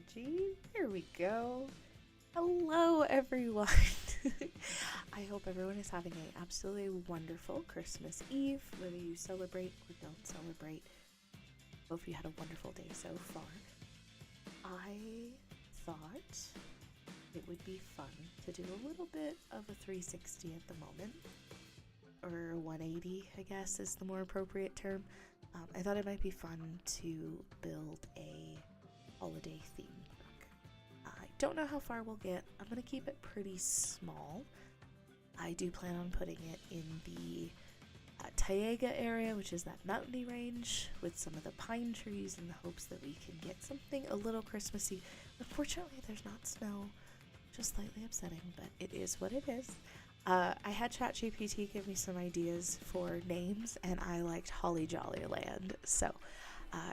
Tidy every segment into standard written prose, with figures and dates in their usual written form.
emoji. There we go. Hello, everyone. I hope everyone is having an absolutely wonderful Christmas Eve, whether you celebrate or don't celebrate. Hope you had a wonderful day so far. I thought it would be fun to do a little bit of a 360 at the moment, or 180, I guess is the more appropriate term. I thought it might be fun to build a holiday theme book. I don't know how far we'll get. I'm going to keep it pretty small. I do plan on putting it in the Taiga area, which is that mountainy range with some of the pine trees, in the hopes that we can get something a little Christmassy. Unfortunately, there's not snow, just slightly upsetting, but it is what it is. I had ChatGPT give me some ideas for names, and I liked Holly Jolly Land, so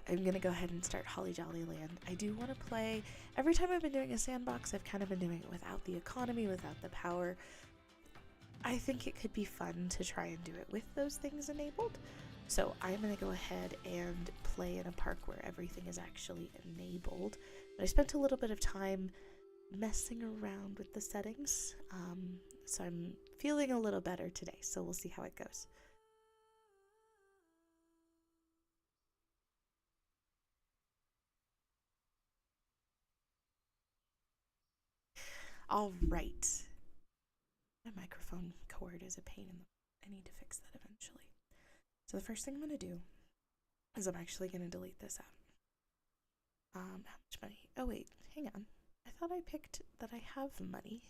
I'm gonna go ahead and start Holly Jolly Land. I do want to play. Every time I've been doing a sandbox, I've kind of been doing it without the economy, without the power. I think it could be fun to try and do it with those things enabled. So I'm gonna go ahead and play in a park where everything is actually enabled. But I spent a little bit of time messing around with the settings, so I'm feeling a little better today, so we'll see how it goes. All right. My microphone cord is a pain in the... I need to fix that eventually. So the first thing I'm going to do is I'm actually going to delete this app. How much money? Oh wait, hang on. I thought I picked that I have money.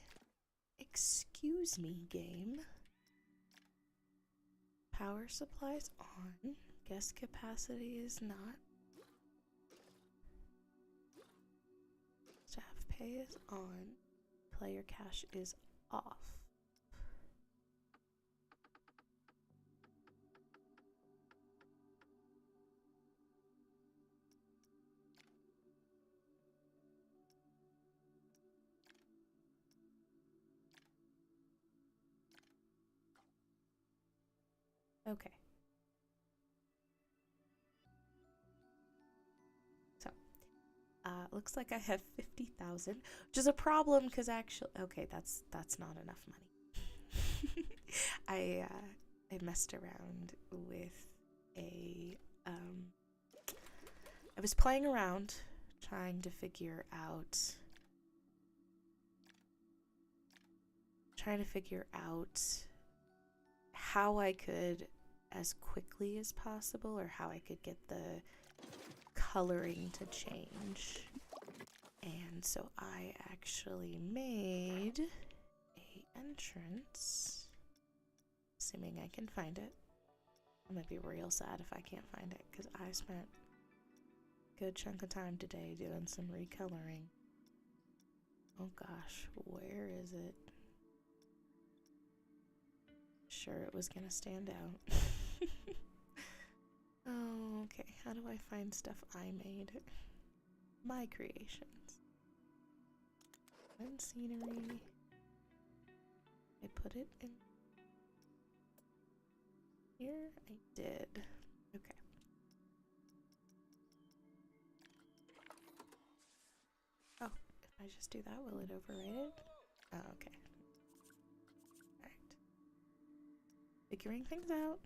Excuse me, game. Power supplies on. Guest capacity is not. Staff pay is on. Player cash is off. Okay. So, looks like I have 50,000, which is a problem because actually, okay, that's not enough money. I messed around with a I was playing around trying to figure out how I could, as quickly as possible, or how I could get the coloring to change. And so I actually made a entrance, assuming I can find it. I'm gonna be real sad if I can't find it, because I spent a good chunk of time today doing some recoloring. Oh gosh, where is it? Sure, it was gonna stand out. Oh, okay. How do I find stuff I made? My creations. And scenery. I put it in here? I did. Okay. Oh, if I just do that, will it overwrite it? Oh, okay. Alright. Figuring things out.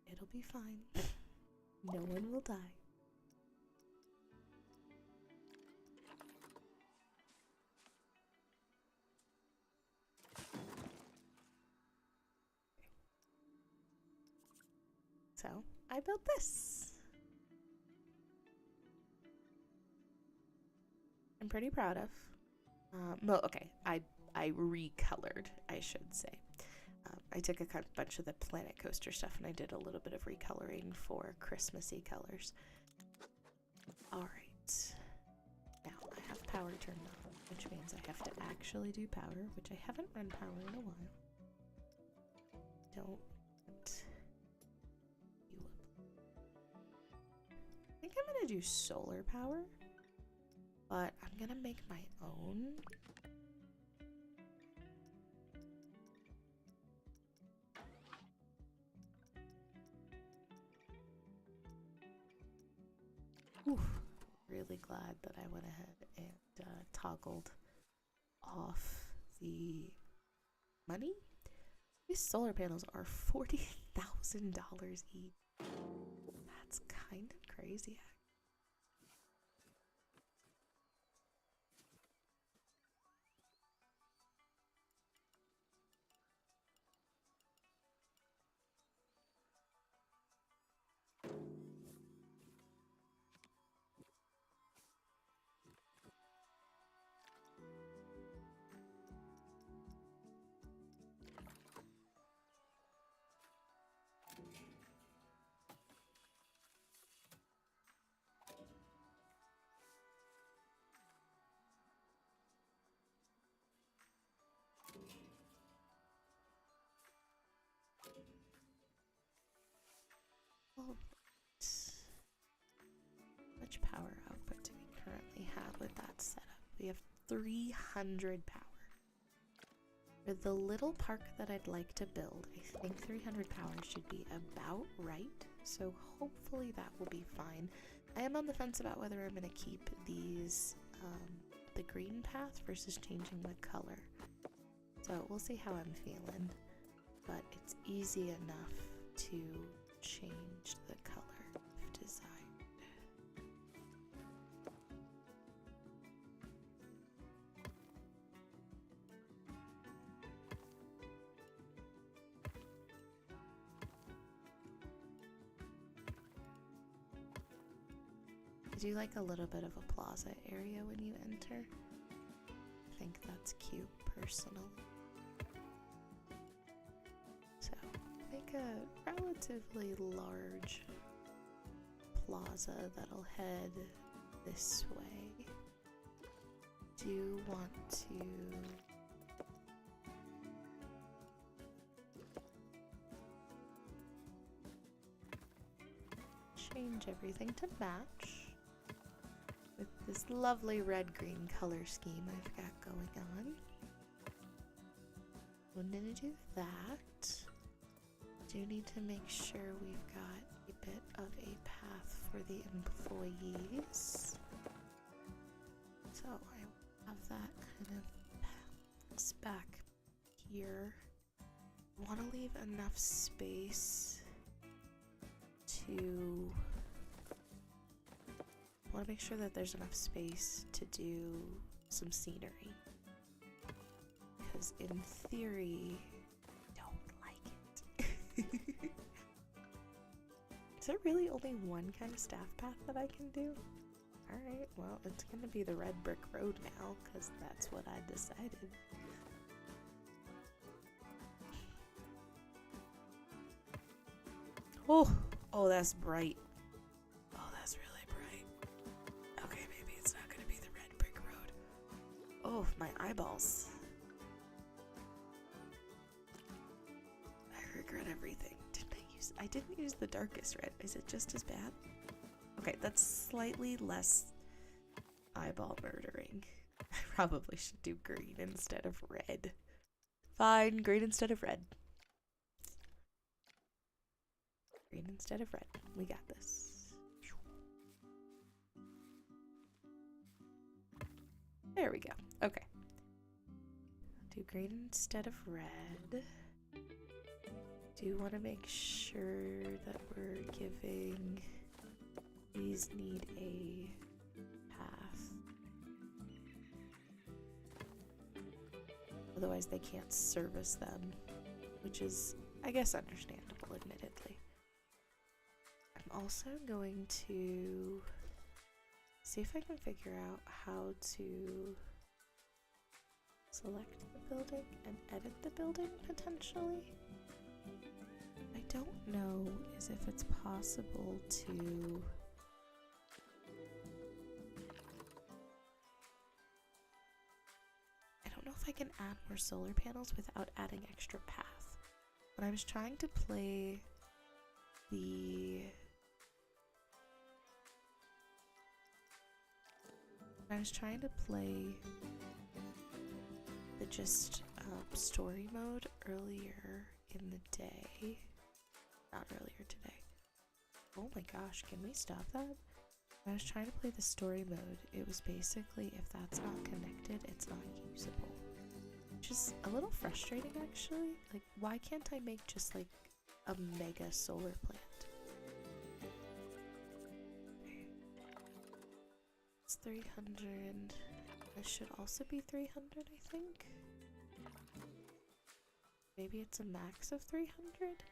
It'll be fine. No one will die. So, I built this. I'm pretty proud of. Well, okay, I recolored, I should say. I took a bunch of the Planet Coaster stuff and I did a little bit of recoloring for Christmassy colors. Alright. Now, I have power turned on, which means I have to actually do power, which I haven't run power in a while. Don't you I think I'm gonna do solar power, but I'm gonna make my own. Whew. Really glad that I went ahead and toggled off the money. These solar panels are $40,000 each. That's kind of crazy. How much power output do we currently have with that setup? We have 300 power. For the little park that I'd like to build, I think 300 power should be about right, so hopefully that will be fine. I am on the fence about whether I'm going to keep these, the green path versus changing the color. So we'll see how I'm feeling, but it's easy enough to change the color if desired. I do like a little bit of a plaza area when you enter. I think that's cute personally. So make a relatively large plaza that'll head this way. Do want to change everything to match with this lovely red-green color scheme I've got going on. I'm gonna do that. Do need to make sure we've got a bit of a path for the employees. So I have that kind of back here. I want to leave enough space to want to make sure that there's enough space to do some scenery. Because in theory, I don't like it. Is there really only one kind of staff path that I can do? Alright, well, it's gonna be the red brick road now, because that's what I decided. Oh, that's bright. Oh, that's really bright. Okay, maybe it's not gonna be the red brick road. Oh, my eyeballs. I regret everything. I didn't use the darkest red. Is it just as bad? Okay, that's slightly less eyeball murdering. I probably should do green instead of red. Fine, green instead of red. Green instead of red. We got this. There we go. Okay. Do green instead of red. Do want to make sure that we're giving... These need a path. Otherwise they can't service them, which is, I guess, understandable, admittedly. I'm also going to see if I can figure out how to select the building and edit the building, potentially. I don't know is if it's possible to... if I can add more solar panels without adding extra path. When I was trying to play the just story mode earlier in the day, not earlier today. Oh my gosh, can we stop that? I was trying to play the story mode. It was basically, if that's not connected, it's not usable. Which is a little frustrating, actually. Like, why can't I make just, like, a mega solar plant? It's 300. This should also be 300, I think. Maybe it's a max of 300?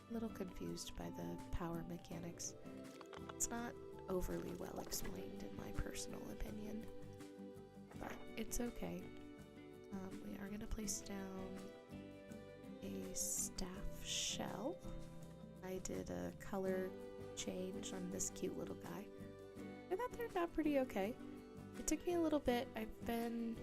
A little confused by the power mechanics. It's not overly well explained in my personal opinion, but it's okay. We are gonna place down a staff shell. I did a color change on this cute little guy, and that turned out pretty okay. It took me a little bit. I've been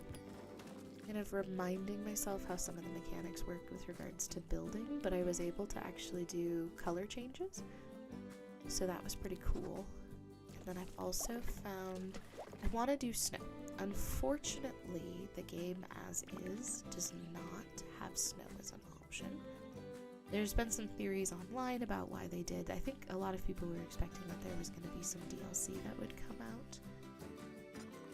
kind of reminding myself how some of the mechanics worked with regards to building, but I was able to actually do color changes, so that was pretty cool. And then I've also found I want to do snow. Unfortunately, the game as is does not have snow as an option. There's been some theories online about why they did. I think a lot of people were expecting that there was going to be some DLC that would come out.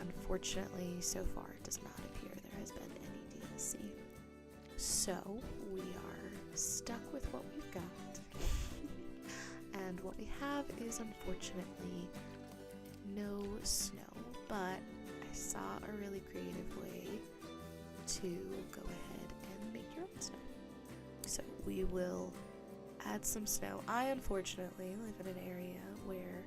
Unfortunately, so far it does not appear there has been any DLC. So, we are stuck with what we've got. And what we have is, unfortunately, no snow. But I saw a really creative way to go ahead and make your own snow. So, we will add some snow. I, unfortunately, live in an area where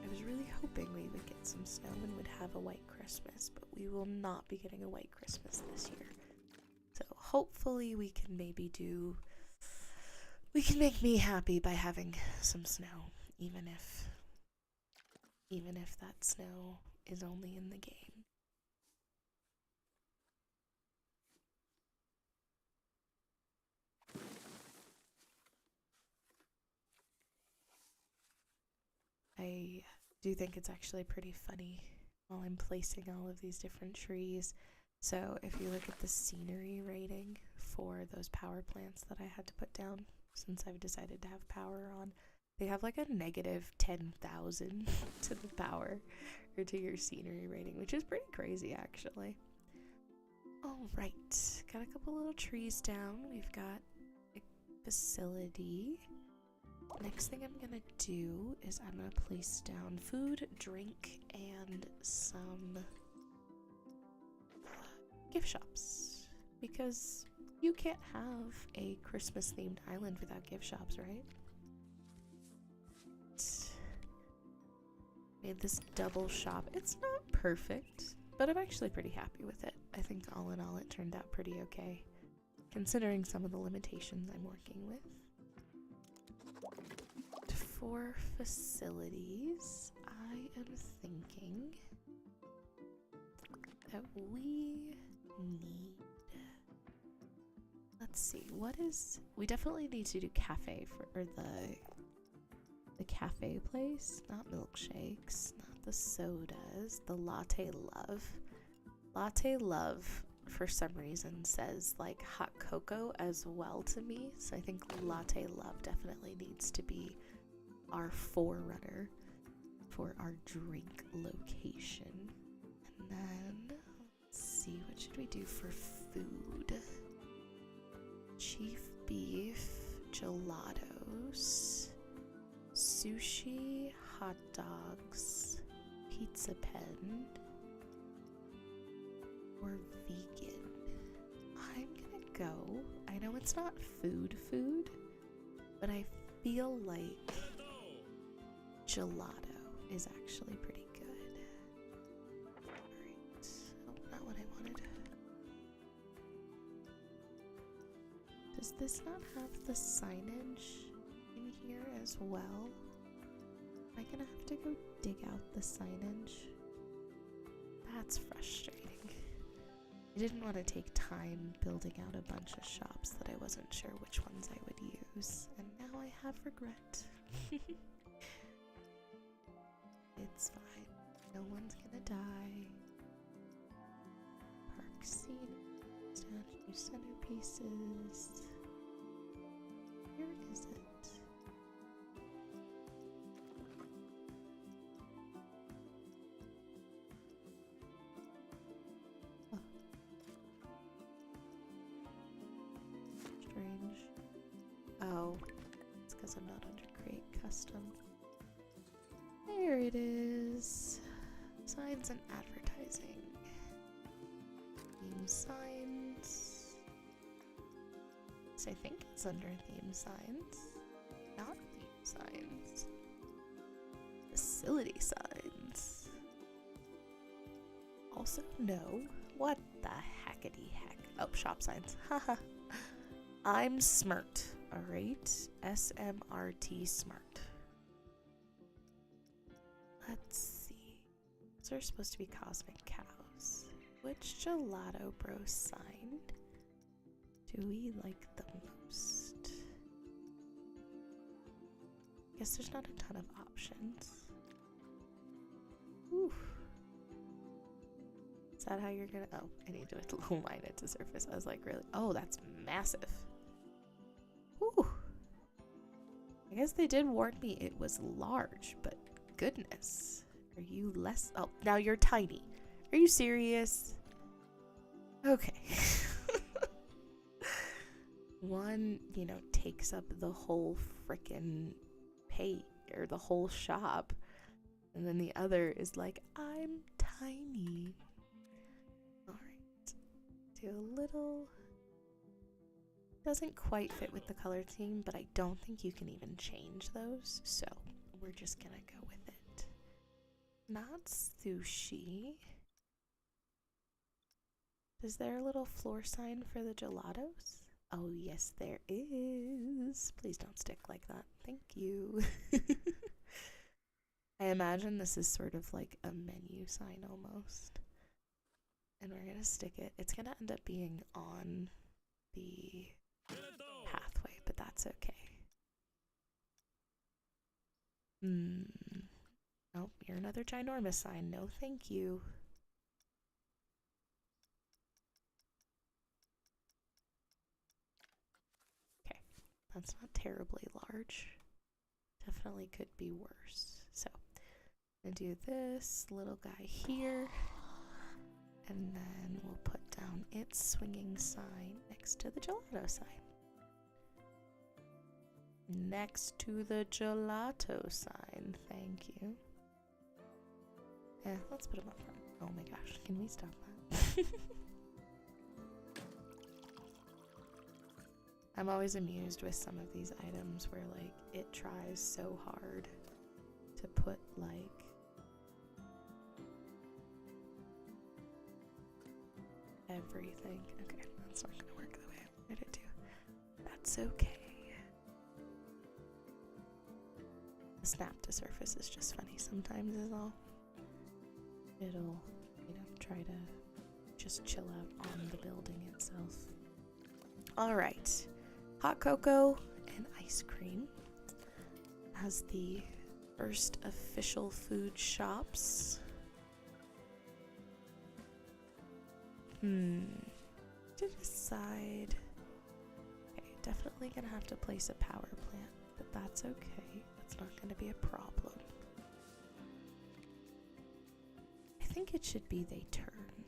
I was really hoping we would get some snow and would have a white Christmas, but we will not be getting a white Christmas this year. So hopefully we can make me happy by having some snow, even if that snow is only in the game. I do think it's actually pretty funny while I'm placing all of these different trees. So if you look at the scenery rating for those power plants that I had to put down since I've decided to have power on, they have like a negative 10,000 to the power or to your scenery rating, which is pretty crazy actually. Alright, got a couple little trees down. We've got a facility. Next thing I'm gonna do is I'm gonna place down food, drink, and some gift shops. Because you can't have a Christmas themed island without gift shops, right? Made this double shop. It's not perfect, but I'm actually pretty happy with it. I think all in all it turned out pretty okay, considering some of the limitations I'm working with. For facilities, I am thinking that we need, let's see, we definitely need to do cafe for the cafe place, not milkshakes, not the sodas, the Latte Love. Latte Love for some reason says like hot cocoa as well to me, so I think Latte Love definitely needs to be our forerunner for our drink location. And then let's see, what should we do for food? Chief beef, gelatos, sushi, hot dogs, pizza pen, or vegan. I'm gonna go, I know it's not food, but I feel like gelato is actually pretty good. Alright. Oh, not what I wanted. Does this not have the signage in here as well? Am I gonna have to go dig out the signage? That's frustrating. I didn't want to take time building out a bunch of shops that I wasn't sure which ones I would use, and now I have regret. It's fine. No one's gonna die. Park scene, statue centerpieces. Oh, it's because I'm not under create custom. There it is. Signs and advertising. Theme signs. So I think it's under theme signs. Not theme signs. Facility signs. Also, no. What the heckity heck? Oh, shop signs. Haha. I'm Smrt. Alright. SMRT Smrt. Let's see. Those are supposed to be cosmic cows. Which gelato bro sign do we like the most? Guess there's not a ton of options. Ooh. Is that how you're gonna? Oh, I need to align it to surface. I was like, really? Oh, that's massive. Ooh. I guess they did warn me it was large, but goodness. Are you less? Oh, now you're tiny. Are you serious? Okay. One, you know, takes up the whole frickin' pay or the whole shop. And then the other is like, I'm tiny. Alright. Do a little. Doesn't quite fit with the color theme, but I don't think you can even change those. So we're just gonna go with it. Not sushi. Is there a little floor sign for the gelatos? Oh, yes, there is. Please don't stick like that. Thank you. I imagine this is sort of like a menu sign almost. And we're gonna stick it. It's gonna end up being on the pathway, but that's okay. Oh, you're another ginormous sign. No, thank you. Okay, that's not terribly large. Definitely could be worse. So, I'm gonna do this little guy here, and then we'll put down its swinging sign next to the gelato sign. Next to the gelato sign, thank you. Yeah, let's put him up front. Oh my gosh, can we stop that? I'm always amused with some of these items where, like, it tries so hard to put, like, everything. Okay, that's not gonna work the way I wanted it to. That's okay. The snap to surface is just funny sometimes is all. It'll, you know, try to just chill out on the building itself. Alright. Hot cocoa and ice cream as the first official food shops. To decide. Okay, definitely gonna have to place a power plant, but that's okay. That's not gonna be a problem. I think it should be they turn.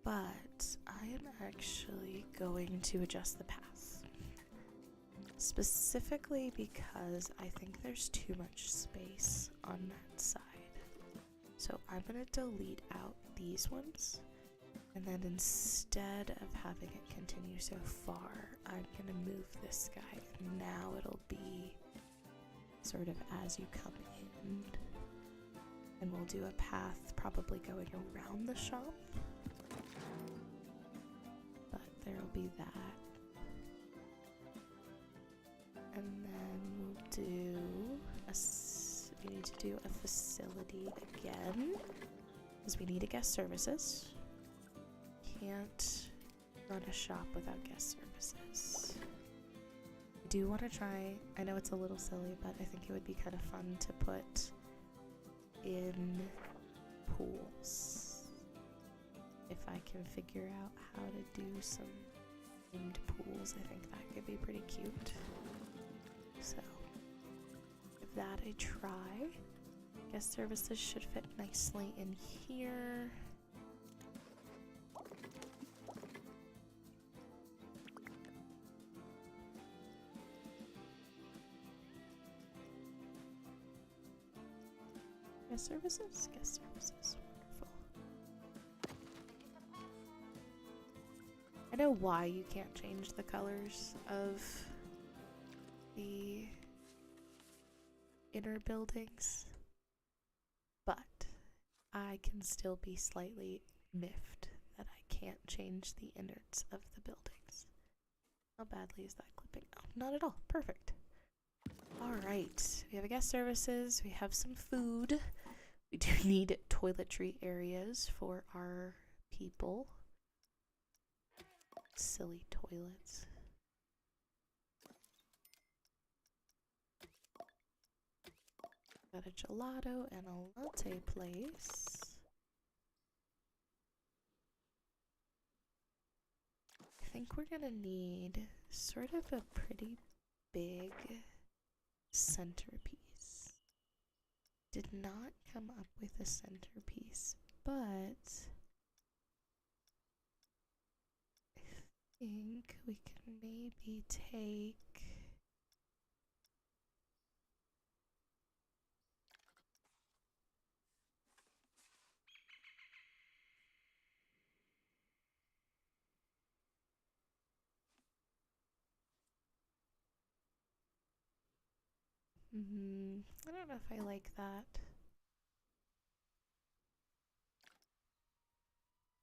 But I am actually going to adjust the path. Specifically because I think there's too much space on that side. So I'm going to delete out these ones. And then instead of having it continue so far, I'm going to move this guy. And now it'll be sort of as you come in. And we'll do a path probably going around the shop. But there'll be that. And then we'll do we need to do a facility again. Because we need a guest services. Can't run a shop without guest services. I do want to try, I know it's a little silly, but I think it would be kind of fun to put in pools. If I can figure out how to do some themed pools, I think that could be pretty cute. So, give that a try. Guest services should fit nicely in here. Guest services? Guest services. Wonderful. I know why you can't change the colors of the inner buildings, but I can still be slightly miffed that I can't change the innards of the buildings. How badly is that clipping? Oh, not at all. Perfect. Alright, we have guest services, we have some food. We do need toiletry areas for our people. Silly toilets. Got a gelato and a latte place. I think we're gonna need sort of a pretty big centerpiece. Did not come up with a centerpiece, but I think we can maybe take I don't know if I like that.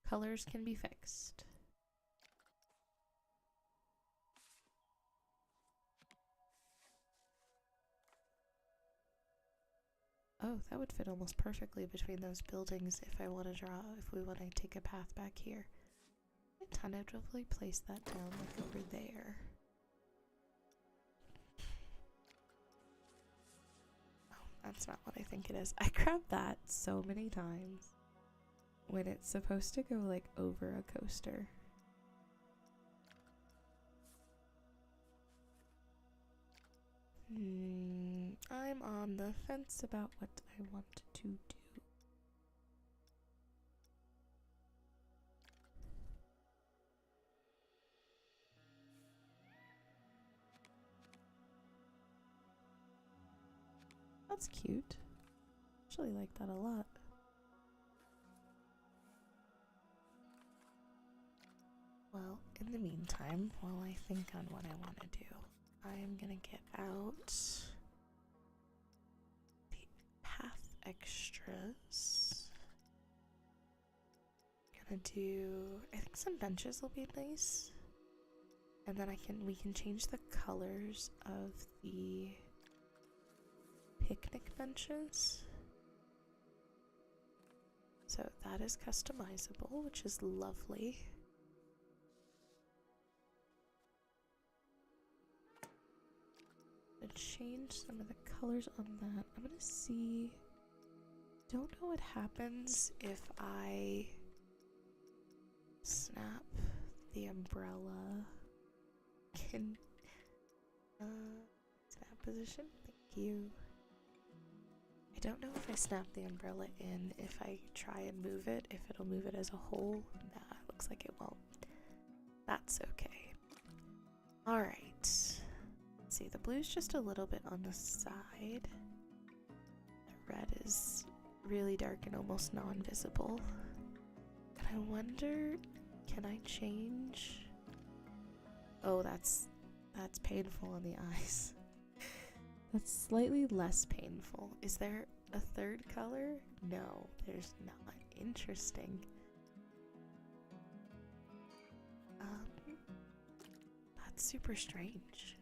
Colors can be fixed. Oh, that would fit almost perfectly between those buildings if I want to draw, if we want to take a path back here. I tentatively place that down like over there. Oh, that's not what I think it is. I grabbed that so many times when it's supposed to go like over a coaster. I'm on the fence about what I want to do. That's cute. Actually like that a lot. Well, in the meantime, while I think on what I want to do, I am gonna get out the path extras. Gonna do, I think some benches will be nice. And then we can change the colors of the picnic benches. So that is customizable, which is lovely. Change some of the colors on that. I'm gonna see. Don't know what happens if I snap the umbrella. Can snap position? Thank you. I don't know if I snap the umbrella in, if I try and move it, if it'll move it as a whole. Nah, looks like it won't. That's okay. Alright. See, the blue's just a little bit on the side. The red is really dark and almost non-visible. And I wonder, can I change? Oh, that's painful on the eyes. That's slightly less painful. Is there a third color? No, there's not. Interesting. That's super strange.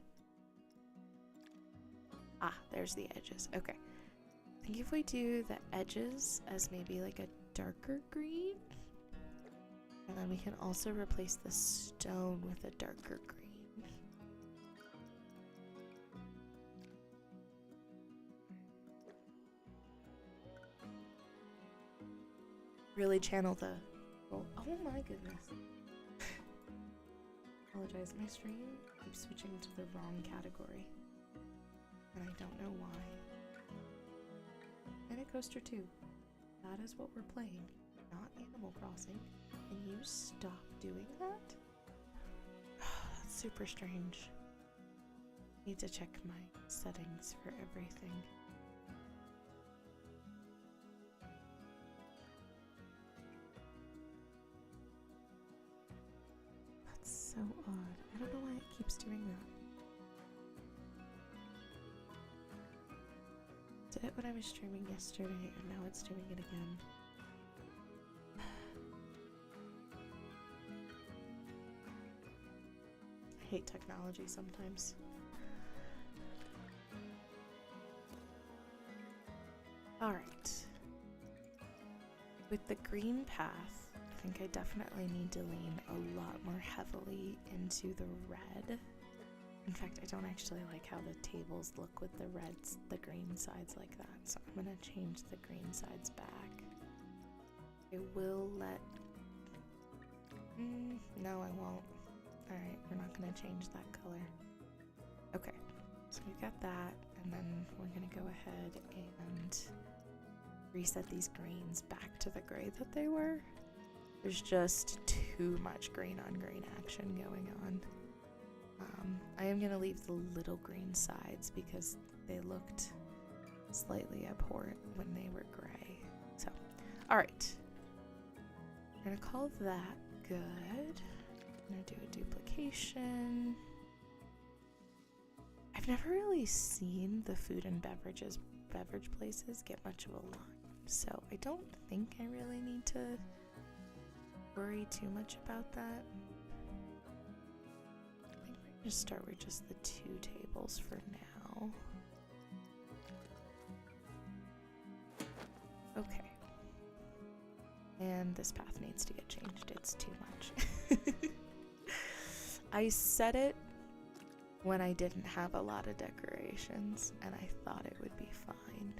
Ah, there's the edges. Okay. I think if we do the edges as maybe like a darker green, and then we can also replace the stone with a darker green. Really channel the... Oh my goodness. Apologize, my stream keeps switching to the wrong category. And I don't know why. Planet Coaster 2. That is what we're playing, not Animal Crossing. Can you stop doing that? That's super strange. Need to check my settings for everything. So odd. I don't know why it keeps doing that. Did it when I was streaming yesterday, and now it's doing it again. I hate technology sometimes. Alright. With the green path, I think I definitely need to lean a lot more heavily into the red. In fact, I don't actually like how the tables look with the reds, the green sides like that, so I'm gonna change the green sides back. I will let... no, I won't. Alright, we're not gonna change that color. Okay, so we've got that, and then we're gonna go ahead and reset these greens back to the gray that they were. There's just too much green on green action going on. I am going to leave the little green sides because they looked slightly abhorrent when they were gray. So, alright. We're going to call that good. I'm going to do a duplication. I've never really seen the food and beverage places get much of a line, so I don't think I really need to worry too much about that. I think we're going to start with just the 2 tables for now. Okay. And this path needs to get changed. It's too much. I set it when I didn't have a lot of decorations, and I thought it would be fine.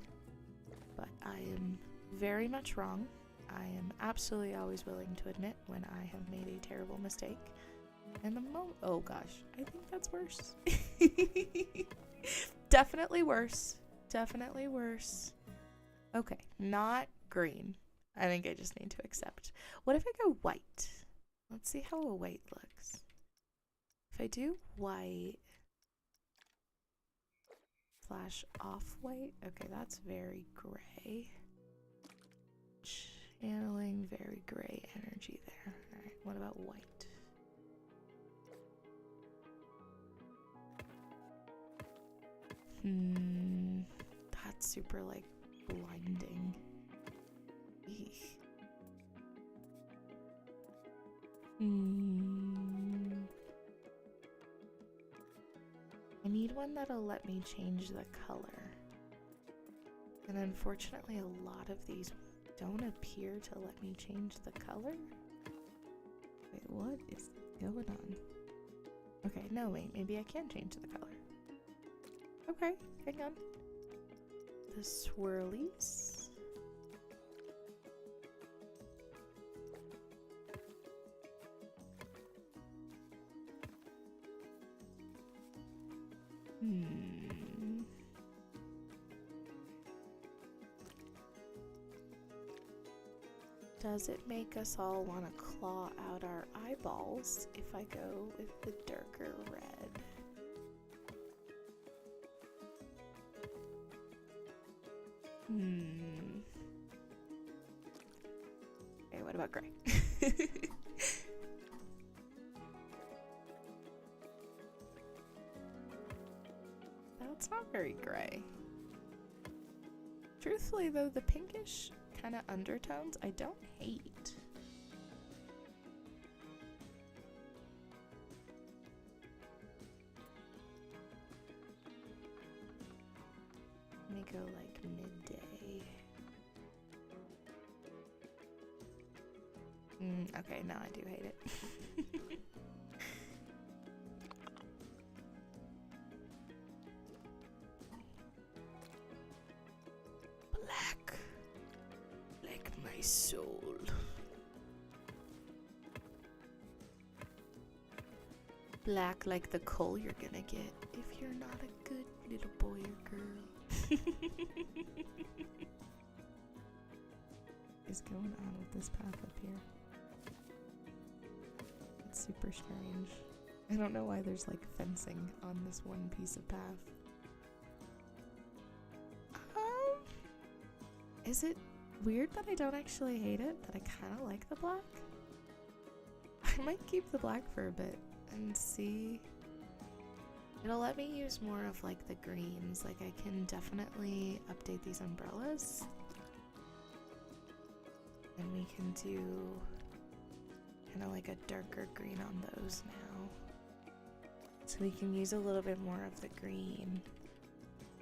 But I am very much wrong. I am absolutely always willing to admit when I have made a terrible mistake. And oh gosh, I think that's worse. Definitely worse. Definitely worse. Okay, not green. I think I just need to accept. What if I go white? Let's see how a white looks. If I do white / off-white, okay, that's very gray. Channeling very gray energy there. Alright, what about white? That's super, like, blinding. Eek. I need one that'll let me change the color. And unfortunately, a lot of these don't appear to let me change the color. Wait, what is going on? Okay, no, wait, maybe I can change the color. Okay, hang on. The swirlies. Does it make us all want to claw out our eyeballs if I go with the darker red? Okay, what about gray? That's not very gray. Truthfully though, the pinkish kind of undertones I don't hate. Let me go like midday. Okay, now I do hate it. Black, like my soul. Black like the coal you're gonna get if you're not a good little boy or girl. What is going on with this path up here? It's super strange. I don't know why there's like fencing on this one piece of path. Is it weird that I don't actually hate it? That I kind of like the black? I might keep the black for a bit and see. It'll let me use more of like the greens. Like I can definitely update these umbrellas. And we can do kind of like a darker green on those now. So we can use a little bit more of the green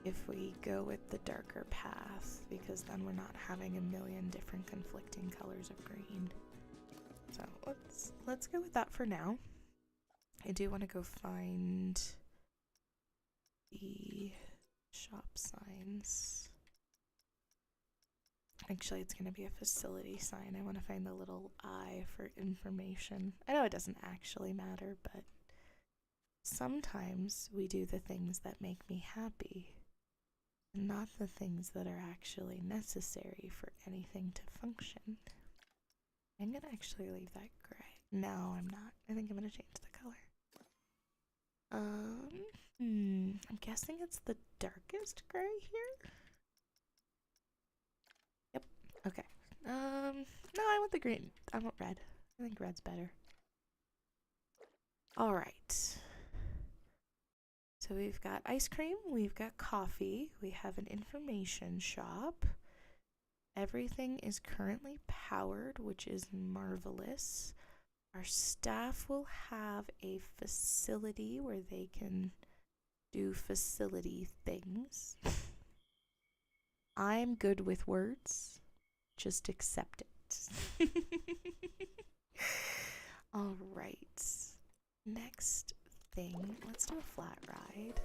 if we go with the darker path, because then we're not having a million different conflicting colors of green. So let's go with that for now. I do want to go find the shop signs. Actually, it's going to be a facility sign. I want to find the little I for information. I know it doesn't actually matter, but sometimes we do the things that make me happy, and not the things that are actually necessary for anything to function. I'm going to actually leave that gray. No, I'm not. I think I'm going to change the color. I'm guessing it's the darkest gray here. Yep. Okay. No, I want the green. I want red. I think red's better. All right. So we've got ice cream, we've got coffee, we have an information shop. Everything is currently powered, which is marvelous. Our staff will have a facility where they can do facility things. I'm good with words. Just accept it. All right. Next thing, let's do a flat ride.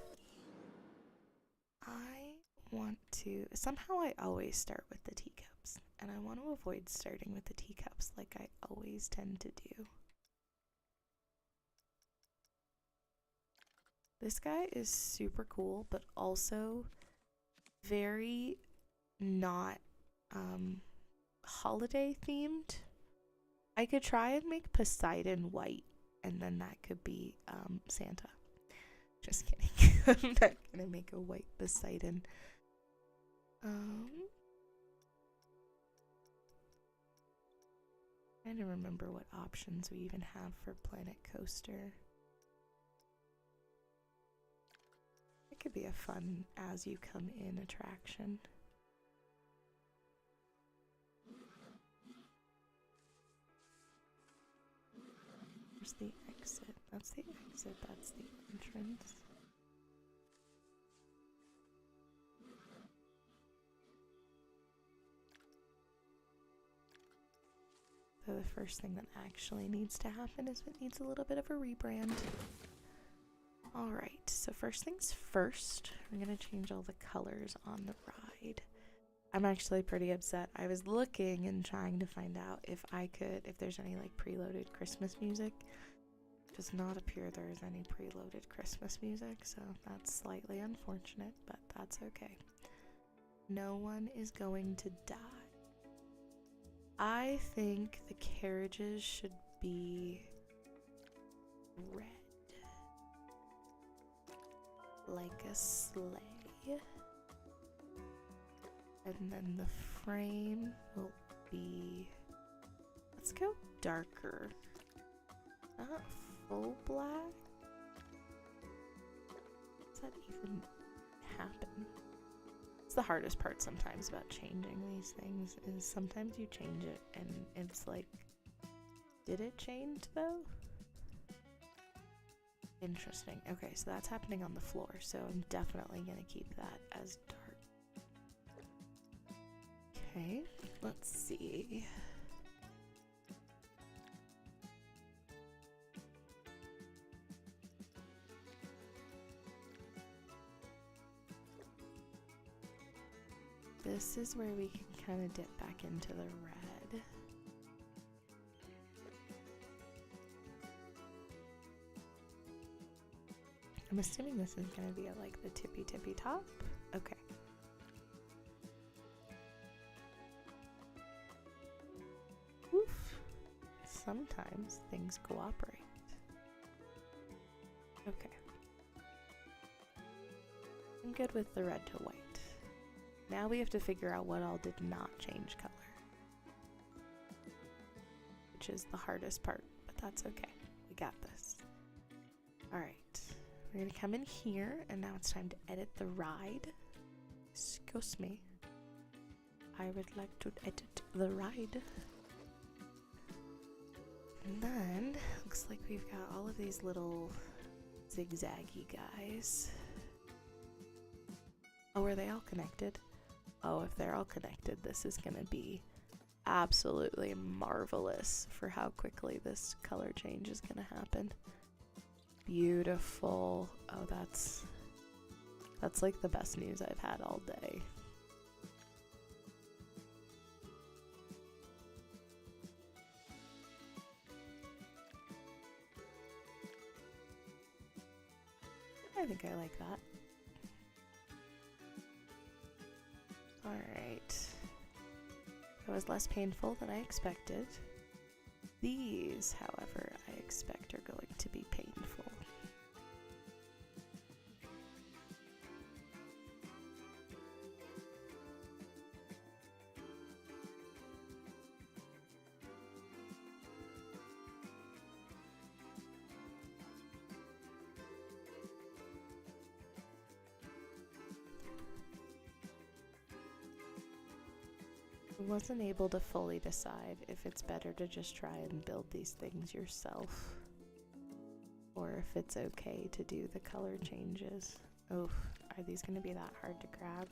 I want to, somehow I always start with the teacups, and I want to avoid starting with the teacups like I always tend to do. This guy is super cool, but also very not holiday themed. I could try and make Poseidon white, and then that could be Santa. Just kidding. I'm not gonna make a white Poseidon. Trying to remember what options we even have for Planet Coaster. It could be a fun as you come in attraction. Where's the exit? That's the exit, that's the entrance. So the first thing that actually needs to happen is it needs a little bit of a rebrand. Alright, so first things first, we're gonna change all the colors on the ride. I'm actually pretty upset. I was looking and trying to find out if there's any like preloaded Christmas music. It does not appear there's any preloaded Christmas music, so that's slightly unfortunate, but that's okay. No one is going to die. I think the carriages should be red. Like a sleigh. And then the frame will be, let's go darker. Not full black. Does that even happen? It's the hardest part sometimes about changing these things, is sometimes you change it and it's like, did it change though? Interesting. Okay, so that's happening on the floor, so I'm definitely gonna keep that as dark. Okay, let's see. This is where we can kind of dip back into the red. I'm assuming this is going to be at like the tippy top. Okay. Oof. Sometimes things cooperate. Okay. I'm good with the red to white. Now we have to figure out what all did not change color. Which is the hardest part, but that's okay. We got this. Alright, we're gonna come in here, and now it's time to edit the ride. Excuse me. I would like to edit the ride. And then, looks like we've got all of these little zigzaggy guys. Oh, are they all connected? Oh, if they're all connected, this is gonna be absolutely marvelous for how quickly this color change is gonna happen. Beautiful. Oh, that's like the best news I've had all day. I think I like that. Alright. That was less painful than I expected. These, however, I expect are going to be painful. Wasn't able to fully decide if it's better to just try and build these things yourself or if it's okay to do the color changes. Oh, are these going to be that hard to grab?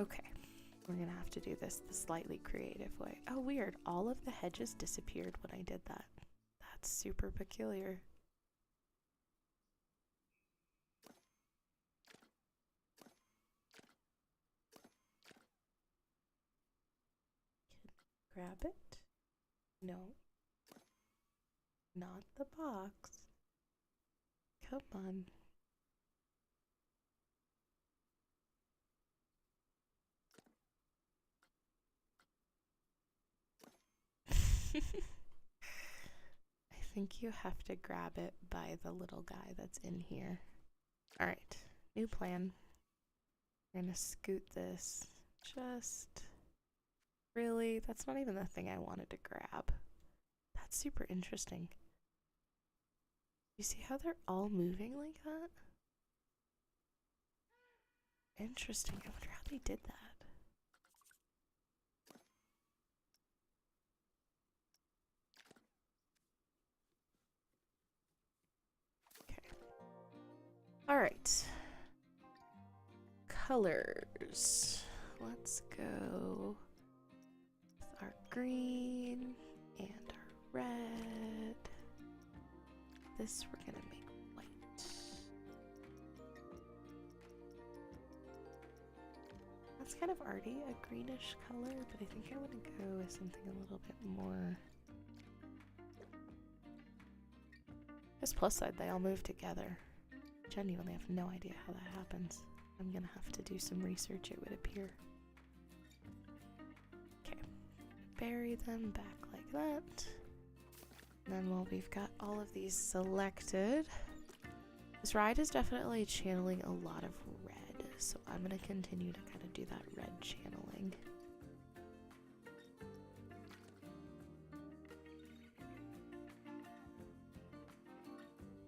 Okay, we're going to have to do this the slightly creative way. Oh, weird. All of the hedges disappeared when I did that. That's super peculiar. Grab it? No. Not the box. Come on. I think you have to grab it by the little guy that's in here. Alright, new plan. We're gonna scoot this just... Really? That's not even the thing I wanted to grab. That's super interesting. You see how they're all moving like that? Interesting. I wonder how they did that. Okay. Alright. Colors. Let's go with our green and our red. This we're gonna make white. That's kind of already a greenish color, but I think I want to go with something a little bit more. This plus side, they all move together. Genuinely have no idea how that happens. I'm gonna have to do some research, it would appear. Okay, bury them back like that. And then while we've got all of these selected, this ride is definitely channeling a lot of red, so I'm gonna continue to kind of do that red channeling.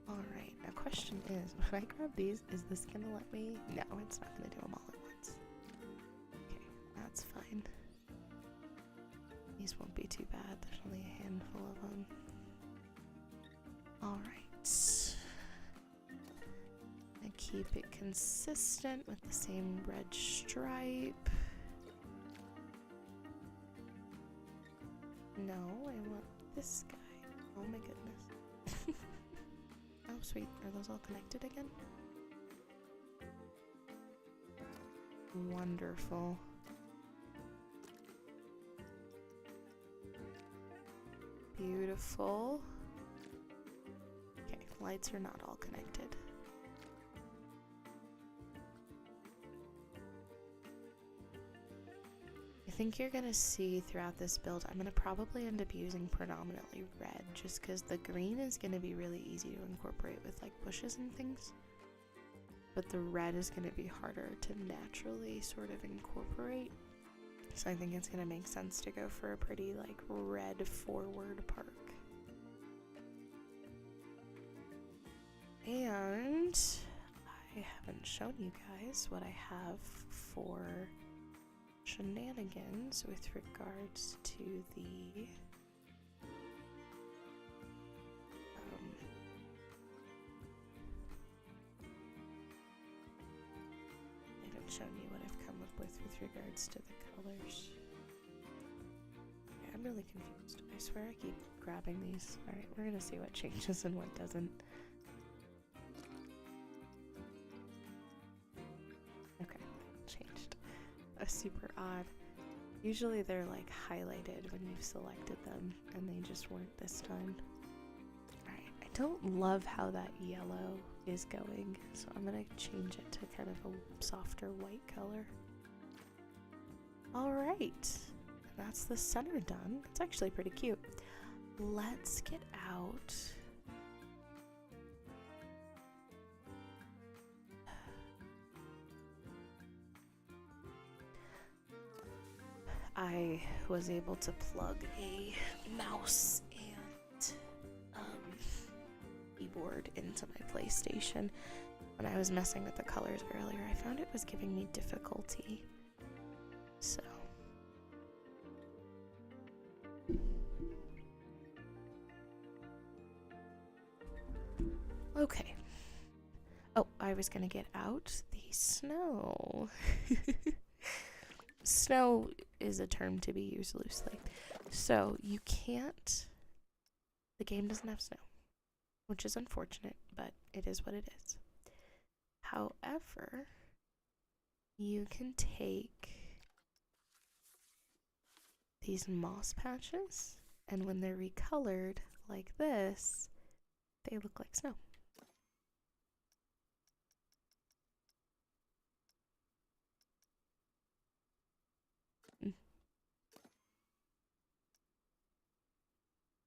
Alright, now question is, when I grab these, is this gonna let me? No, it's not gonna do them all at once. Okay, that's fine. These won't be too bad, there's only a handful of them. Alright. I keep it consistent with the same red stripe. No, I want this guy. Oh my goodness. Oh sweet, are those all connected again? Wonderful. Beautiful. Okay, lights are not all connected. I think you're gonna see throughout this build, I'm gonna probably end up using predominantly red, just because the green is gonna be really easy to incorporate with like bushes and things. But the red is gonna be harder to naturally sort of incorporate, So I think it's gonna make sense to go for a pretty like red forward park. And I haven't shown you guys what I have for shenanigans with regards to the I haven't shown you what I've come up with regards to the colors. Okay, I'm really confused. I swear I keep grabbing these. Alright, we're gonna see what changes and what doesn't. Okay, changed. Super odd. Usually they're like highlighted when you've selected them, and they just weren't this time. Alright, I don't love how that yellow is going, so I'm gonna change it to kind of a softer white color. Alright, that's the center done. It's actually pretty cute. Let's get out. I was able to plug a mouse and keyboard into my PlayStation. When I was messing with the colors earlier, I found it was giving me difficulty. So. Okay. Oh, I was gonna get out the snow. Snow is a term to be used loosely. So you can't, the game doesn't have snow, which is unfortunate, but it is what it is. However, you can take these moss patches, and when they're recolored like this, they look like snow.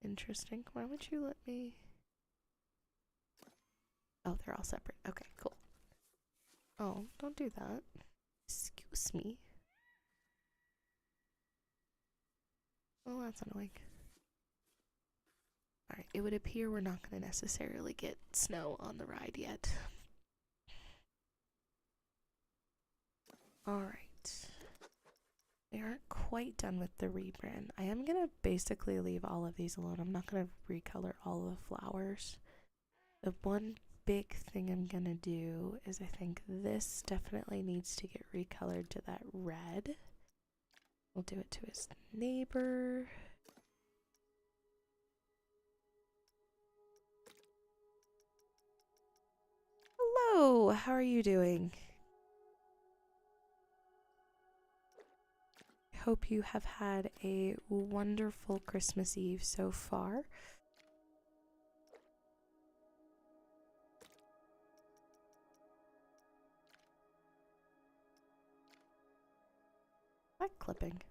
Interesting. Why would you let me? Oh, they're all separate. Okay, cool. Oh, don't do that. Excuse me. Oh, that's annoying. Alright, it would appear we're not going to necessarily get snow on the ride yet. Alright. We aren't quite done with the rebrand. I am going to basically leave all of these alone. I'm not going to recolor all of the flowers. The one big thing I'm going to do is I think this definitely needs to get recolored to that red. We'll do it to his neighbor. Hello, how are you doing? I hope you have had a wonderful Christmas Eve so far. Back clipping.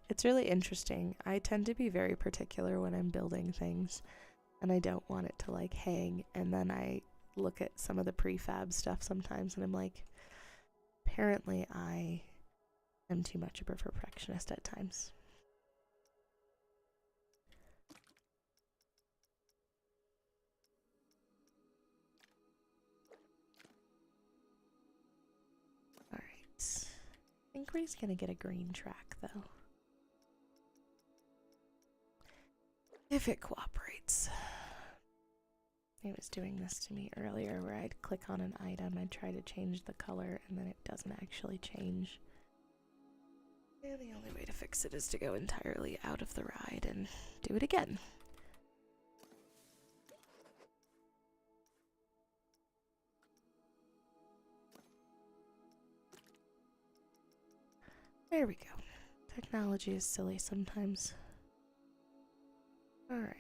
It's really interesting. I tend to be very particular when I'm building things, and I don't want it to like hang, and then I look at some of the prefab stuff sometimes and I'm like, apparently I am too much of a perfectionist at times. Alright. I think we're just gonna get a green track though. If it cooperates. It was doing this to me earlier where I'd click on an item, I'd try to change the color, and then it doesn't actually change. And the only way to fix it is to go entirely out of the ride and do it again. There we go. Technology is silly sometimes. Alright.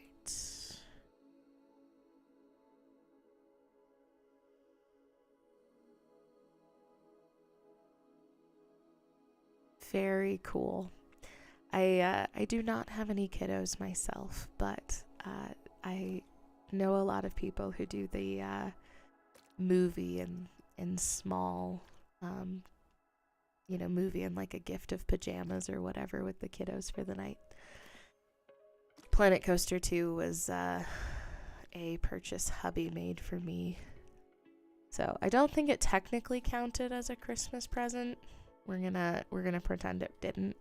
Very cool. I do not have any kiddos myself, but I know a lot of people who do the movie in small movie and like a gift of pajamas or whatever with the kiddos for the night. Planet Coaster 2 was a purchase hubby made for me. So I don't think it technically counted as a Christmas present. We're gonna pretend it didn't.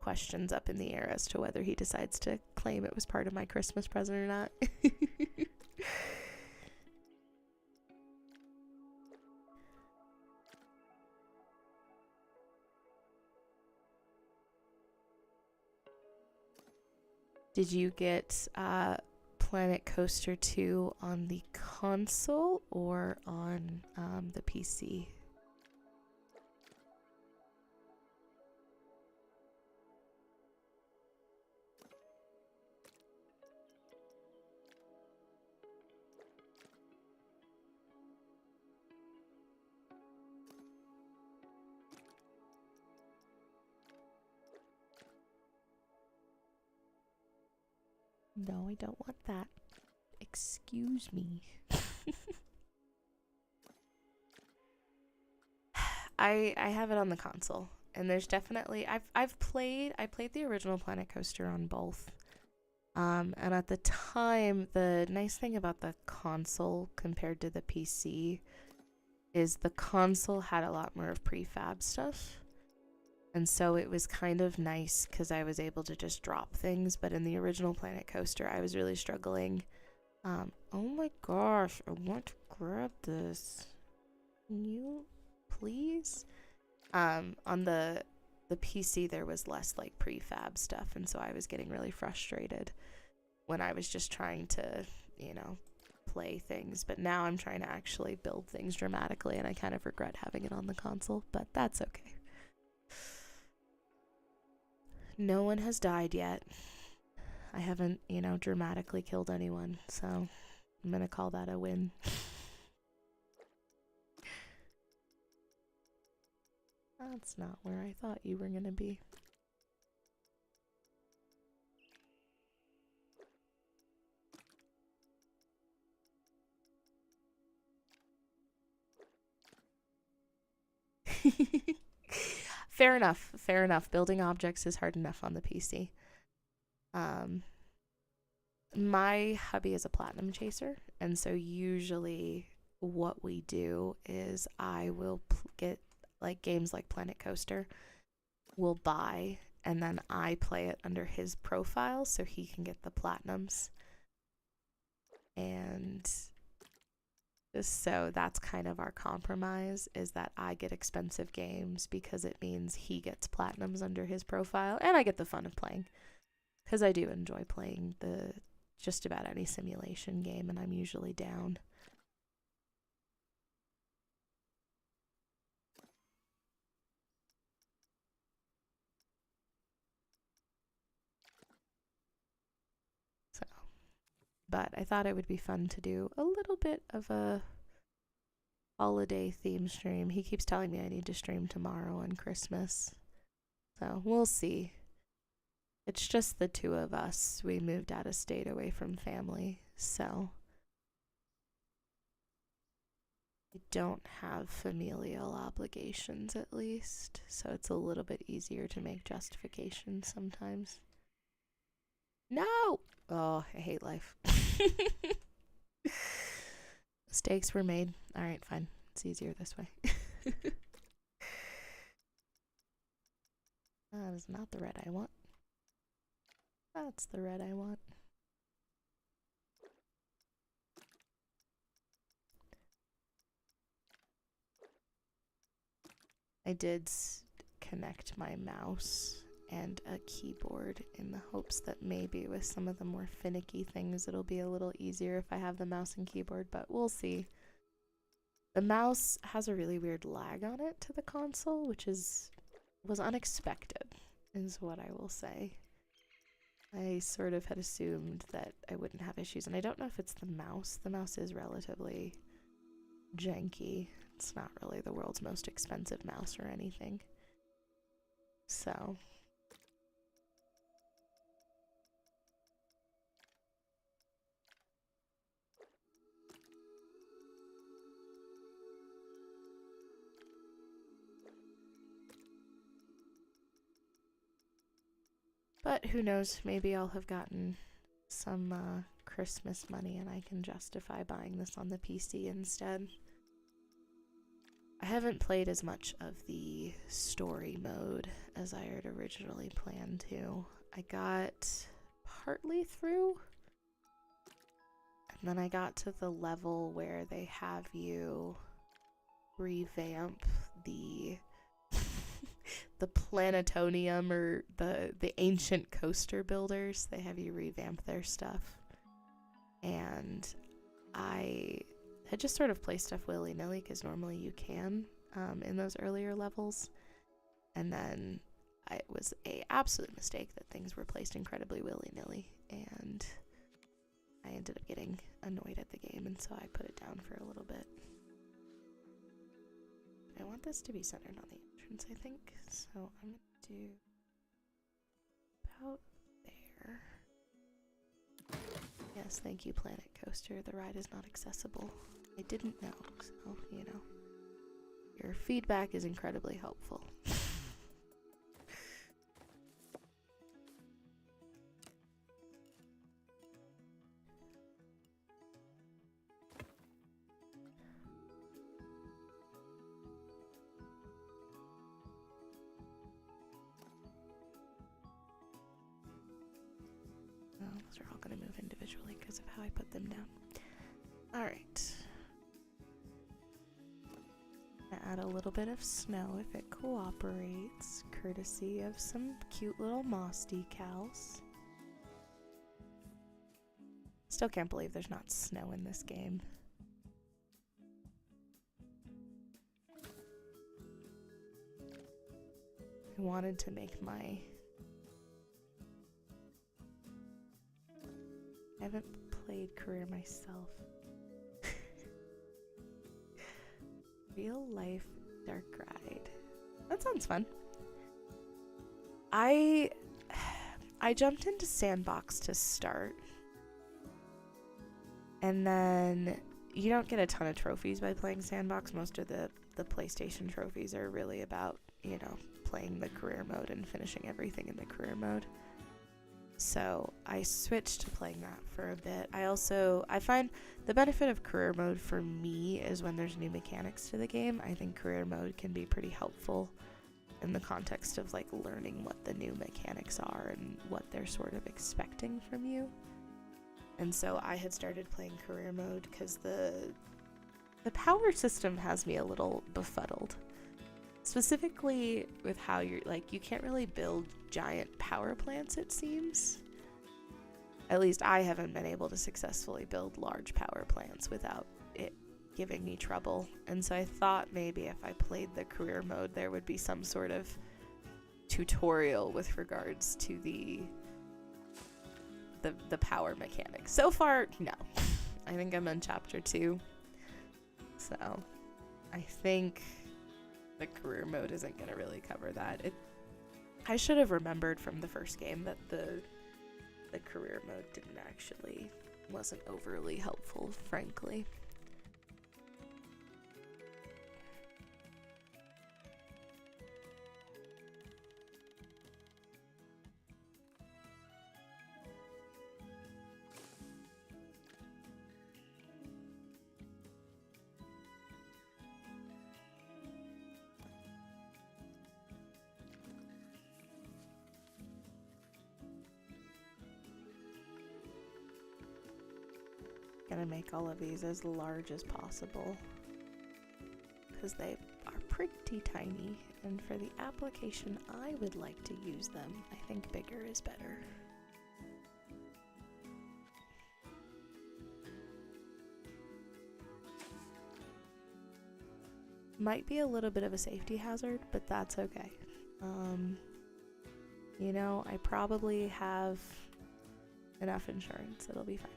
Questions up in the air as to whether he decides to claim it was part of my Christmas present or not. Did you get Planet Coaster 2 on the console or on the PC? No, I don't want that. Excuse me. I have it on the console, and there's definitely I played the original Planet Coaster on both. And at the time, the nice thing about the console compared to the PC is the console had a lot more of prefab stuff. And so it was kind of nice because I was able to just drop things. But in the original Planet Coaster, I was really struggling. Oh my gosh, I want to grab this. Can you please? On the PC, there was less like prefab stuff. And so I was getting really frustrated when I was just trying to, play things. But now I'm trying to actually build things dramatically. And I kind of regret having it on the console. But that's okay. No one has died yet. I haven't, dramatically killed anyone, so I'm gonna call that a win. That's not where I thought you were gonna be. Fair enough. Building objects is hard enough on the PC. My hubby is a platinum chaser, and so usually what we do is I will get like games like Planet Coaster, we'll buy, and then I play it under his profile so he can get the platinums. And so that's kind of our compromise, is that I get expensive games because it means he gets platinums under his profile, and I get the fun of playing. Because I do enjoy playing just about any simulation game, and I'm usually down. So, but I thought it would be fun to do a little bit of a holiday theme stream. He keeps telling me I need to stream tomorrow on Christmas. So we'll see. It's just the two of us. We moved out of state away from family, so I don't have familial obligations, at least. So it's a little bit easier to make justifications sometimes. No! Oh, I hate life. Mistakes were made. Alright, fine. It's easier this way. That is not the red I want. That's the red I want. I did connect my mouse and a keyboard in the hopes that maybe with some of the more finicky things it'll be a little easier if I have the mouse and keyboard, but we'll see. The mouse has a really weird lag on it to the console, which was unexpected, is what I will say. I sort of had assumed that I wouldn't have issues, and I don't know if it's the mouse. The mouse is relatively janky. It's not really the world's most expensive mouse or anything. So But who knows, maybe I'll have gotten some Christmas money and I can justify buying this on the PC instead. I haven't played as much of the story mode as I had originally planned to. I got partly through, and then I got to the level where they have you revamp the the planetonium, or the ancient coaster builders. They have you revamp their stuff, and I had just sort of placed stuff willy-nilly because normally you can in those earlier levels, and then it was a absolute mistake that things were placed incredibly willy-nilly, and I ended up getting annoyed at the game, and so I put it down for a little bit. I want this to be centered on the entrance, I think, so I'm going to do about there. Yes, thank you, Planet Coaster. The ride is not accessible. I didn't know, so, you know. Your feedback is incredibly helpful. Those are all going to move individually because of how I put them down. Alright. Add a little bit of snow if it cooperates, courtesy of some cute little moss decals. Still can't believe there's not snow in this game. I wanted to make my... I haven't played Career myself. Real life dark ride. That sounds fun. I jumped into Sandbox to start. And then you don't get a ton of trophies by playing Sandbox. Most of the PlayStation trophies are really about, you know, playing the career mode and finishing everything in the career mode. So I switched to playing that for a bit. I find the benefit of career mode for me is when there's new mechanics to the game. I think career mode can be pretty helpful in the context of like learning what the new mechanics are and what they're sort of expecting from you. And so I had started playing career mode because the power system has me a little befuddled. Specifically with how you're, like, you can't really build giant power plants, it seems. At least I haven't been able to successfully build large power plants without it giving me trouble. And so I thought maybe if I played the career mode, there would be some sort of tutorial with regards to the power mechanics. So far, no. I think I'm on chapter 2. So I think the career mode isn't going to really cover that. I should have remembered from the first game that the career mode wasn't overly helpful, frankly. Gonna make all of these as large as possible because they are pretty tiny, and for the application I would like to use them, I think bigger is better. Might be a little bit of a safety hazard, but that's okay. You know, I probably have enough insurance, it'll be fine.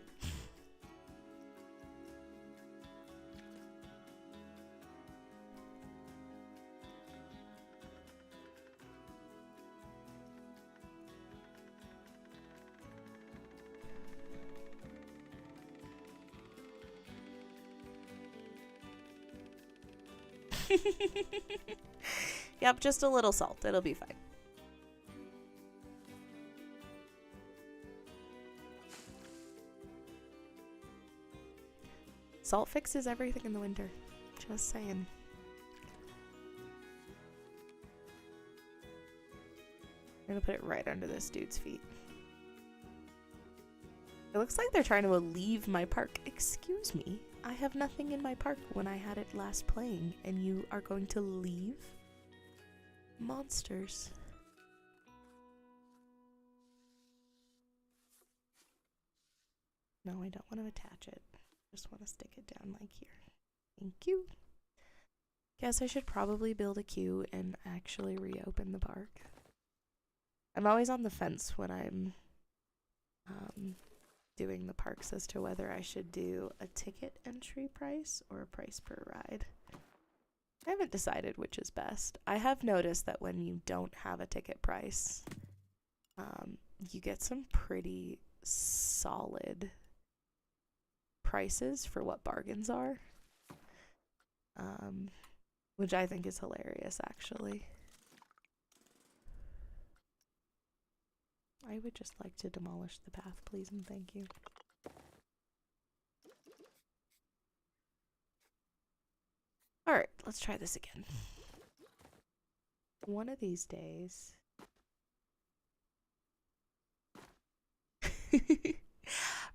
Yep, just a little salt. It'll be fine. Salt fixes everything in the winter. Just saying. I'm gonna put it right under this dude's feet. It looks like they're trying to leave my park. Excuse me. I have nothing in my park when I had it last playing, and you are going to leave? Monsters. No, I don't want to attach it. Just want to stick it down like here. Thank you. Guess I should probably build a queue and actually reopen the park. I'm always on the fence when I'm doing the parks as to whether I should do a ticket entry price or a price per ride. I haven't decided which is best. I have noticed that when you don't have a ticket price, you get some pretty solid prices for what bargains are, which I think is hilarious, actually. I would just like to demolish the path, please and thank you. Alright, let's try this again. One of these days...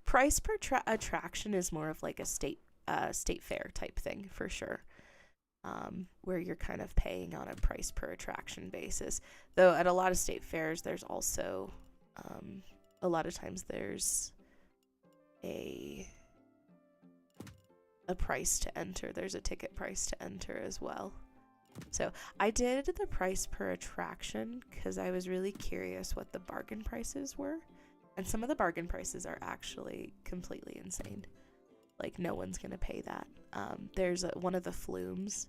Price per attraction is more of like a state fair type thing, for sure. Where you're kind of paying on a price per attraction basis. Though at a lot of state fairs, there's also... a lot of times there's a price to enter. There's a ticket price to enter as well. So I did the price per attraction because I was really curious what the bargain prices were. And some of the bargain prices are actually completely insane. Like, no one's going to pay that. There's one of the flumes.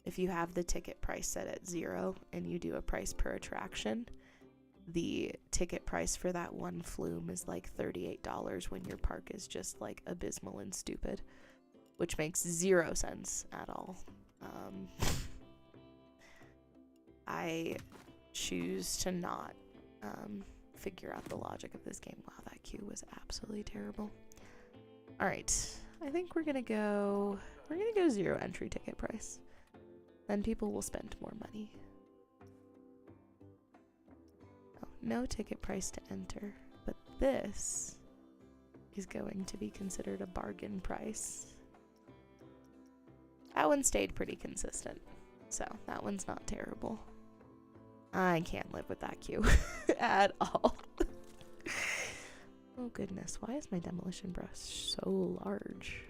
If you have the ticket price set at 0 and you do a price per attraction, the ticket price for that one flume is like $38 when your park is just like abysmal and stupid, which makes 0 sense at all. I choose to not figure out the logic of this game. Wow, that queue was absolutely terrible. All right, I think we're gonna go 0 entry ticket price. Then people will spend more money. No ticket price to enter, but this is going to be considered a bargain price. That one stayed pretty consistent, so that one's not terrible. I can't live with that queue at all. Oh goodness, why is my demolition brush so large?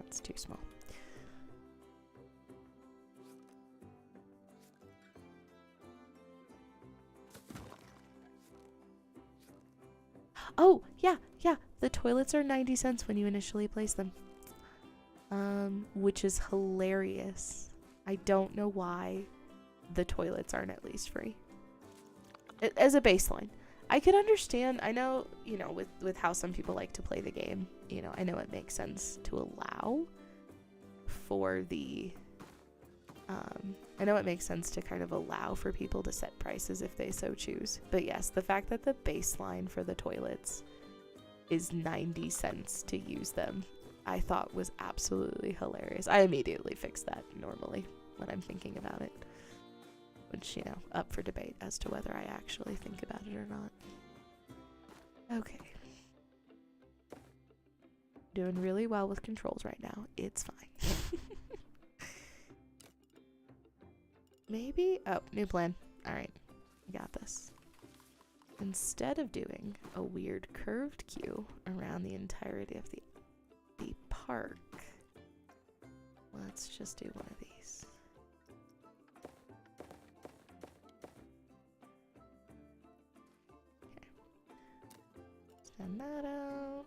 It's too small. Oh, yeah. The toilets are 90 cents when you initially place them. Which is hilarious. I don't know why the toilets aren't at least free. As a baseline. I could understand, I know, you know, with how some people like to play the game, you know, I know it makes sense to allow for the, I know it makes sense to kind of allow for people to set prices if they so choose. But yes, the fact that the baseline for the toilets is 90 cents to use them, I thought was absolutely hilarious. I immediately fix that normally when I'm thinking about it. Which, you know, up for debate as to whether I actually think about it or not. Okay. Doing really well with controls right now. It's fine. Maybe... Oh, new plan. Alright. I got this. Instead of doing a weird curved queue around the entirety of the park, let's just do one of these. Send that out.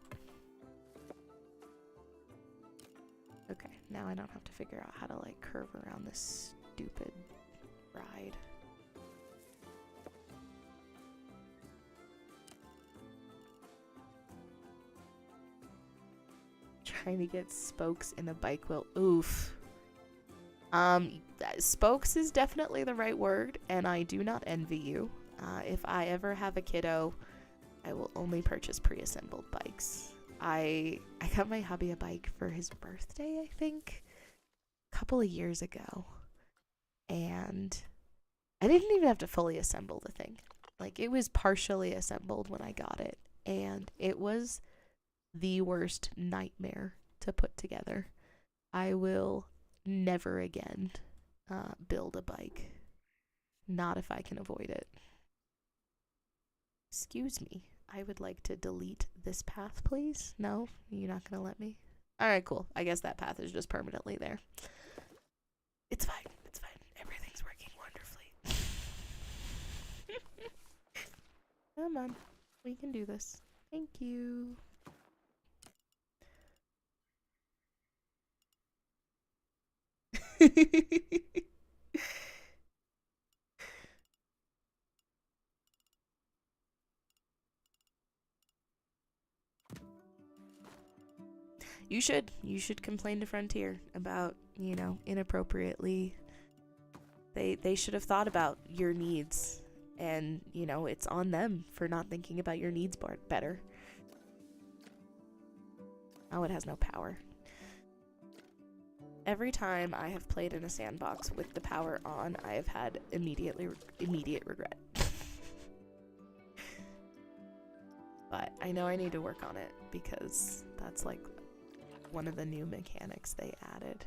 Okay, now I don't have to figure out how to like curve around this stupid ride. Trying to get spokes in a bike wheel. Oof. Spokes is definitely the right word, and I do not envy you. If I ever have a kiddo, I will only purchase pre-assembled bikes. I got my hubby a bike for his birthday, I think, a couple of years ago. And I didn't even have to fully assemble the thing. Like, it was partially assembled when I got it. And it was the worst nightmare to put together. I will never again build a bike. Not if I can avoid it. Excuse me. I would like to delete this path, please. No? You're not going to let me? Alright, cool. I guess that path is just permanently there. It's fine. It's fine. Everything's working wonderfully. Come on. We can do this. Thank you. You should complain to Frontier about, you know, inappropriately. They should have thought about your needs, and, you know, it's on them for not thinking about your needs better. Oh, it has no power. Every time I have played in a sandbox with the power on, I have had immediate regret. But I know I need to work on it because that's like one of the new mechanics they added,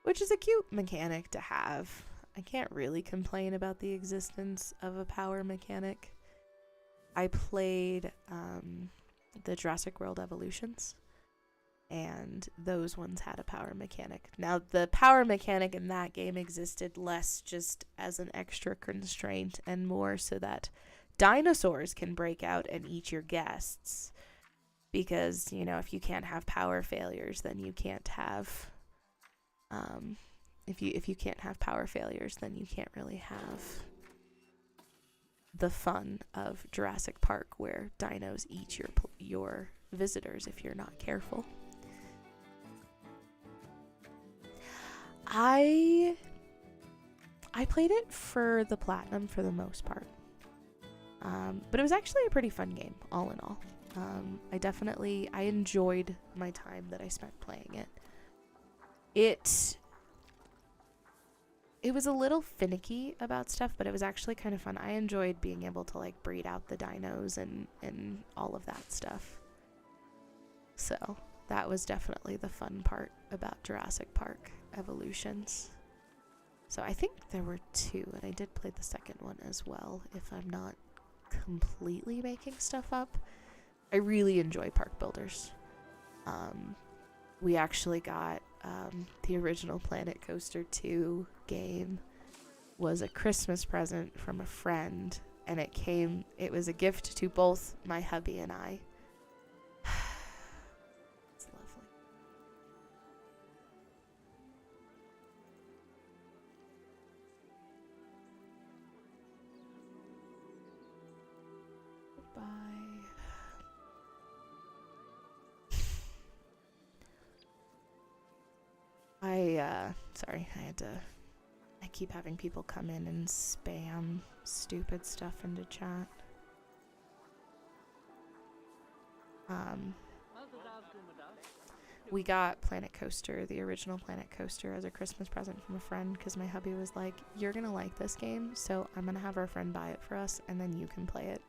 which is a cute mechanic to have. I can't really complain about the existence of a power mechanic. I played the Jurassic World Evolutions, and those ones had a power mechanic. Now, the power mechanic in that game existed less just as an extra constraint and more so that dinosaurs can break out and eat your guests. Because, you know, if you can't have power failures, then you can't have if you can't have power failures, then you can't really have the fun of Jurassic Park, where dinos eat your visitors if you're not careful. I played it for the platinum for the most part, but it was actually a pretty fun game, all in all. I enjoyed my time that I spent playing it. It was a little finicky about stuff, but it was actually kind of fun. I enjoyed being able to like breed out the dinos and all of that stuff. So that was definitely the fun part about Jurassic Park Evolutions. So I think there were 2, and I did play the second one as well, if I'm not completely making stuff up. I really enjoy Park Builders. We actually got the original Planet Coaster 2 game was a Christmas present from a friend, and it was a gift to both my hubby and I. It's lovely. Goodbye. Sorry, I keep having people come in and spam stupid stuff into chat. We got Planet Coaster, the original Planet Coaster, as a Christmas present from a friend because my hubby was like, "You're gonna like this game, so I'm gonna have our friend buy it for us, and then you can play it."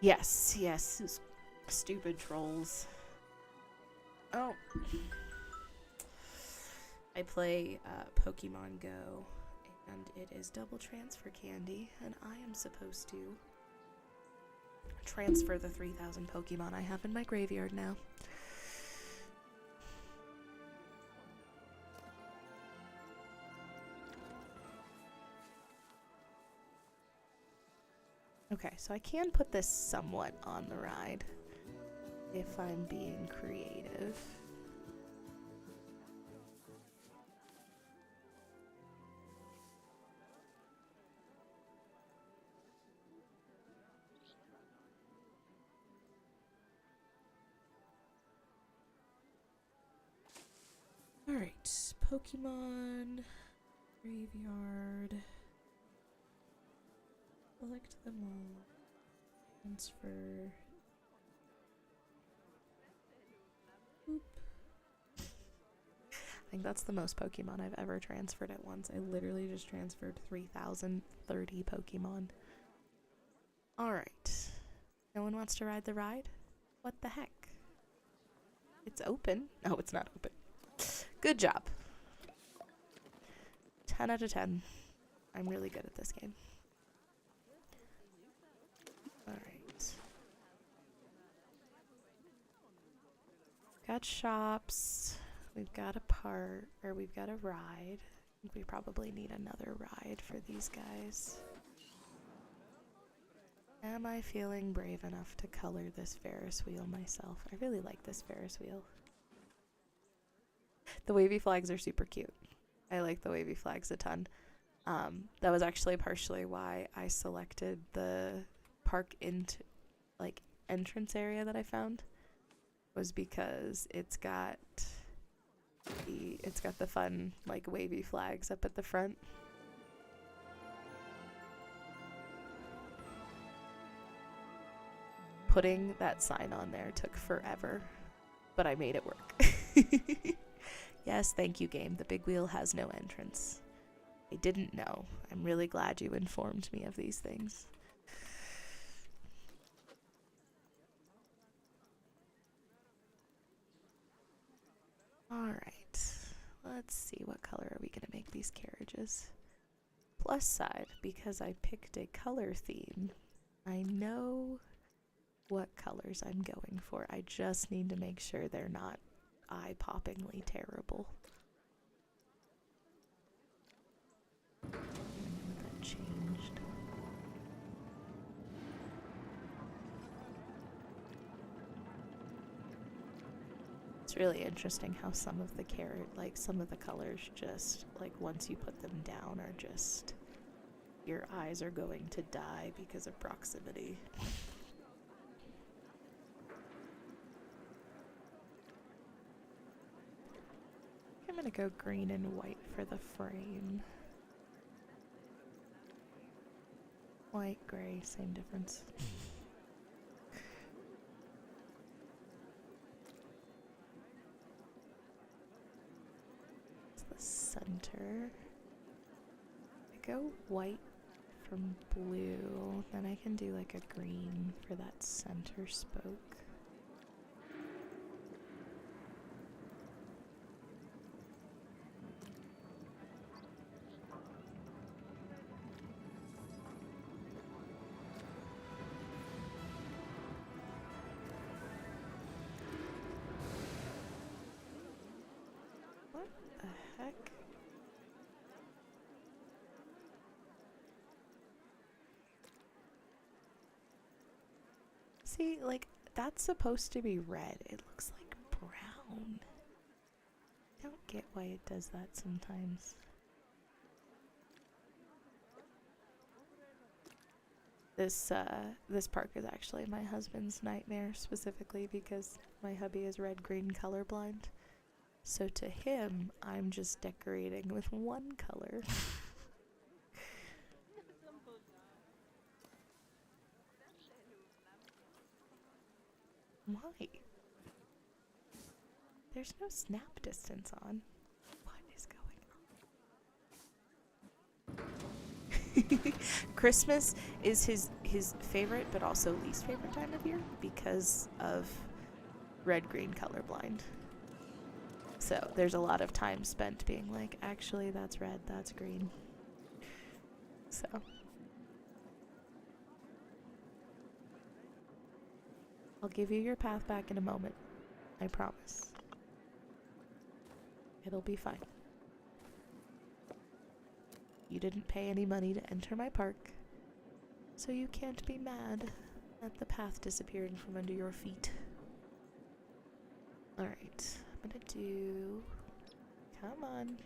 Yes, stupid trolls. Oh. I play Pokemon Go, and it is double transfer candy, and I am supposed to transfer the 3,000 Pokemon I have in my graveyard now. Okay, so I can put this somewhat on the ride if I'm being creative. Alright, Pokemon Graveyard. Select them all. Transfer. Boop. I think that's the most Pokemon I've ever transferred at once. I literally just transferred 3,030 Pokemon. Alright. No one wants to ride the ride? What the heck? It's open. No, it's not open. Good job. 10 out of 10. I'm really good at this game. Alright. Got shops. We've got a part, or we've got a ride. I think we probably need another ride for these guys. Am I feeling brave enough to color this Ferris wheel myself? I really like this Ferris wheel. The wavy flags are super cute. I like the wavy flags a ton. That was actually partially why I selected the park into like entrance area that I found, was because it's got the fun like wavy flags up at the front. Putting that sign on there took forever, but I made it work. Yes, thank you, game. The big wheel has no entrance. I didn't know. I'm really glad you informed me of these things. Alright. Let's see, what color are we going to make these carriages? Plus side, because I picked a color theme, I know what colors I'm going for. I just need to make sure they're not eye-poppingly terrible. That changed. It's really interesting how some of the some of the colors just, like, once you put them down are just, your eyes are going to die because of proximity. I'm gonna go green and white for the frame. White, gray, same difference. It's the center. I go white from blue, then I can do like a green for that center spoke. What the heck? See, like, that's supposed to be red. It looks like brown. I don't get why it does that sometimes. This park is actually my husband's nightmare, specifically because my hubby is red-green colorblind. So to him, I'm just decorating with one color. Why? There's no snap distance on. What is going on? Christmas is his favorite but also least favorite time of year because of red-green colorblind. So there's a lot of time spent being like, actually that's red, that's green. So I'll give you your path back in a moment. I promise. It'll be fine. You didn't pay any money to enter my park, so you can't be mad at the path disappearing from under your feet. Alright, I'm gonna do... Come on.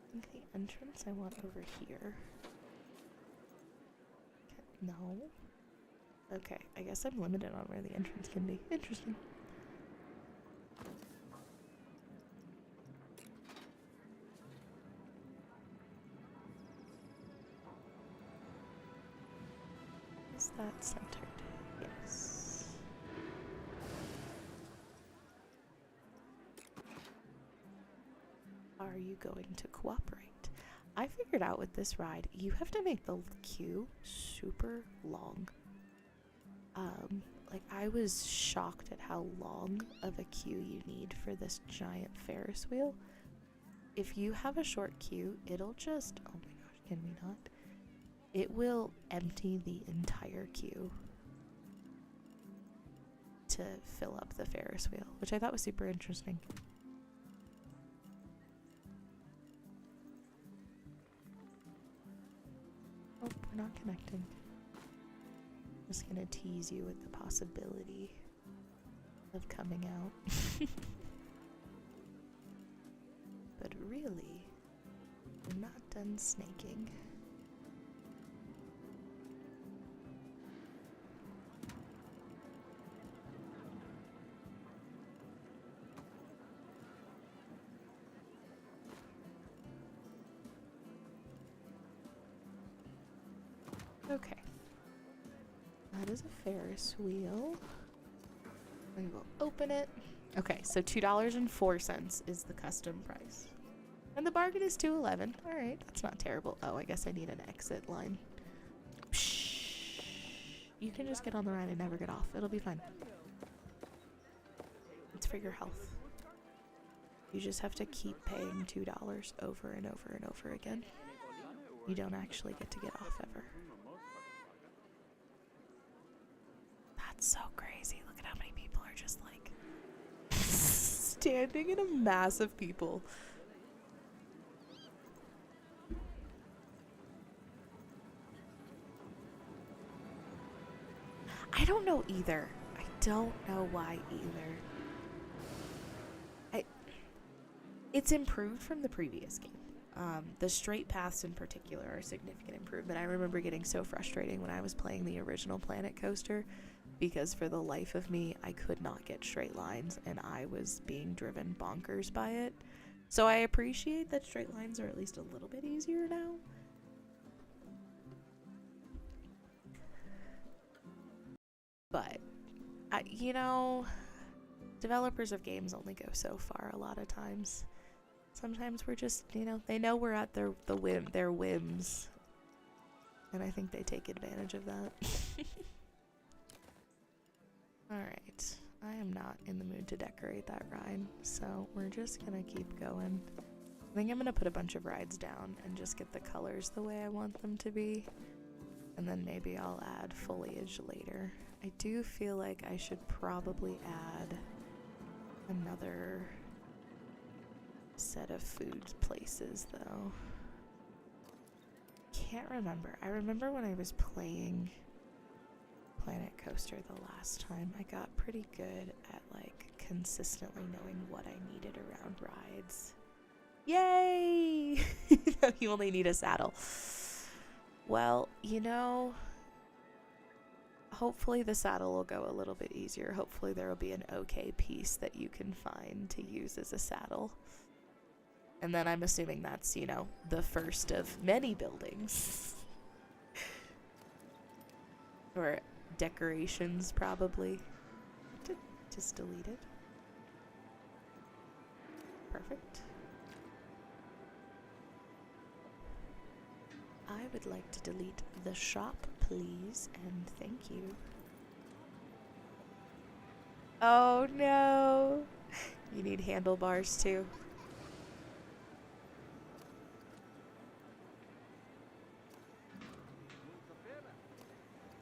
I think the entrance I want over here. No. Okay, I guess I'm limited on where the entrance can be. Interesting. Is that centered? Yes. Are you going to cooperate? I figured out with this ride, you have to make the queue super long. Like I was shocked at how long of a queue you need for this giant Ferris wheel. If you have a short queue, it'll just, oh my gosh, can we not? It will empty the entire queue to fill up the Ferris wheel, which I thought was super interesting. Oh, we're not connecting. I'm just gonna tease you with the possibility of coming out. But really, we're not done snaking. Okay. That is a Ferris wheel. We will open it. Okay, so $2.04 is the custom price. And the bargain is $2.11. Alright, that's not terrible. Oh, I guess I need an exit line. Psh. You can just get on the ride and never get off. It'll be fine. It's for your health. You just have to keep paying $2 over and over and over again. You don't actually get to get off ever. That's so crazy. Look at how many people are just like standing in a mass of people. I don't know either. I don't know why either. It's improved from the previous game. The straight paths in particular are a significant improvement. I remember getting so frustrating when I was playing the original Planet Coaster because for the life of me, I could not get straight lines and I was being driven bonkers by it. So I appreciate that straight lines are at least a little bit easier now. But, you know, developers of games only go so far a lot of times. Sometimes we're just, you know, they know we're at their whims. And I think they take advantage of that. Alright, I am not in the mood to decorate that ride, so we're just gonna keep going. I think I'm gonna put a bunch of rides down and just get the colors the way I want them to be. And then maybe I'll add foliage later. I do feel like I should probably add another set of food places though. Can't remember. I remember when I was playing Planet Coaster the last time, I got pretty good at like consistently knowing what I needed around rides. Yay! You only need a saddle. Well, you know, hopefully the saddle will go a little bit easier. Hopefully there will be an okay piece that you can find to use as a saddle. And then I'm assuming that's, you know, the first of many buildings. Or decorations, probably. Just delete it. Perfect. I would like to delete the shop, please, and thank you. Oh no! You need handlebars too.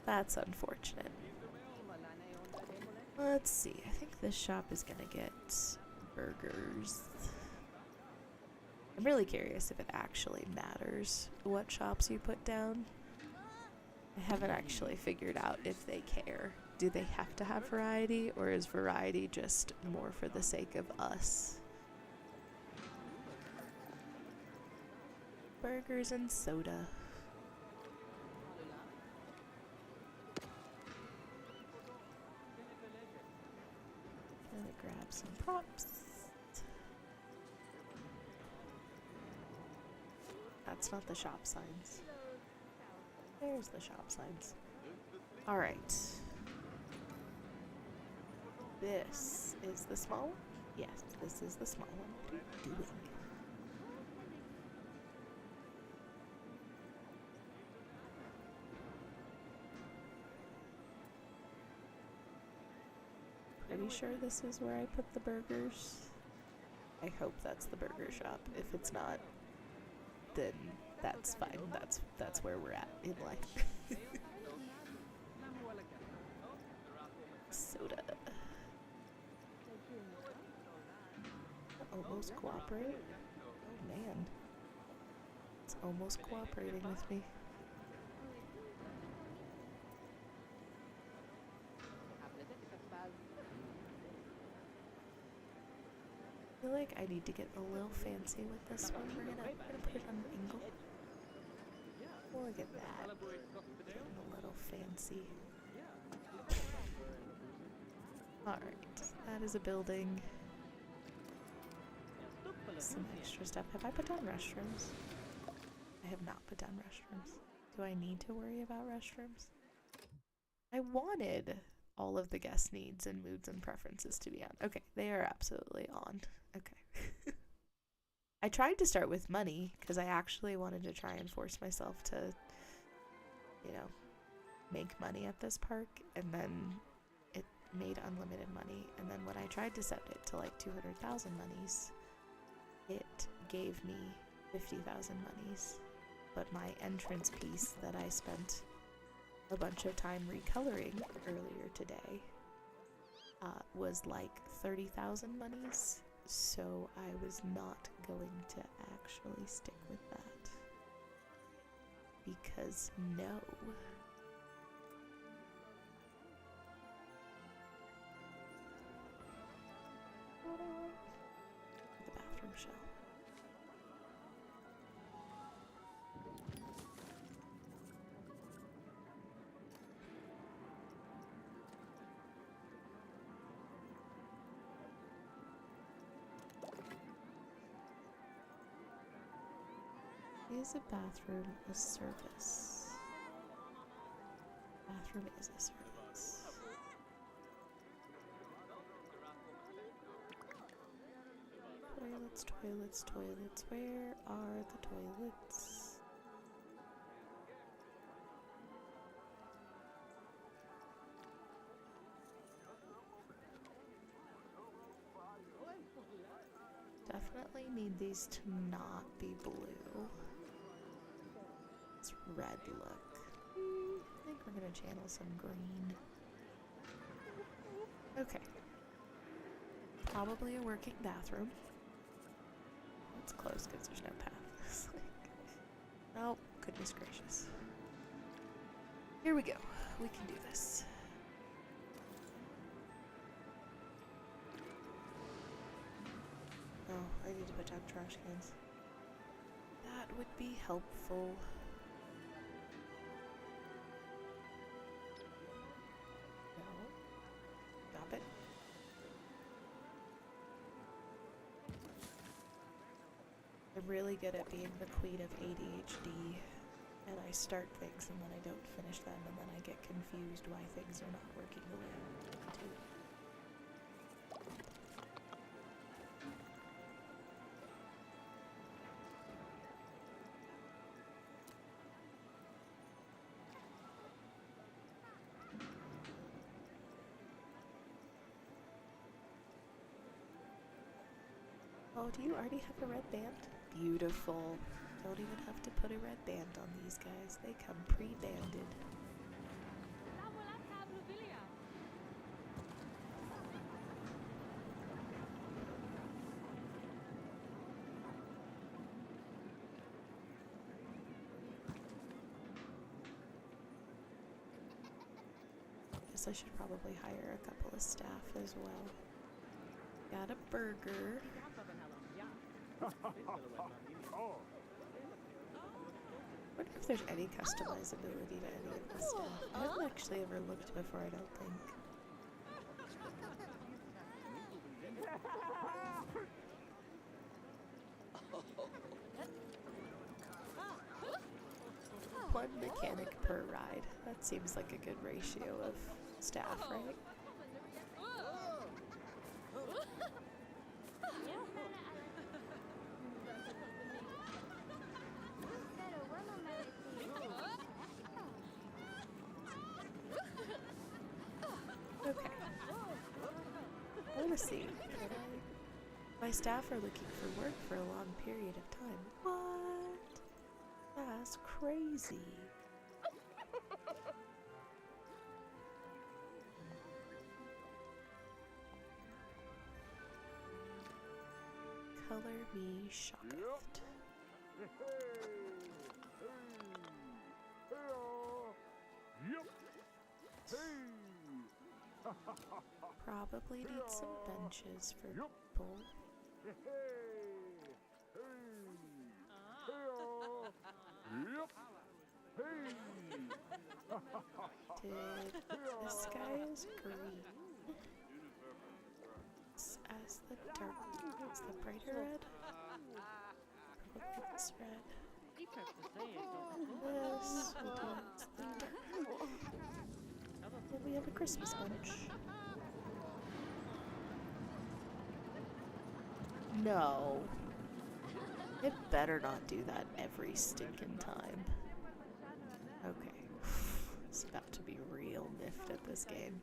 That's unfortunate. Let's see, I think this shop is gonna get burgers. I'm really curious if it actually matters what shops you put down. I haven't actually figured out if they care. Do they have to have variety, or is variety just more for the sake of us? Burgers and soda. Gonna grab some props. That's not the shop signs. There's the shop signs. Alright. This is the small one? Yes, this is the small one. What are you doing? Pretty sure this is where I put the burgers. I hope that's the burger shop. If it's not, then that's fine. That's where we're at in life. Soda. Almost cooperate? Oh man. It's almost cooperating with me. I feel like I need to get a little fancy with this one. We're gonna put it on an angle. Look at that. Getting a little fancy. Alright, that is a building. Some extra stuff. Have I put down restrooms? I have not put down restrooms. Do I need to worry about restrooms? I wanted all of the guest needs and moods and preferences to be on. Okay, they are absolutely on. Okay. I tried to start with money because I actually wanted to try and force myself to, you know, make money at this park, and then it made unlimited money. And then when I tried to set it to like 200,000 monies, it gave me 50,000 monies. But my entrance piece that I spent a bunch of time recoloring earlier today was like 30,000 monies, so I was not going to actually stick with that because no. The bathroom shell. Is a bathroom a service? Bathroom is a service. Toilets, toilets, toilets. Where are the toilets? Definitely need these to not be blue. It's red look. I think we're gonna channel some green. Okay. Probably a working bathroom. It's closed because there's no path. It's like, oh, goodness gracious. Here we go. We can do this. Oh, I need to put down trash cans. That would be helpful. No. Stop it. I'm really good at being the queen of ADHD, and I start things and then I don't finish them, and then I get confused why things are not working the way I want them to. Oh, do you already have a red band? Beautiful. Don't even have to put a red band on these guys. They come pre-banded. Guess I should probably hire a couple of staff as well. Got a burger. I wonder if there's any customizability to any of this stuff. I haven't actually ever looked before, I don't think. One mechanic per ride. That seems like a good ratio of staff, right? Okay. I want to see. My staff are looking for work for a long period of time. What? That's crazy. Color me shocked. Probably need some benches for people. This guy is green. As the dark, is the brighter red? Probably this red. This will do it. The dark. And we have a Christmas bunch. No. It better not do that every stinking time. Okay. It's about to be real miffed at this game.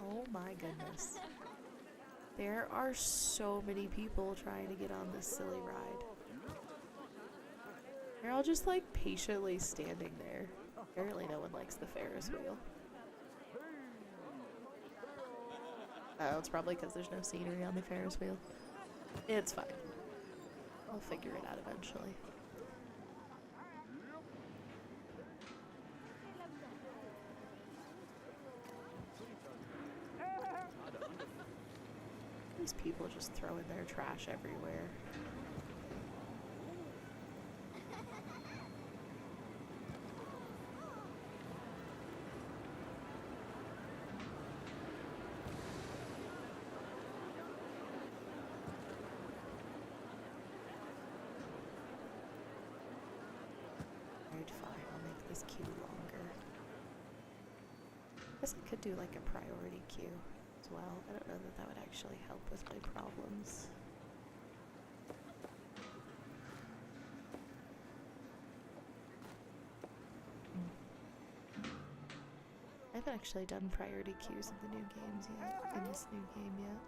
Oh my goodness. There are so many people trying to get on this silly ride. They're all just like patiently standing there. Apparently no one likes the Ferris wheel. Oh, it's probably because there's no scenery on the Ferris wheel. It's fine. I'll figure it out eventually. These people just throwing their trash everywhere. Fine, I'll make this queue longer. I guess I could do like a priority queue as well. I don't know that that would actually help with my problems. I haven't actually done priority queues in the new games yet, in this new game yet.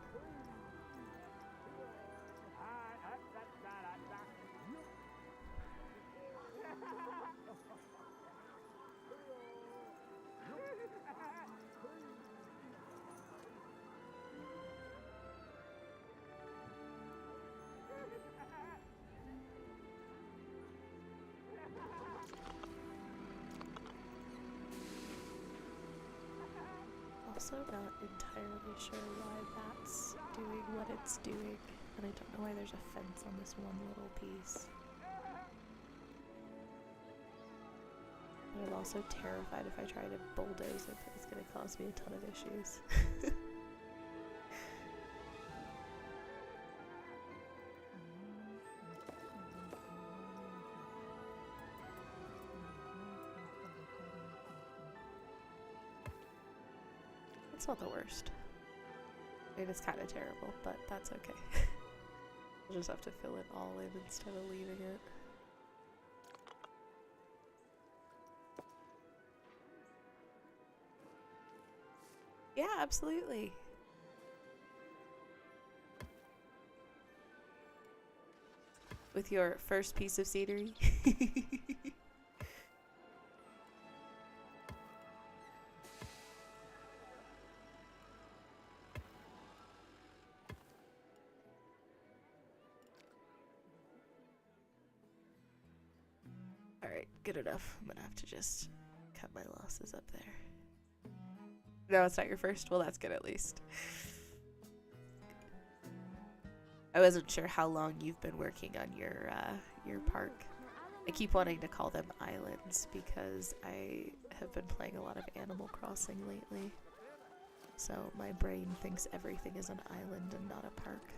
Also not entirely sure why that's doing what it's doing, and I don't know why there's a fence on this one little piece. But I'm also terrified if I try to bulldoze it, it's going to cause me a ton of issues. It's not the worst. I mean, it's kind of terrible, but that's okay. I'll just have to fill it all in instead of leaving it. Yeah, absolutely. With your first piece of scenery. Alright, good enough. I'm gonna have to just cut my losses up there. No, it's not your first? Well, that's good at least. I wasn't sure how long you've been working on your park. I keep wanting to call them islands because I have been playing a lot of Animal Crossing lately. So my brain thinks everything is an island and not a park.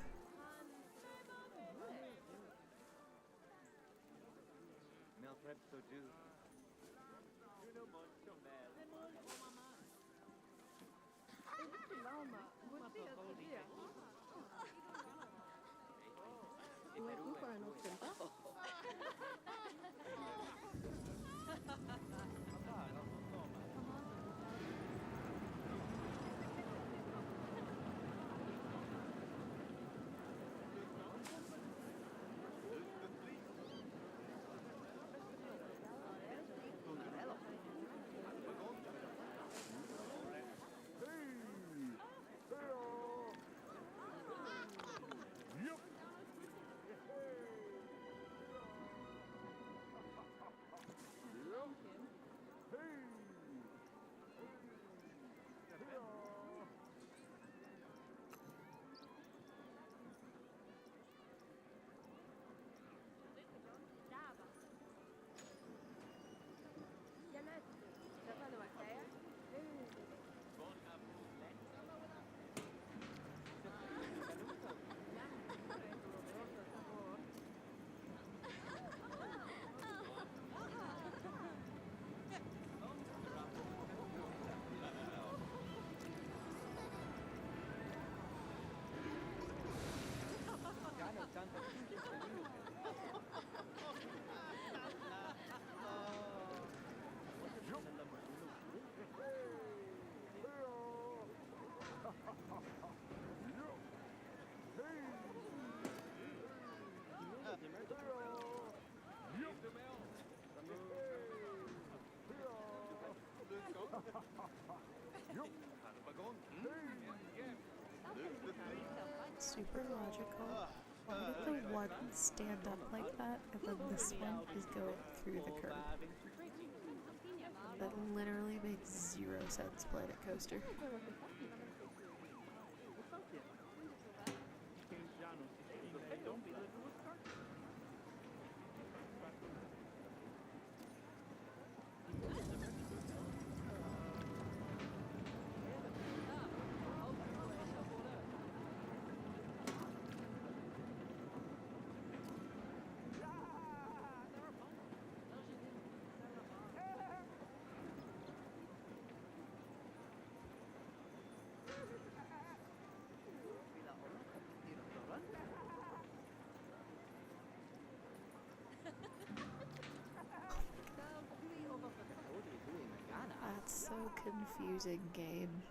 Super logical. Why did the one stand up like that and then this one is going through the curb? That literally makes zero sense, Planet Coaster. That's so confusing, game.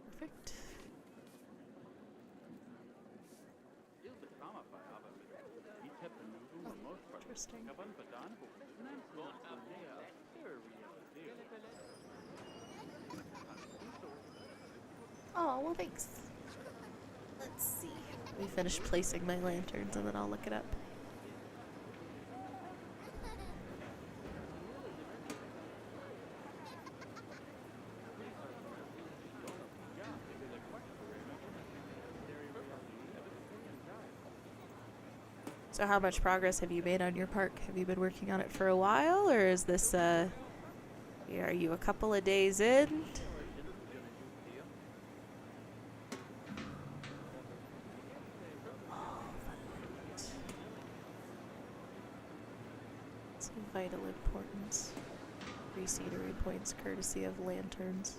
Perfect. Oh, interesting. Oh, well, thanks. Let's see. Let me finish placing my lanterns and then I'll look it up. So how much progress have you made on your park? Have you been working on it for a while, or is this, are you a couple of days in? It's of vital importance. 3 scenery points courtesy of lanterns.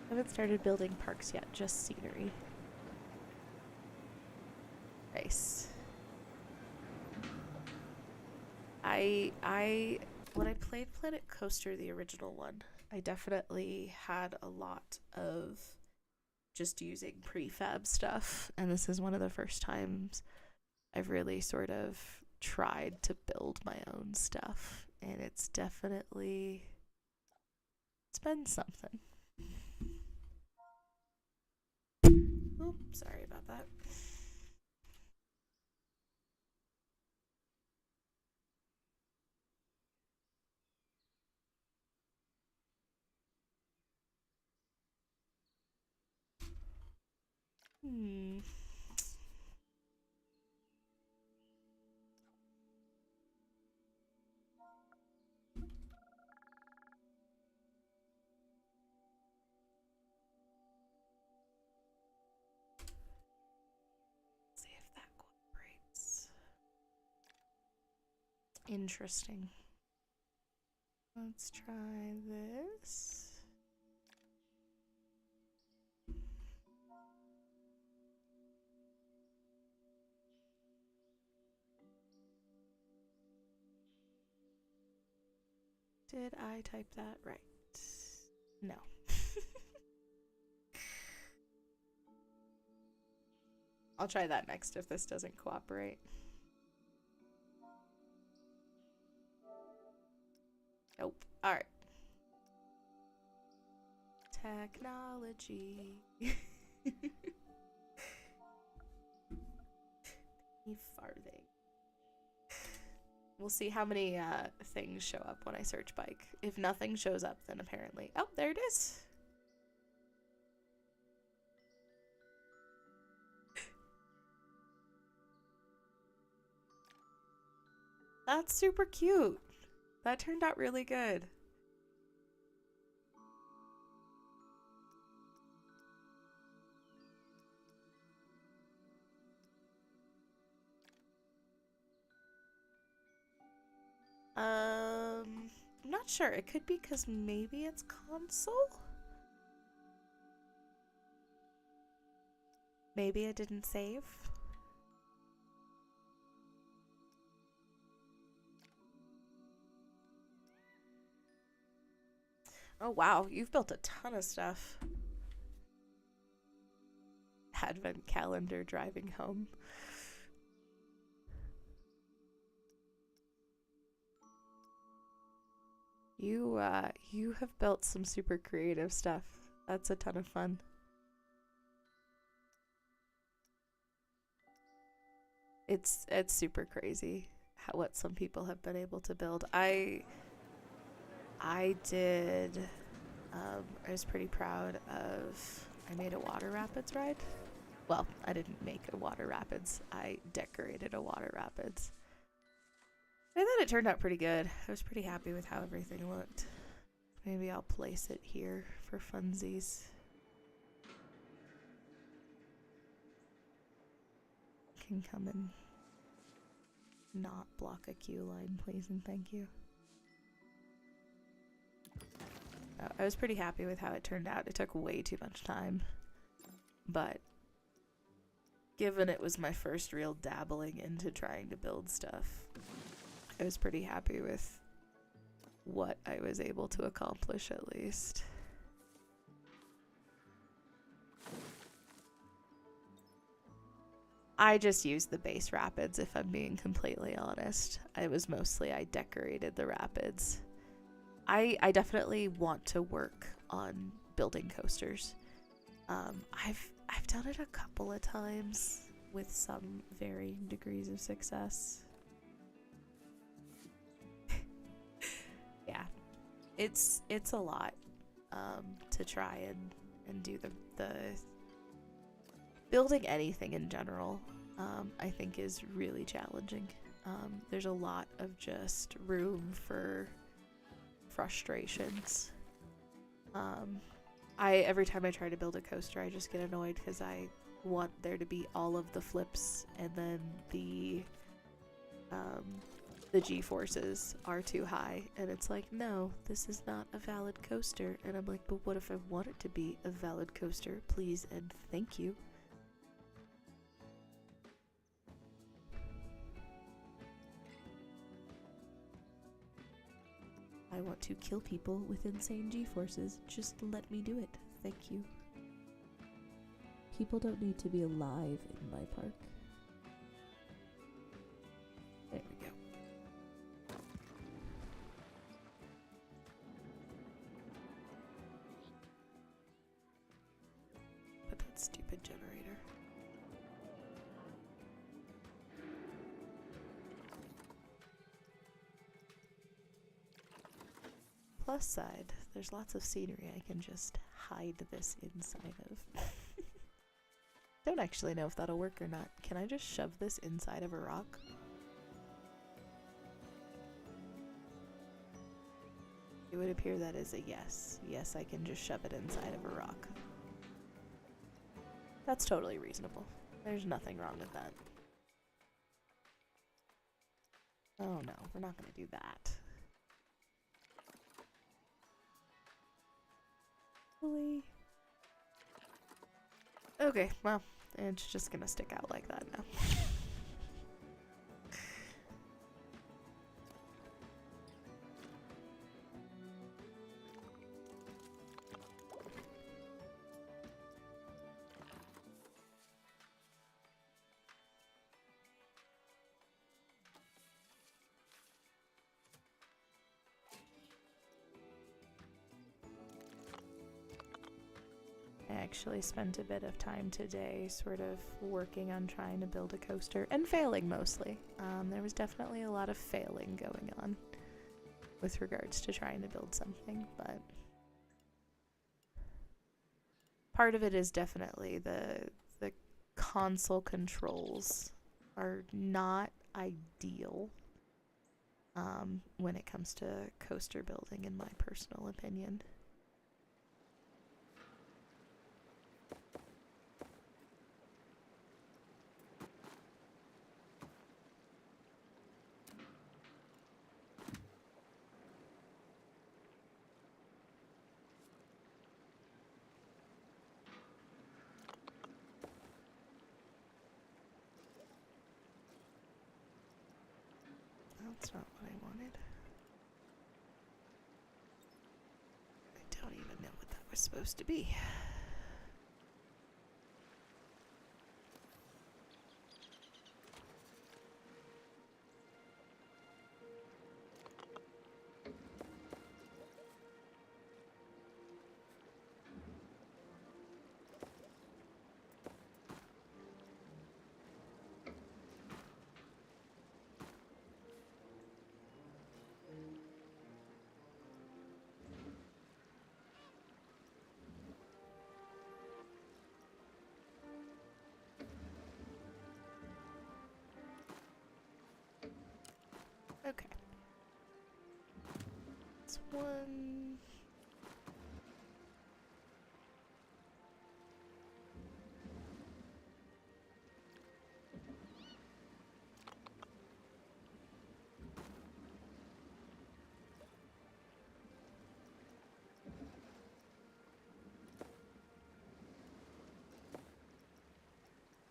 I haven't started building parks yet, just scenery. Nice. When I played Planet Coaster, the original one, I definitely had a lot of just using prefab stuff, and this is one of the first times I've really sort of tried to build my own stuff, and it's been something. Oops, sorry about that. See if that cooperates. Interesting. Let's try this. Did I type that right? No. I'll try that next if this doesn't cooperate. Nope. Alright. Technology. Farthing. We'll see how many things show up when I search bike. If nothing shows up, then apparently... Oh, there it is. That's super cute. That turned out really good. I'm not sure. It could be because maybe it's console? Maybe I didn't save? Oh wow, you've built a ton of stuff. Advent calendar driving home. You have built some super creative stuff. That's a ton of fun. It's super crazy what some people have been able to build. I did I was pretty proud of I made a water rapids ride. Well, I didn't make a water rapids. I decorated a water rapids. I thought it turned out pretty good. I was pretty happy with how everything looked. Maybe I'll place it here for funsies. Can come and not block a queue line, please and thank you. I was pretty happy with how it turned out. It took way too much time, but given it was my first real dabbling into trying to build stuff, I was pretty happy with what I was able to accomplish at least. I just used the base rapids, if I'm being completely honest. It was mostly I decorated the rapids. I definitely want to work on building coasters. I've done it a couple of times with some varying degrees of success. Yeah, it's a lot to try and do the building anything in general. I think is really challenging. There's a lot of just room for frustrations. Every time I try to build a coaster, I just get annoyed because I want there to be all of the flips, and then the G-forces are too high, and it's like, no, this is not a valid coaster. And I'm like, but what if I want it to be a valid coaster? Please and thank you. I want to kill people with insane G-forces. Just let me do it. Thank you. People don't need to be alive in my park. There we go. But that stupid generator. Plus side, there's lots of scenery I can just hide this inside of. Don't actually know if that'll work or not. Can I just shove this inside of a rock? It would appear that is a yes. Yes, I can just shove it inside of a rock. That's totally reasonable. There's nothing wrong with that. Oh no, we're not gonna do that. Really? Okay, well, it's just gonna stick out like that now. I actually spent a bit of time today sort of working on trying to build a coaster, and failing mostly. There was definitely a lot of failing going on with regards to trying to build something, but part of it is definitely the console controls are not ideal when it comes to coaster building, in my personal opinion. That's not what I wanted. I don't even know what that was supposed to be. Okay. It's one.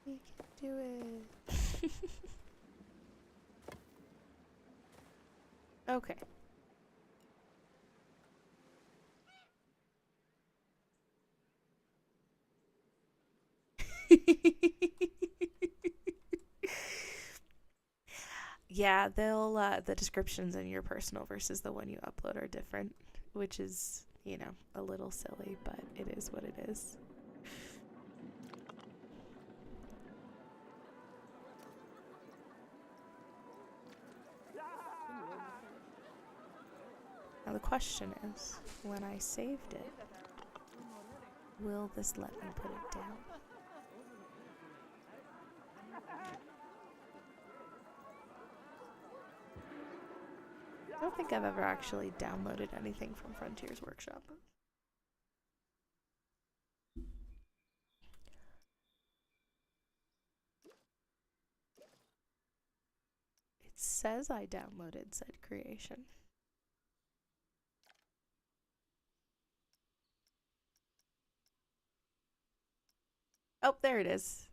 We can do it. Okay. Yeah, they'll the descriptions in your personal versus the one you upload are different, which is, you know, a little silly, but it is what it is. Now the question is, when I saved it, will this let me put it down? I don't think I've ever actually downloaded anything from Frontiers Workshop. It says I downloaded said creation. Oh, there it is.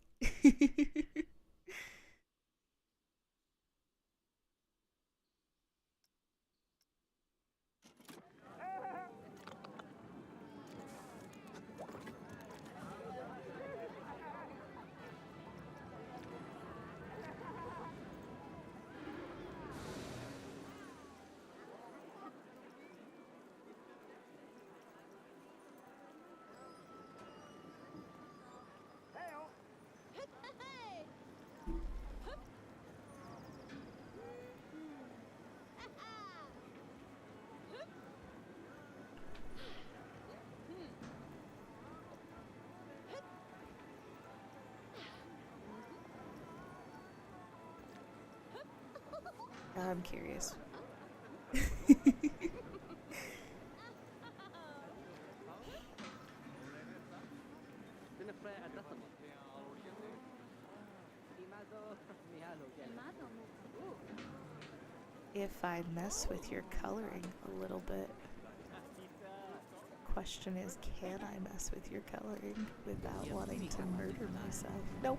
I'm curious. If I mess with your coloring a little bit, question is, can I mess with your coloring without wanting to murder myself? Nope.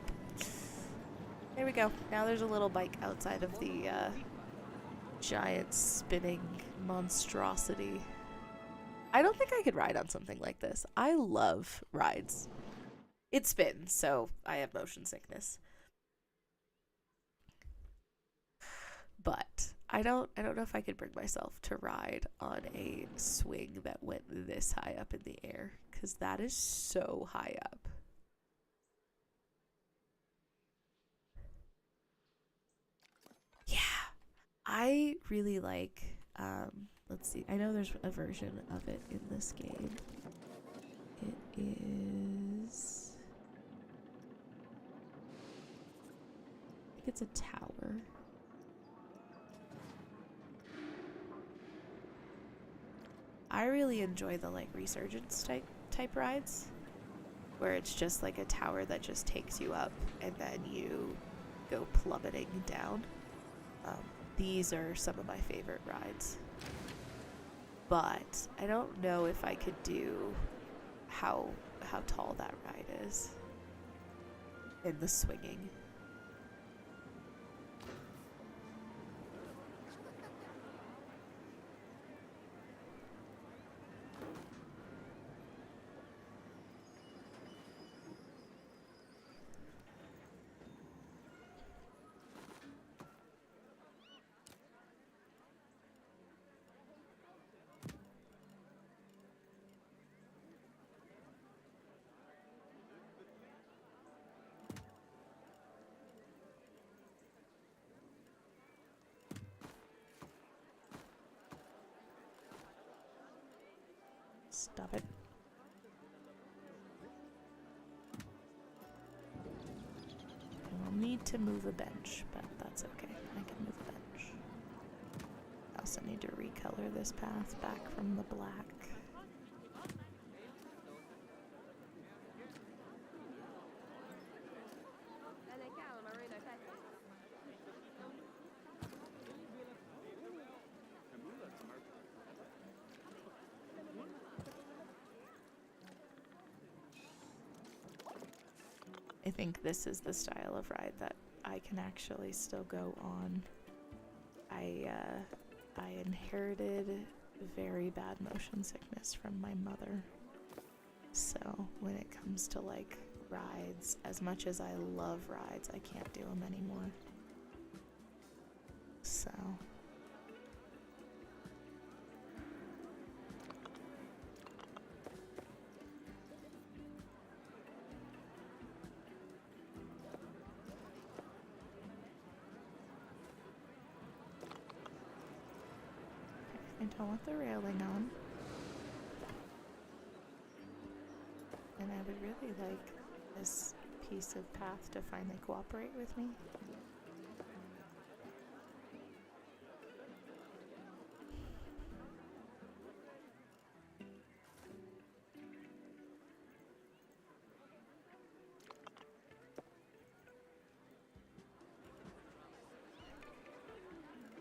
There we go. Now there's a little bike outside of the giant spinning monstrosity. I don't think I could ride on something like this. I love rides. It spins, so I have motion sickness. But I don't know if I could bring myself to ride on a swing that went this high up in the air, because that is so high up. Yeah, I really like, let's see, I know there's a version of it in this game. It is, I think it's a tower. I really enjoy the like Resurgence type rides, where it's just like a tower that just takes you up and then you go plummeting down. These are some of my favorite rides, but I don't know if I could do how tall that ride is in the swinging. Stop it. I'll need to move a bench, but that's okay. I can move a bench. I also need to recolor this path back from the black. I think this is the style of ride that I can actually still go on. I inherited very bad motion sickness from my mother. So when it comes to like rides, as much as I love rides, I can't do them anymore. So Don't want the railing on. And I would really like this piece of path to finally cooperate with me.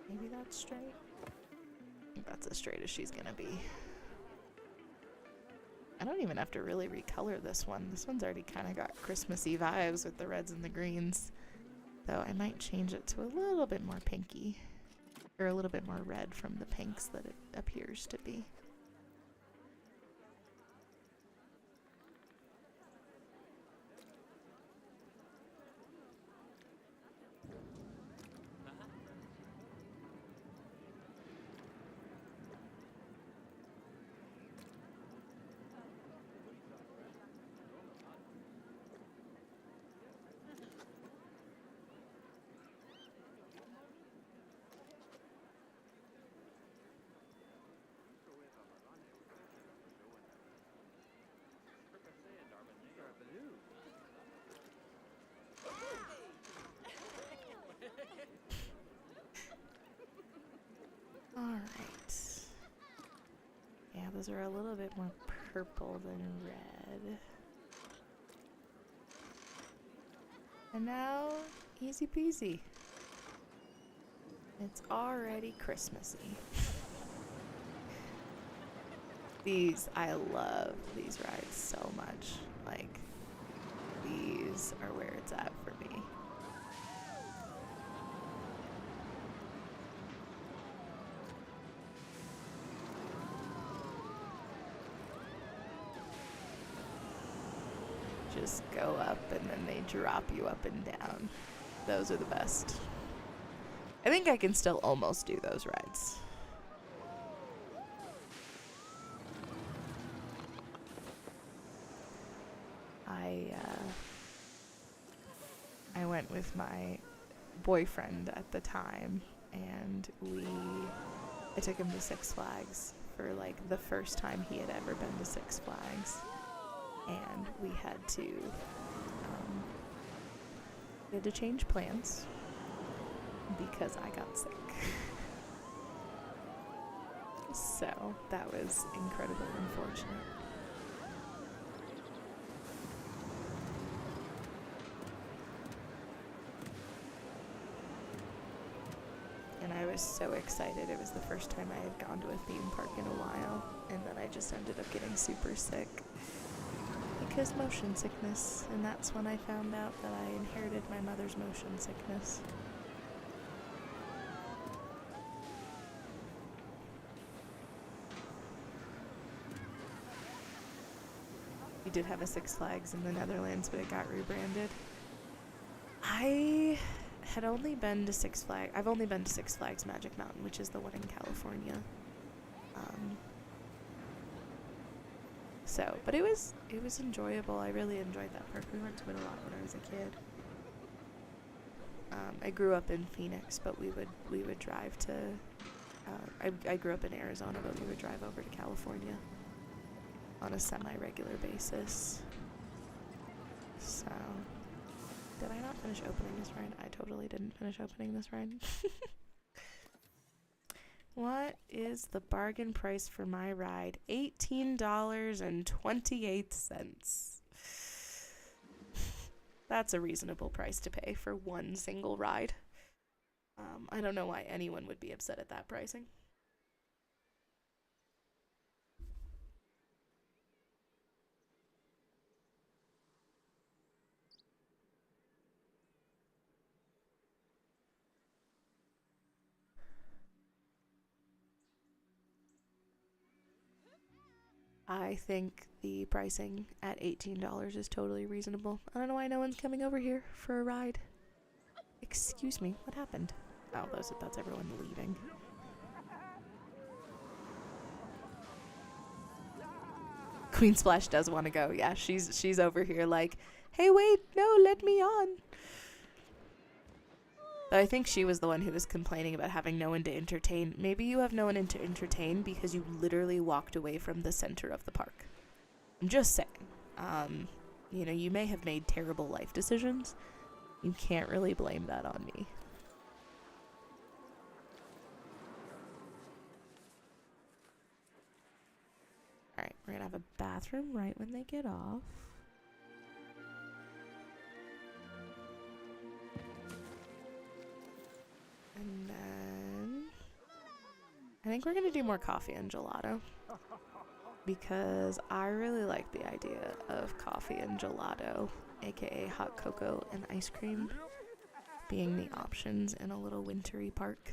Maybe that's straight. I think that's as straight as she's gonna be. I don't even have to really recolor this one. This one's already kind of got Christmassy vibes with the reds and the greens. Though I might change it to a little bit more pinky. Or a little bit more red from the pinks that it appears to be. Alright. Yeah, those are a little bit more purple than red. And now, easy peasy. It's already Christmassy. I love these rides so much. Like, these are where it's at for me. Just go up and then they drop you up and down. Those are the best. I think I can still almost do those rides. I went with my boyfriend at the time, and I took him to Six Flags for like the first time he had ever been to Six Flags, and we had to change plans because I got sick. So that was incredibly unfortunate. And I was so excited. It was the first time I had gone to a theme park in a while, and then I just ended up getting super sick because motion sickness, and that's when I found out that I inherited my mother's motion sickness. We did have a Six Flags in the Netherlands, but it got rebranded. I had only been to Six Flags. I've only been to Six Flags Magic Mountain, which is the one in California. But it was enjoyable. I really enjoyed that park. We went to it a lot when I was a kid. I grew up in Phoenix, but we would drive to. I grew up in Arizona, but we would drive over to California on a semi-regular basis. So, did I not finish opening this ride? I totally didn't finish opening this ride. What is the bargain price for my ride? $18.28. That's a reasonable price to pay for one single ride. I don't know why anyone would be upset at that pricing. I think the pricing at $18 is totally reasonable. I don't know why no one's coming over here for a ride. Excuse me, what happened? Oh, that's everyone leaving. Queen Splash does want to go. Yeah, she's over here like, hey, wait, no, let me on. I think she was the one who was complaining about having no one to entertain. Maybe you have no one to entertain because you literally walked away from the center of the park. I'm just saying. You know, you may have made terrible life decisions. You can't really blame that on me. Alright, we're gonna have a bathroom right when they get off. And then I think we're gonna do more coffee and gelato. Because I really like the idea of coffee and gelato, aka hot cocoa and ice cream, being the options in a little wintry park.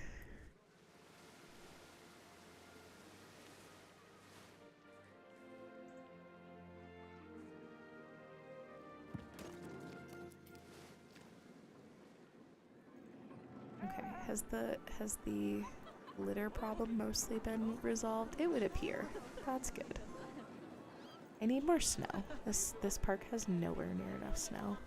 Okay, has the litter problem mostly been resolved? It would appear. That's good. I need more snow. This park has nowhere near enough snow.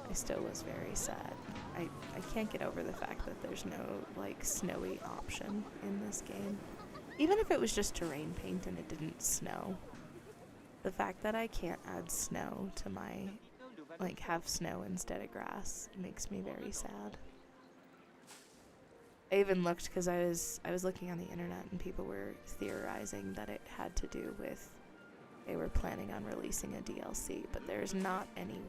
I still was very sad. I can't get over the fact that there's no, like, snowy option in this game. Even if it was just terrain paint and it didn't snow. The fact that I can't add snow to my, like, have snow instead of grass makes me very sad. I even looked, because I was looking on the internet and people were theorizing that it had to do with they were planning on releasing a DLC, but there's not any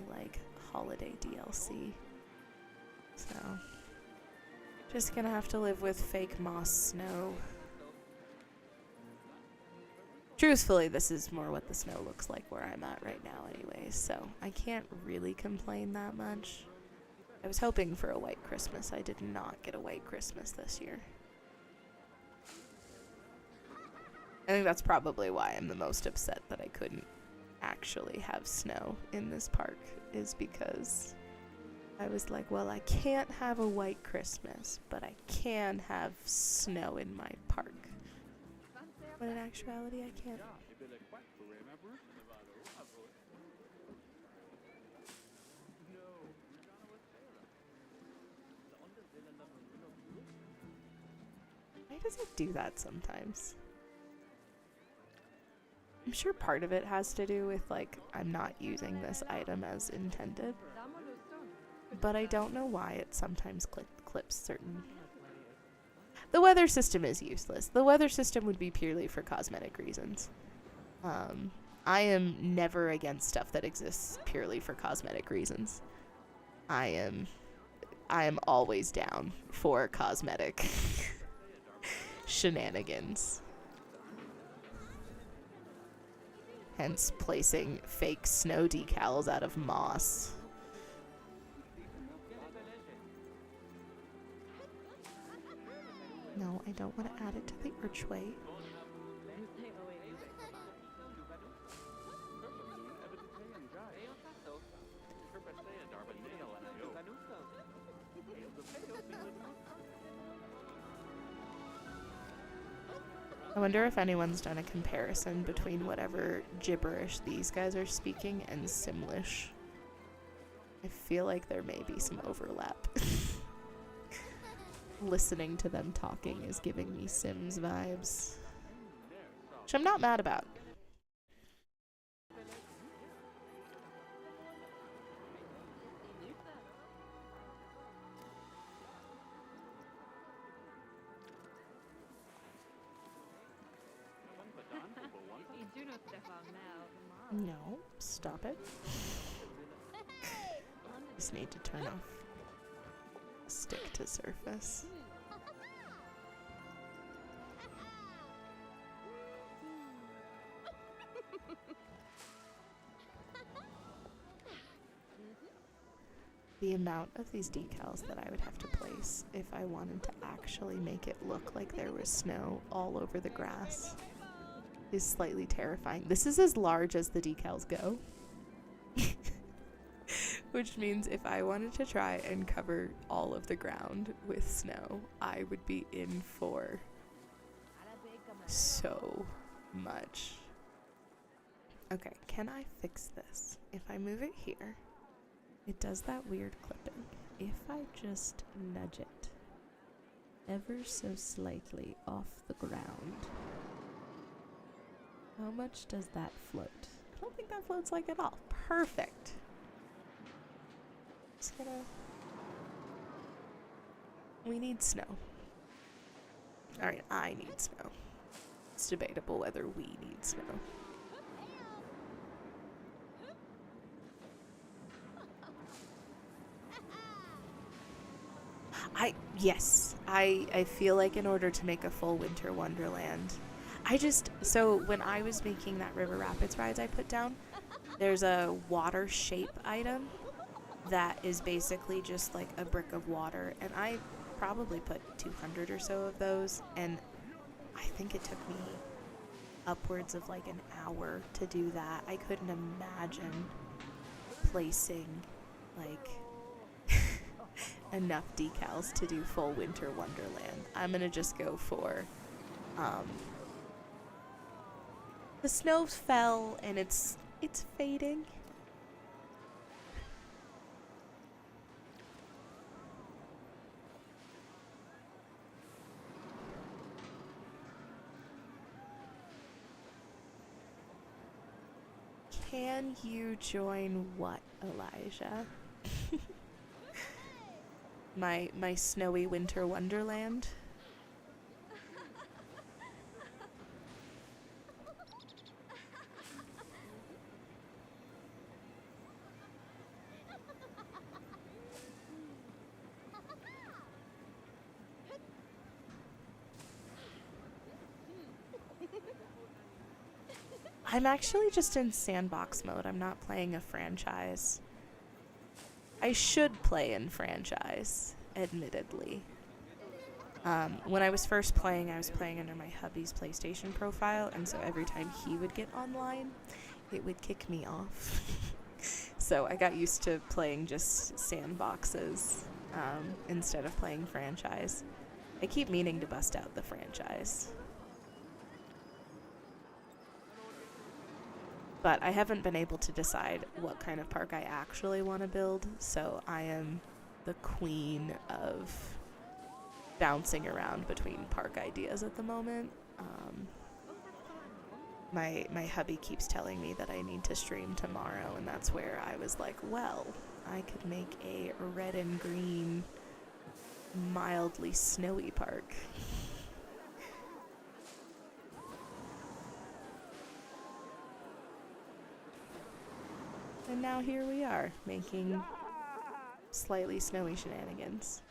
like holiday DLC. So just gonna have to live with fake moss snow. Truthfully, this is more what the snow looks like where I'm at right now anyways, so I can't really complain that much. I was hoping for a white Christmas. I did not get a white Christmas this year. I think that's probably why I'm the most upset that I couldn't actually have snow in this park, is because I was like, well, I can't have a white Christmas, but I can have snow in my park. But in actuality, I can't. Why does it do that sometimes? I'm sure part of it has to do with, like, I'm not using this item as intended. But I don't know why it sometimes clips certain... The weather system is useless. The weather system would be purely for cosmetic reasons. I am never against stuff that exists purely for cosmetic reasons. I am always down for cosmetic shenanigans. Hence placing fake snow decals out of moss. No, I don't want to add it to the archway. I wonder if anyone's done a comparison between whatever gibberish these guys are speaking and Simlish. I feel like there may be some overlap. Listening to them talking is giving me Sims vibes, which I'm not mad about. No, stop it. Just need to turn off stick to surface. the amount of these decals that I would have to place if I wanted to actually make it look like there was snow all over the grass is slightly terrifying. This is as large as the decals go. Which means if I wanted to try and cover all of the ground with snow, I would be in for so much. Okay, can I fix this? If I move it here, it does that weird clipping. If I just nudge it ever so slightly off the ground, how much does that float? I don't think that floats like at all. Perfect. Just gonna... We need snow. Alright, I need snow. It's debatable whether we need snow. Yes, I feel like in order to make a full winter wonderland, so when I was making that River Rapids rides I put down, there's a water shape item that is basically just like a brick of water, and I probably put 200 or so of those, and I think it took me upwards of like an hour to do that. I couldn't imagine placing like enough decals to do full winter wonderland. I'm gonna just go for the snow fell and it's fading. Can you join what, Elijah? my snowy winter wonderland? I'm actually just in sandbox mode. I'm not playing a franchise. I should play in franchise, admittedly. When I was first playing, I was playing under my hubby's PlayStation profile, and so every time he would get online, it would kick me off. So I got used to playing just sandboxes instead of playing franchise. I keep meaning to bust out the franchise. But I haven't been able to decide what kind of park I actually want to build, so I am the queen of bouncing around between park ideas at the moment. My hubby keeps telling me that I need to stream tomorrow, and that's where I was like, well, I could make a red and green, mildly snowy park. And now here we are, making slightly snowy shenanigans.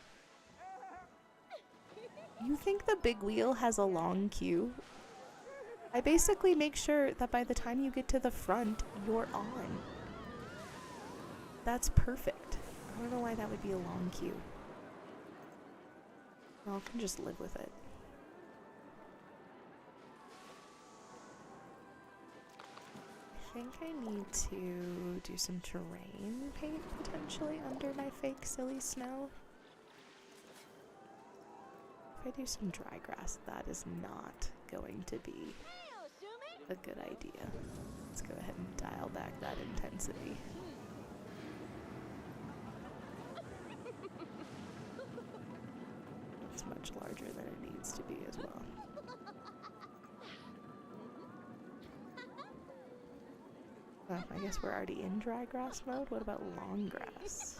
You think the big wheel has a long queue? I basically make sure that by the time you get to the front, you're on. That's perfect. I don't know why that would be a long queue. Y'all can just live with it. I think I need to do some terrain paint potentially under my fake silly snow. If I do some dry grass, that is not going to be a good idea. Let's go ahead and dial back that intensity. It's much larger than it needs to be as well. Oh, I guess we're already in dry grass mode. What about long grass?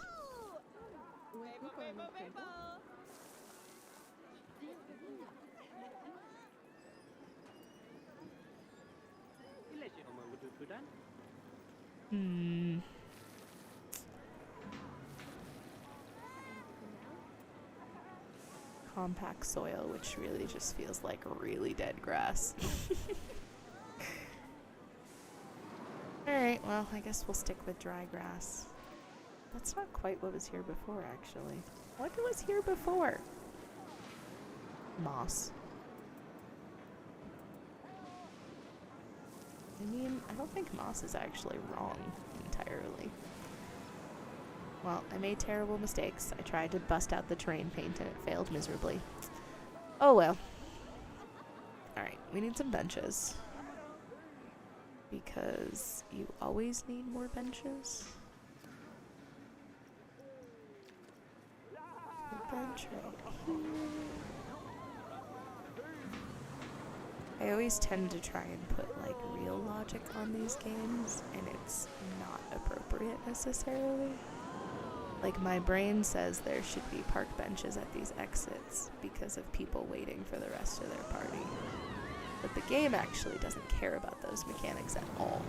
Compact soil, which really just feels like really dead grass. Alright, well, I guess we'll stick with dry grass. That's not quite what was here before, actually. What was here before? Moss. I mean, I don't think moss is actually wrong entirely. Well, I made terrible mistakes. I tried to bust out the terrain paint and it failed miserably. Oh well. Alright, we need some benches. Because you always need more benches. A bench right here. I always tend to try and put like real logic on these games, and it's not appropriate necessarily. Like my brain says there should be park benches at these exits because of people waiting for the rest of their party. But the game actually doesn't care about those mechanics at all.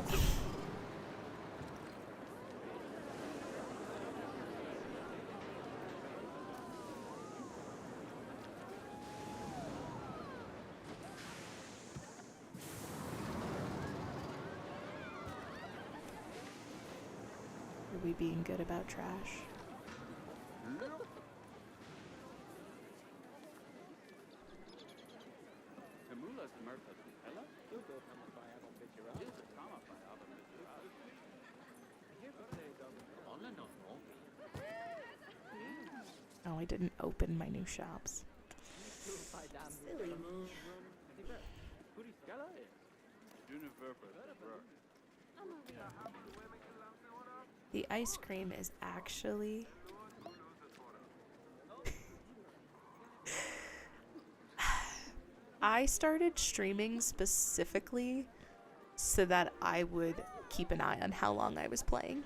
Are we being good about trash? Oh, I didn't open my new shops. Silly. The ice cream is actually... I started streaming specifically so that I would keep an eye on how long I was playing.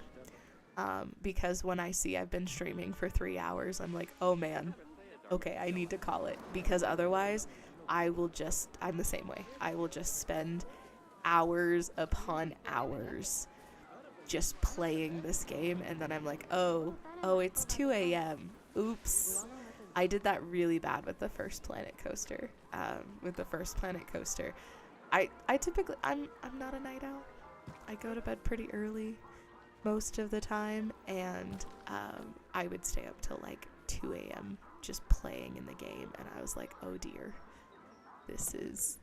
Because when I see I've been streaming for 3 hours, I'm like, oh man, okay, I need to call it. Because otherwise, I'm the same way. I will just spend hours upon hours just playing this game, and then I'm like, oh, it's 2 a.m. Oops. I did that really bad with the first Planet Coaster. I typically, I'm not a night owl. I go to bed pretty early most of the time, and I would stay up till like 2 a.m. just playing in the game, and I was like, oh dear, this is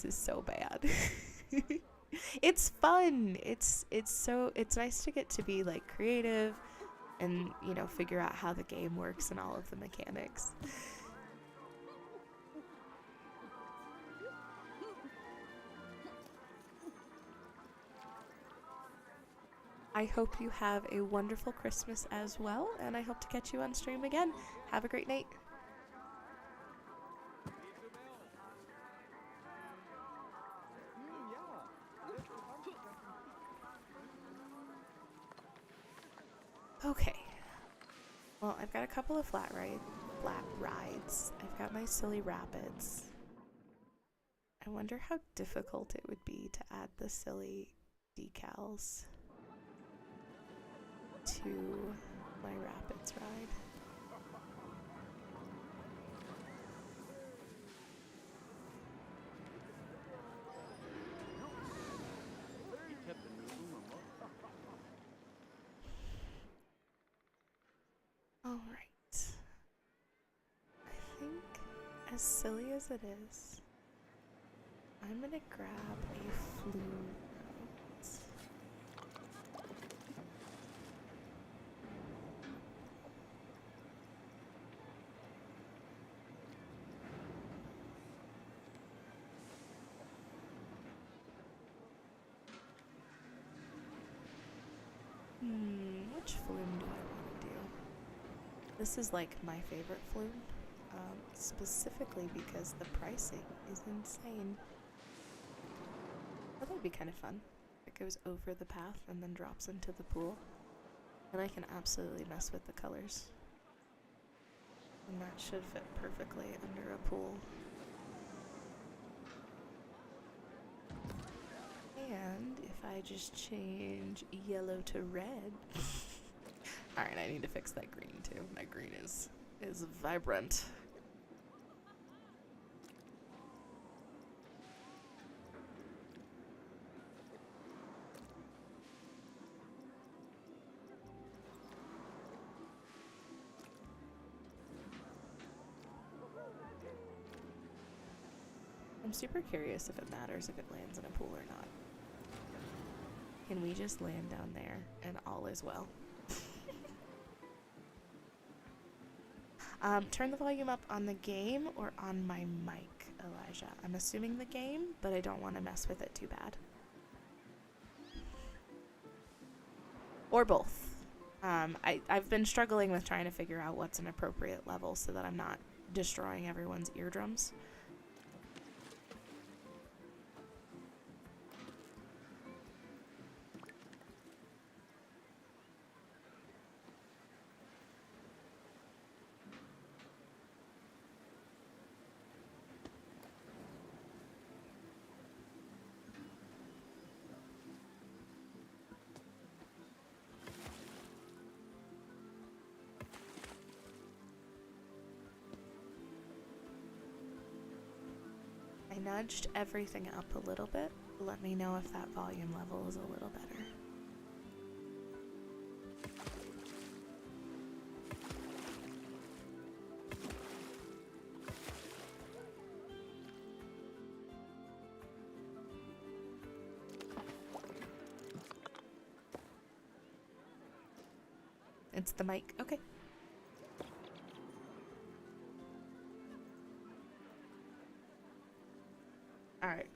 so bad. It's fun. It's nice to get to be like creative and, you know, figure out how the game works and all of the mechanics. I hope you have a wonderful Christmas as well, and I hope to catch you on stream again. Have a great night. Okay. Well, I've got a couple of flat rides. I've got my silly rapids. I wonder how difficult it would be to add the silly decals to my rapids ride. Alright. I think, as silly as it is, I'm gonna grab a flume route. Which flume do I want to do? This is like my favorite flume, specifically because the pricing is insane. That would be kind of fun. It goes over the path and then drops into the pool. And I can absolutely mess with the colors. And that should fit perfectly under a pool. And if I just change yellow to red... Alright, I need to fix that green too. That green is vibrant. I'm super curious if it matters if it lands in a pool or not. Can we just land down there and all is well? Turn the volume up on the game or on my mic, Elijah. I'm assuming the game, but I don't want to mess with it too bad. Or both. I've been struggling with trying to figure out what's an appropriate level so that I'm not destroying everyone's eardrums. I nudged everything up a little bit. Let me know if that volume level is a little better. It's the mic. Okay. Alright.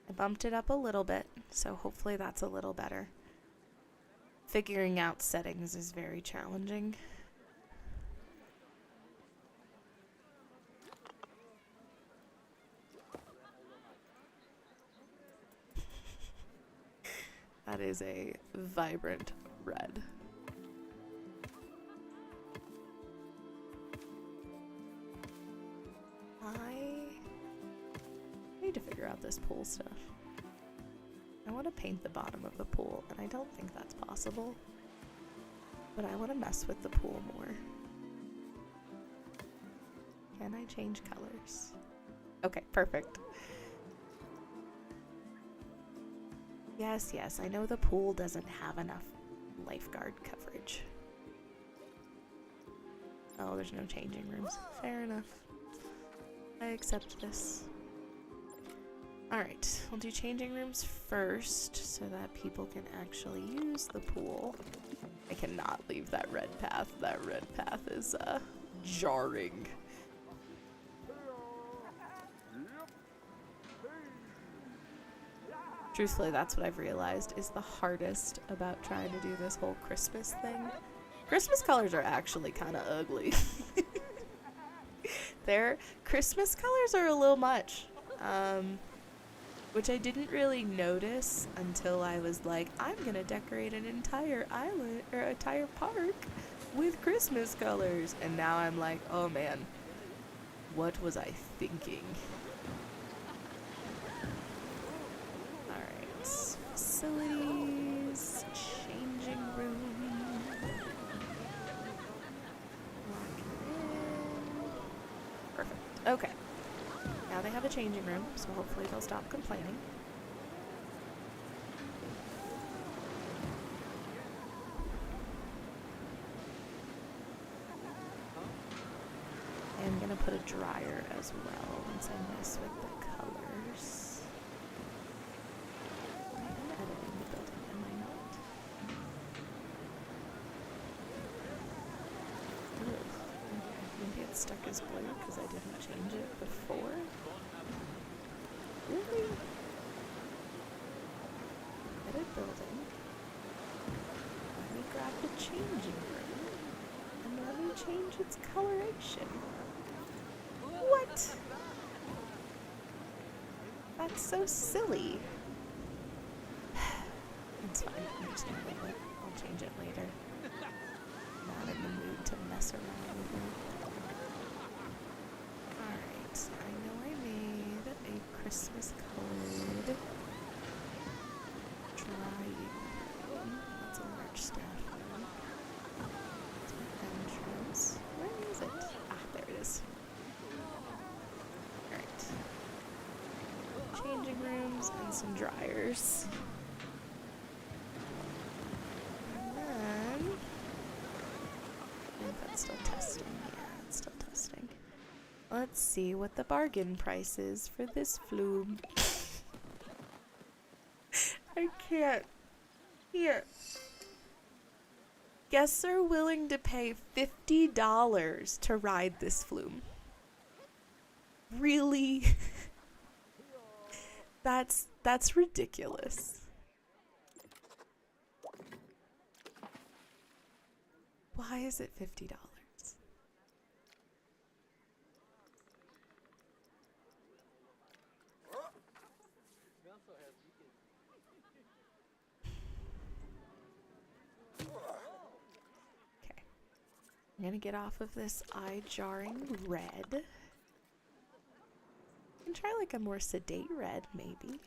I bumped it up a little bit, so hopefully that's a little better. Figuring out settings is very challenging. That is a vibrant red. I need to figure out this pool stuff. I want to paint the bottom of the pool, and I don't think that's possible. But I want to mess with the pool more. Can I change colors? Okay, perfect. Yes, yes, I know the pool doesn't have enough lifeguard coverage. Oh, there's no changing rooms. Fair enough. I accept this. Alright, we'll do changing rooms first so that people can actually use the pool. I cannot leave that red path. That red path is, jarring. Truthfully, that's what I've realized is the hardest about trying to do this whole Christmas thing. Christmas colors are actually kind of ugly. Their Christmas colors are a little much. Which I didn't really notice until I was like, I'm gonna decorate an entire island or entire park with Christmas colors. And now I'm like, oh man, what was I thinking? Alright, facilities, changing room. Lock in. Perfect. Okay. Now they have a changing room, so hopefully they'll stop complaining. I'm gonna put a dryer as well once I mess with the colors. I am editing the building, am I not? Ugh. Maybe it's stuck as blue because I didn't change it before. Really? Edit building. Let me grab the changing room. And let me change its coloration. What? That's so silly. It's fine. I'm just gonna leave it. I'll change it later. Not in the mood to mess around with it. Alright, I know I made a Christmas colored drying room. That's a large staff room. That's my entrance. Where is it? Ah, there it is. Alright. Changing rooms and some dryers. And then I think that's still testing. Yeah, it's still testing. Let's see what the bargain price is for this flume. I can't. Here. Guests are willing to pay $50 to ride this flume. Really? That's ridiculous. Why is it $50? Okay. I'm gonna get off of this eye-jarring red. And try like a more sedate red, maybe.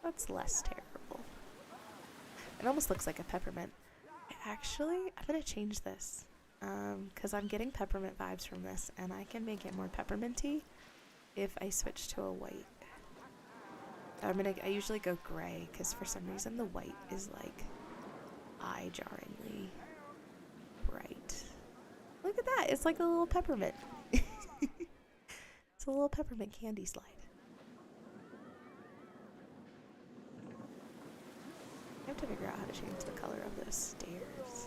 That's less terrible. It almost looks like a peppermint. Actually, I'm gonna change this. Because I'm getting peppermint vibes from this, and I can make it more pepperminty if I switch to a white. I usually go gray, because for some reason the white is like eye-jarringly bright. Look at that! It's like a little peppermint. It's a little peppermint candy slide. I have to figure out how to change the color of those stairs.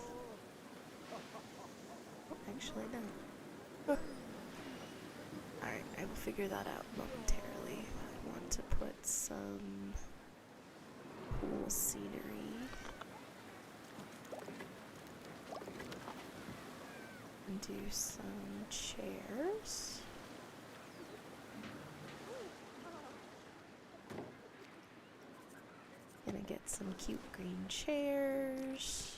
Oh, actually, no. Alright, I will figure that out momentarily. I want to put some cool scenery. And do some chairs. Gonna get some cute green chairs.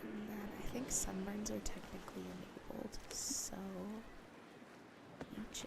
And then I think sunburns are technically enabled, so each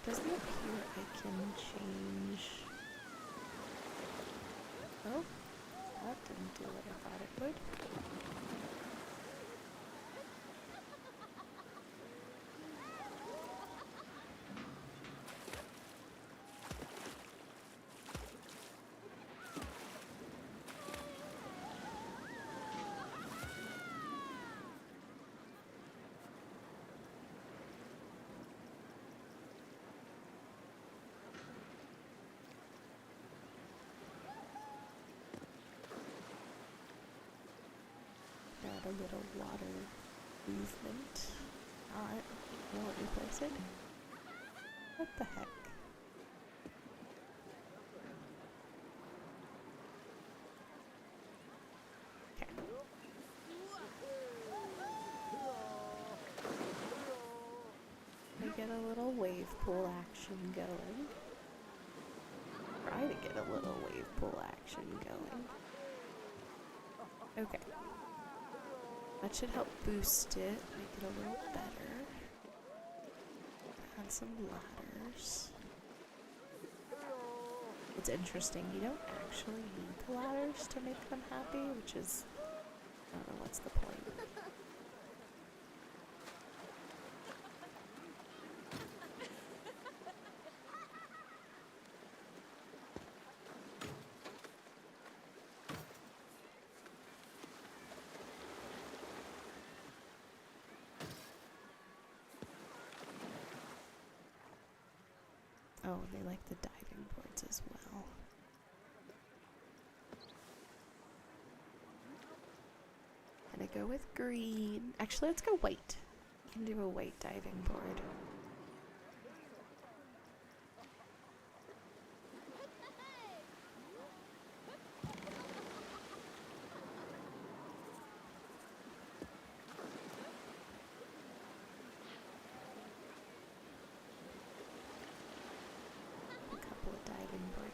doesn't appear I can change. Oh, that didn't do what I thought it would. Add a little water movement. Alright, will it replace it? What the heck? Okay. We get a little wave pool action going. Try to get a little wave pool action going. Okay. That should help boost it, make it a little better. Add some ladders. It's interesting, you don't actually need the ladders to make them happy, which is, I don't know, what's the point? Oh, they like the diving boards as well. Gonna go with green. Actually, let's go white. We can do a white diving board.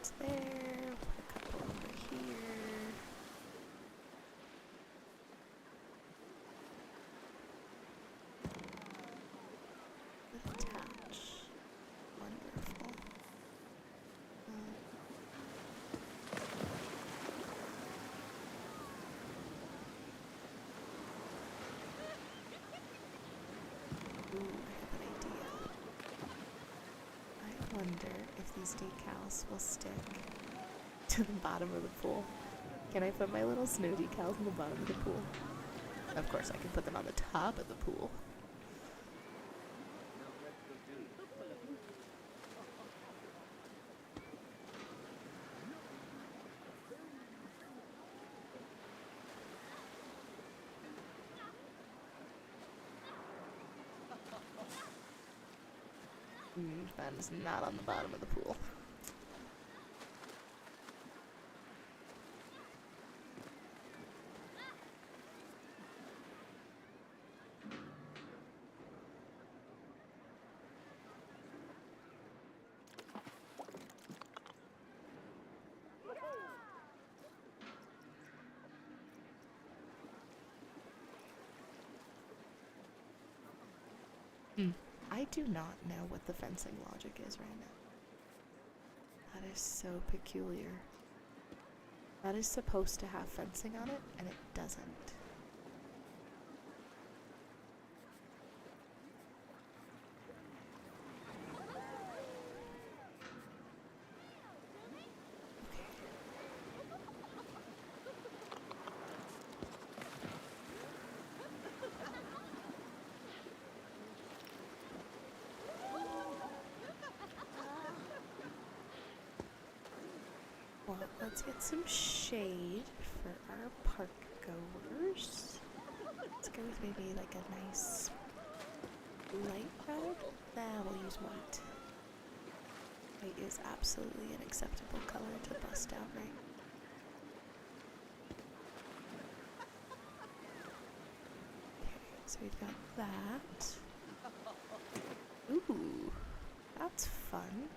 ones there. Put a couple over here. Attach. Wonderful. Ooh, I have an idea. I wonder if these decals will stick to the bottom of the pool. Can I put my little snow decals in the bottom of the pool? Of course, I can put them on the top of the pool. That is not on the bottom of the pool. I do not know what the fencing logic is right now. That is so peculiar. That is supposed to have fencing on it, and it doesn't. Well, let's get some shade for our park goers. Let's go with maybe like a nice light red. Nah, we'll use white. White is absolutely an acceptable color to bust out, right? Okay, so we've got that. Ooh, that's fun.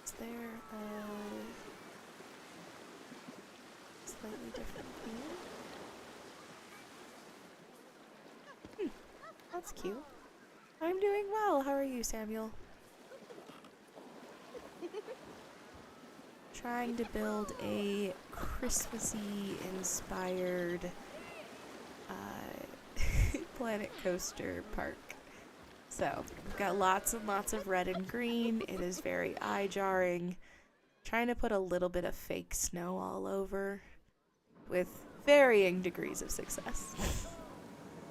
Is there a slightly different theme? That's cute. I'm doing well. How are you, Samuel? Trying to build a Christmassy inspired Planet Coaster park. So, we've got lots and lots of red and green. It is very eye-jarring. Trying to put a little bit of fake snow all over with varying degrees of success.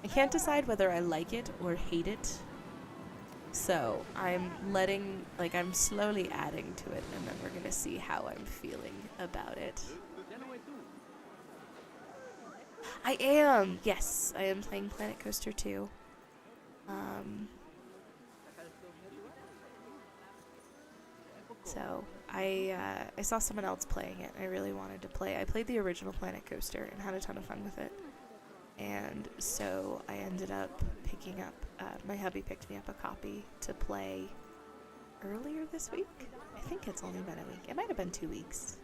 I can't decide whether I like it or hate it. So, I'm I'm slowly adding to it, and then we're gonna see how I'm feeling about it. I am! Yes, I am playing Planet Coaster 2. So, I saw someone else playing it, and I really wanted to play. I played the original Planet Coaster and had a ton of fun with it. And so I ended up picking up, my hubby picked me up a copy to play earlier this week. I think it's only been a week. It might have been 2 weeks.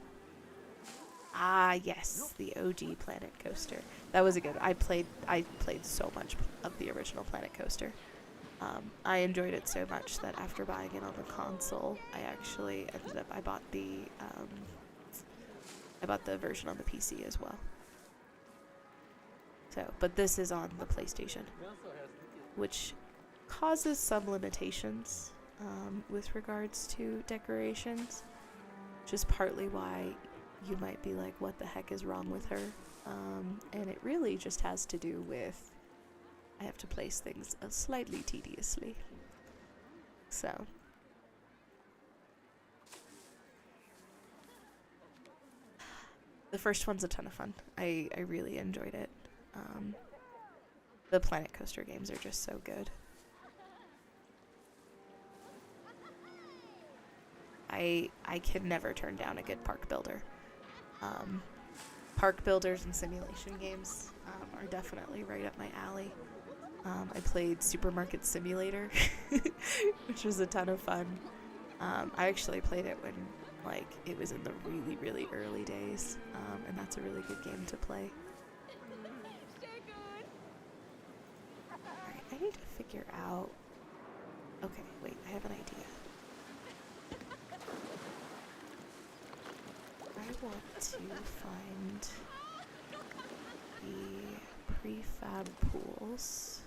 Ah, yes, the OG Planet Coaster. That was a good. I played so much of the original Planet Coaster. I enjoyed it so much that after buying it on the console, I actually I bought the version on the PC as well. So, but this is on the PlayStation, which causes some limitations with regards to decorations, which is partly why you might be like, what the heck is wrong with her? And it really just has to do with I have to place things slightly tediously. So. The first one's a ton of fun. I really enjoyed it. The Planet Coaster games are just so good. I can never turn down a good park builder. Park builders and simulation games are definitely right up my alley. I played Supermarket Simulator, which was a ton of fun. I actually played it when like it was in the really, really early days, and that's a really good game to play. Alright, I need to figure out... Okay, wait, I have an idea. I want to find the prefab pools.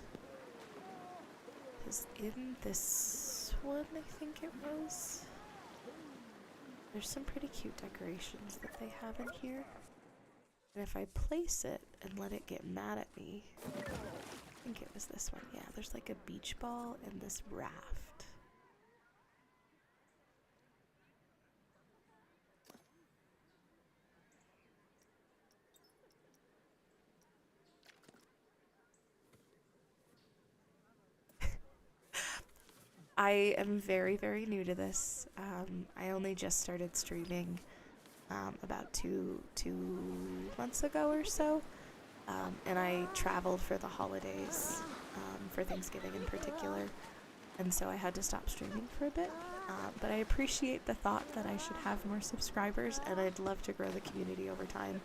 Because in this one, I think it was, there's some pretty cute decorations that they have in here. And if I place it and let it get mad at me, I think it was this one. Yeah, there's like a beach ball and this raft. I am very, very new to this. I only just started streaming about two months ago or so. And I traveled for the holidays, for Thanksgiving in particular. And so I had to stop streaming for a bit. But I appreciate the thought that I should have more subscribers, and I'd love to grow the community over time.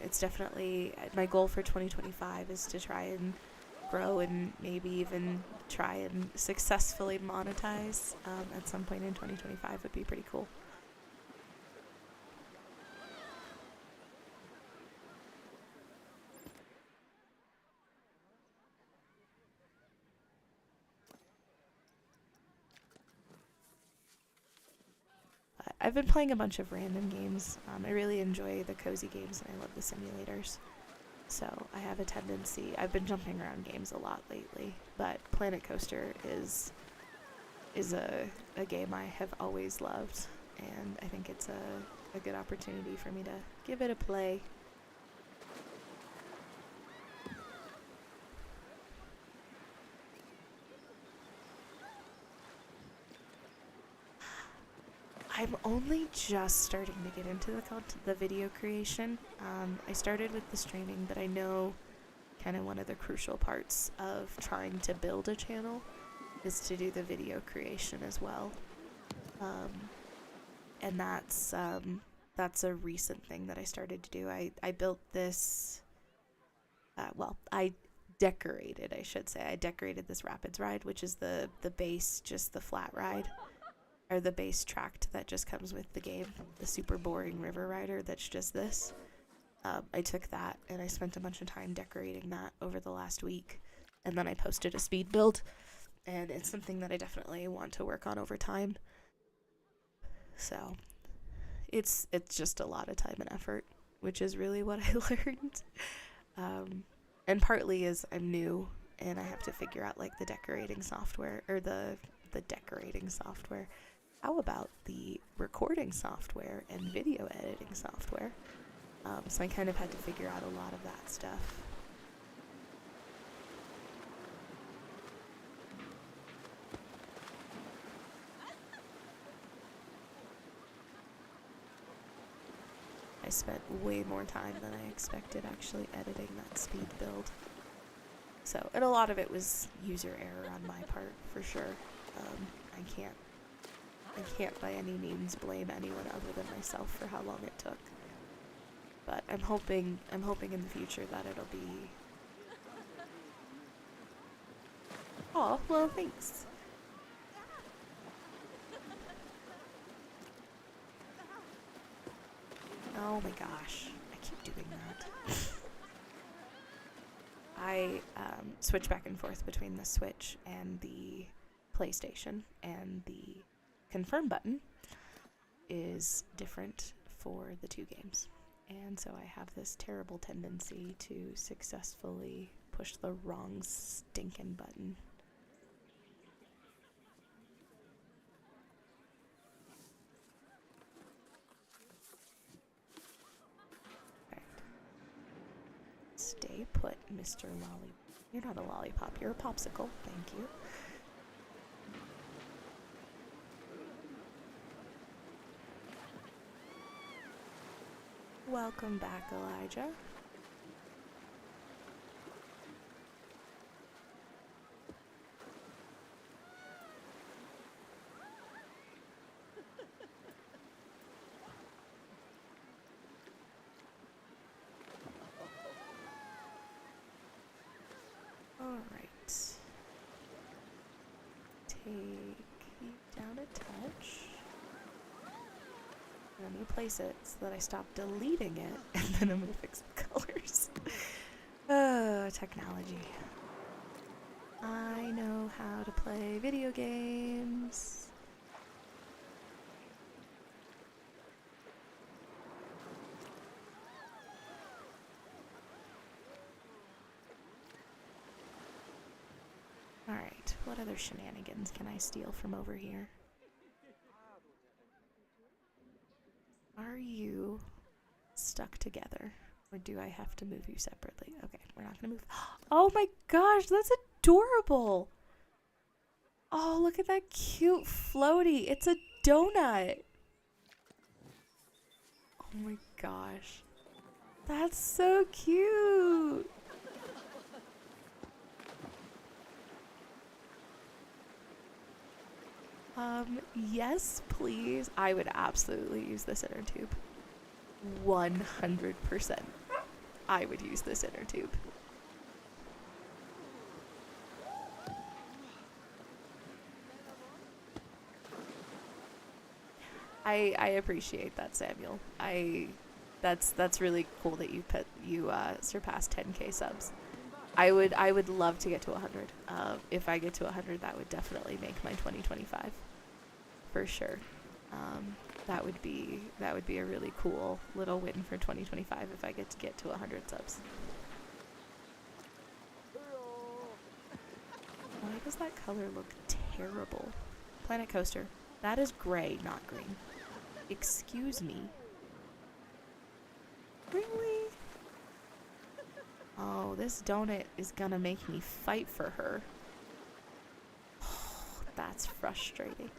It's definitely my goal for 2025 is to try and grow and maybe even try and successfully monetize at some point in 2025 would be pretty cool. I've been playing a bunch of random games. I really enjoy the cozy games and I love the simulators. So I have a tendency, I've been jumping around games a lot lately, but Planet Coaster is a game I have always loved, and I think it's a good opportunity for me to give it a play. I'm only just starting to get into the video creation. I started with the streaming, but I know kind of one of the crucial parts of trying to build a channel is to do the video creation as well. And that's a recent thing that I started to do. I built this, I decorated, I should say. I decorated this Rapids ride, which is the base, just the flat ride. Or the base tract that just comes with the game, the super boring river rider that's just this. I took that and I spent a bunch of time decorating that over the last week, and then I posted a speed build, and it's something that I definitely want to work on over time. So it's just a lot of time and effort, which is really what I learned. And partly is I'm new and I have to figure out like the decorating software or the decorating software. How about the recording software and video editing software? So I kind of had to figure out a lot of that stuff. I spent way more time than I expected actually editing that speed build. So, and a lot of it was user error on my part, for sure. I can't by any means blame anyone other than myself for how long it took. But I'm hoping in the future that it'll be... Oh, well, thanks. Oh my gosh, I keep doing that. I switch back and forth between the Switch and the PlayStation, and the confirm button is different for the two games. And so I have this terrible tendency to successfully push the wrong stinking button. Alright. Stay put, Mr. Lollipop. You're not a lollipop, you're a popsicle. Thank you. Welcome back, Elijah. take you down a touch. And I'm gonna place it so that I stop deleting it, and then I'm gonna fix the colors. Technology. I know how to play video games. Alright, what other shenanigans can I steal from over here? Are you stuck together? Or do I have to move you separately? Okay, we're not gonna move. Oh my gosh, that's adorable! Oh, look at that cute floaty. It's a donut. Oh my gosh. That's so cute. Yes, please. I would absolutely use this inner tube. 100%. I would use this inner tube. I appreciate that, Samuel. That's really cool that you surpassed 10k subs. I would love to get to 100. If I get to 100, that would definitely make my 2025 for sure. That would be a really cool little win for 2025 if I get to 100 subs. Why does that color look terrible? Planet Coaster. That is gray, not green. Excuse me. Really? Oh, this donut is gonna make me fight for her. Oh, that's frustrating.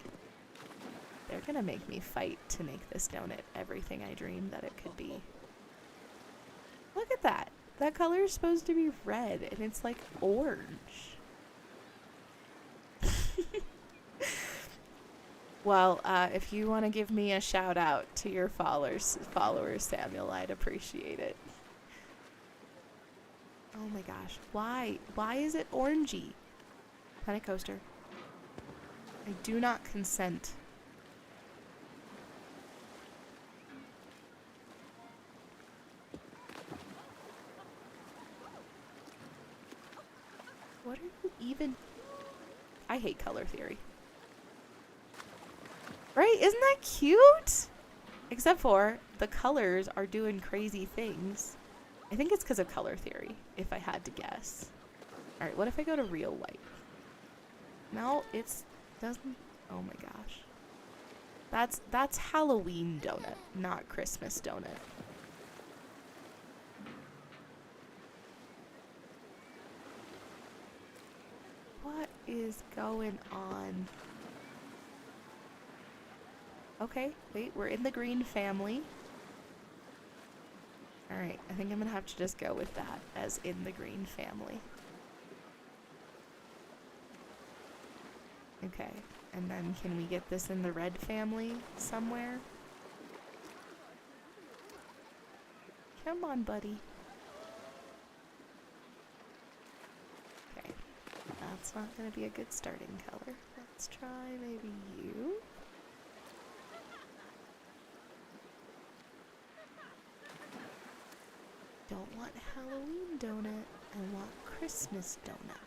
They're gonna make me fight to make this donut everything I dreamed that it could be. Look at that. That color is supposed to be red, and it's like orange. Well, if you want to give me a shout out to your followers, Samuel, I'd appreciate it. Oh my gosh. Why? Why is it orangey? Planet Coaster. I do not consent. What are you even... I hate color theory. Right? Isn't that cute? Except for the colors are doing crazy things. I think it's because of color theory, if I had to guess. Alright, what if I go to real white? No, it's... doesn't... Oh my gosh. That's Halloween donut, not Christmas donut. What is going on? Okay, wait, we're in the green family. Alright, I think I'm gonna have to just go with that as in the green family. Okay, and then can we get this in the red family somewhere? Come on, buddy. Okay, that's not gonna be a good starting color. Let's try maybe you. Don't want Halloween donut, I want Christmas donut.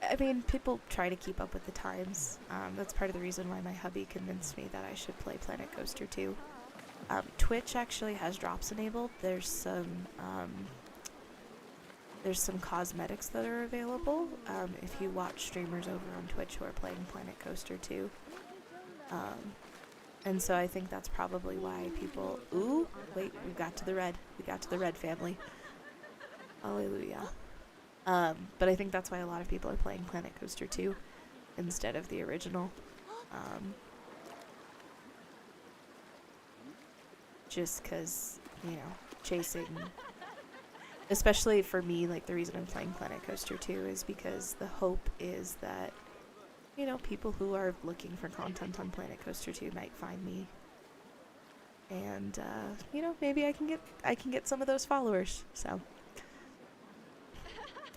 I mean, people try to keep up with the times. That's part of the reason why my hubby convinced me that I should play Planet Coaster 2. Twitch actually has drops enabled. There's some cosmetics that are available if you watch streamers over on Twitch who are playing Planet Coaster 2. And so I think that's probably why people... Ooh, wait, we got to the red. We got to the red family. Hallelujah. But I think that's why a lot of people are playing Planet Coaster 2 instead of the original. Just because, you know, chasing... Especially for me, like, the reason I'm playing Planet Coaster 2 is because the hope is that you know, people who are looking for content on Planet Coaster 2 might find me. And you know, maybe I can get some of those followers. So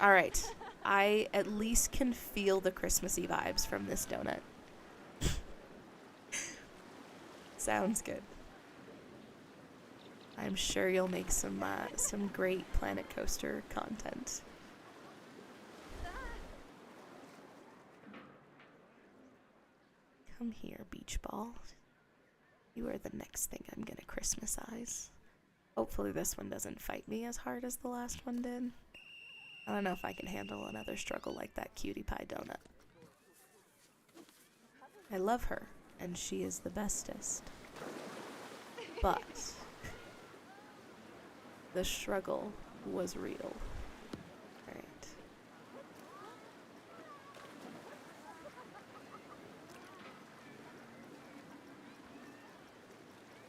all right. I at least can feel the Christmassy vibes from this donut. Sounds good. I'm sure you'll make some great Planet Coaster content. Come here, beach ball. You are the next thing I'm gonna Christmasize. Hopefully this one doesn't fight me as hard as the last one did. I don't know if I can handle another struggle like that cutie pie donut. I love her, and she is the bestest. But the struggle was real. Alright.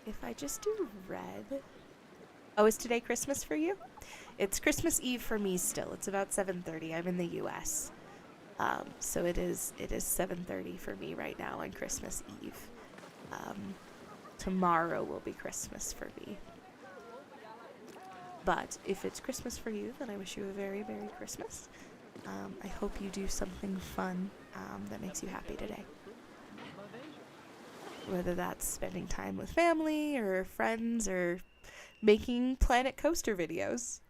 If I just do red... Oh, is today Christmas for you? It's Christmas Eve for me still. It's about 7:30. I'm in the US. So it is 7:30 for me right now on Christmas Eve. Tomorrow will be Christmas for me. But if it's Christmas for you, then I wish you a very Merry Christmas. I hope you do something fun that makes you happy today. Whether that's spending time with family or friends or making Planet Coaster videos.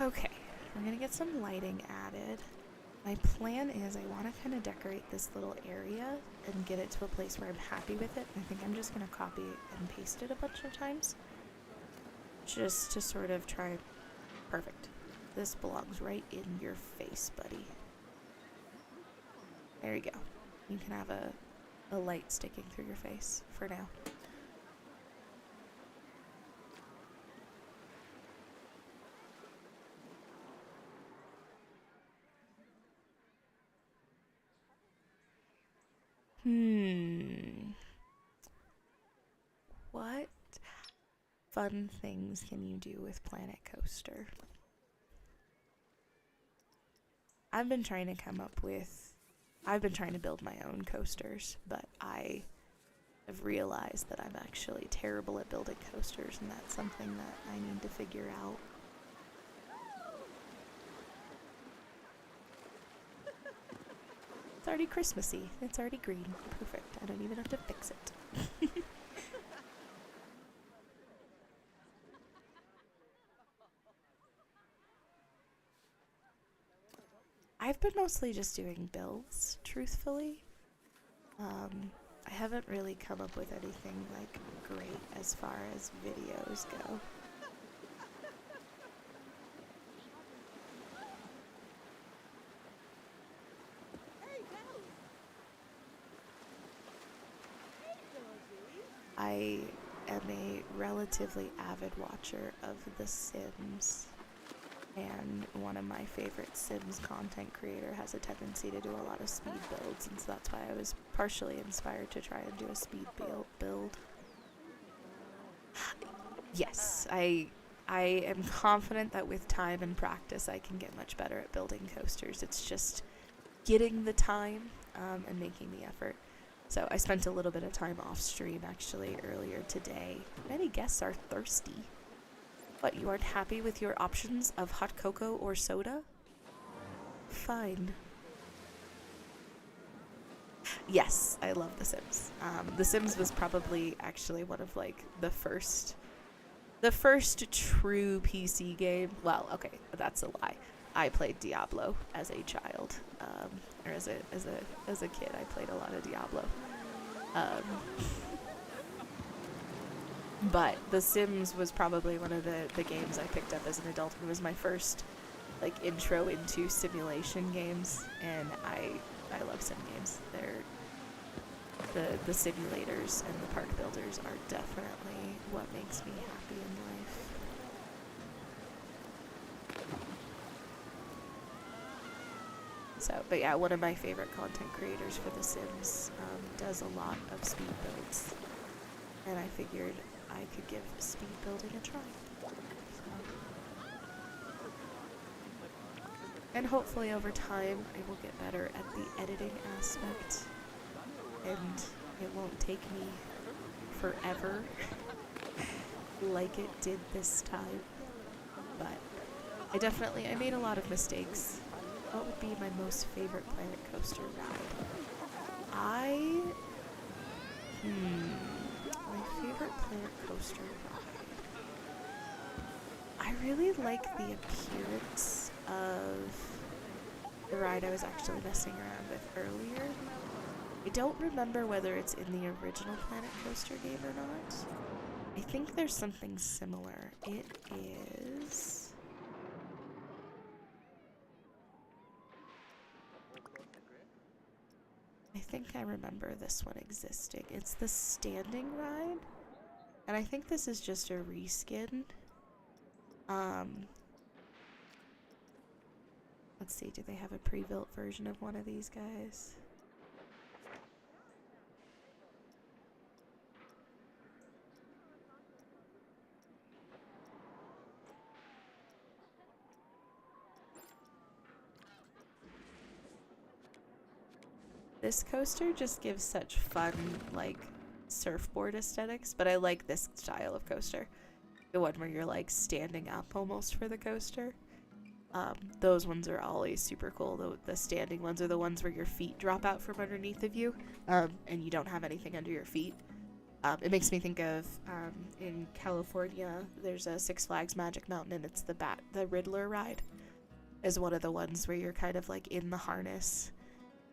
Okay, we're gonna get some lighting added. My plan is I want to kind of decorate this little area and get it to a place where I'm happy with it. I think I'm just gonna copy and paste it a bunch of times. Just to sort of try... Perfect. This belongs right in your face, buddy. There you go. You can have a light sticking through your face for now. What fun things can you do with Planet Coaster? I've been trying to build my own coasters, but I have realized that I'm actually terrible at building coasters, and that's something that I need to figure out. It's already Christmassy. It's already green. Perfect. I don't even have to fix it. I've been mostly just doing builds, truthfully. I haven't really come up with anything, like, great as far as videos go. I am a relatively avid watcher of The Sims, and one of my favorite Sims content creator has a tendency to do a lot of speed builds, and so that's why I was partially inspired to try and do a speed build. Yes, I am confident that with time and practice I can get much better at building coasters. It's just getting the time and making the effort. So I spent a little bit of time off stream actually earlier today. Many guests are thirsty. What, you aren't happy with your options of hot cocoa or soda? Fine. Yes, I love The Sims. The Sims was probably actually one of like the first true PC game. Well, okay, that's a lie. I played Diablo as a child, or as a kid. I played a lot of Diablo. But The Sims was probably one of the games I picked up as an adult. It was my first like intro into simulation games, and I love sim games. the simulators and the park builders are definitely what makes me happy in life. So, but yeah, one of my favorite content creators for The Sims does a lot of speed builds, and I figured I could give speed building a try. So. And hopefully over time I will get better at the editing aspect, and it won't take me forever like it did this time. But I made a lot of mistakes. What would be my most favorite Planet Coaster ride? My favorite Planet Coaster ride. I really like the appearance of the ride I was actually messing around with earlier. I don't remember whether it's in the original Planet Coaster game or not. I think there's something similar. It is... I think I remember this one existing. It's the standing ride, and I think this is just a reskin. Let's see, do they have a pre-built version of one of these guys? This coaster just gives such fun, like, surfboard aesthetics, but I like this style of coaster. The one where you're, like, standing up almost for the coaster. Those ones are always super cool. The standing ones are the ones where your feet drop out from underneath of you, and you don't have anything under your feet. It makes me think of, in California, there's a Six Flags Magic Mountain, and it's the Riddler ride is one of the ones where you're kind of, like, in the harness,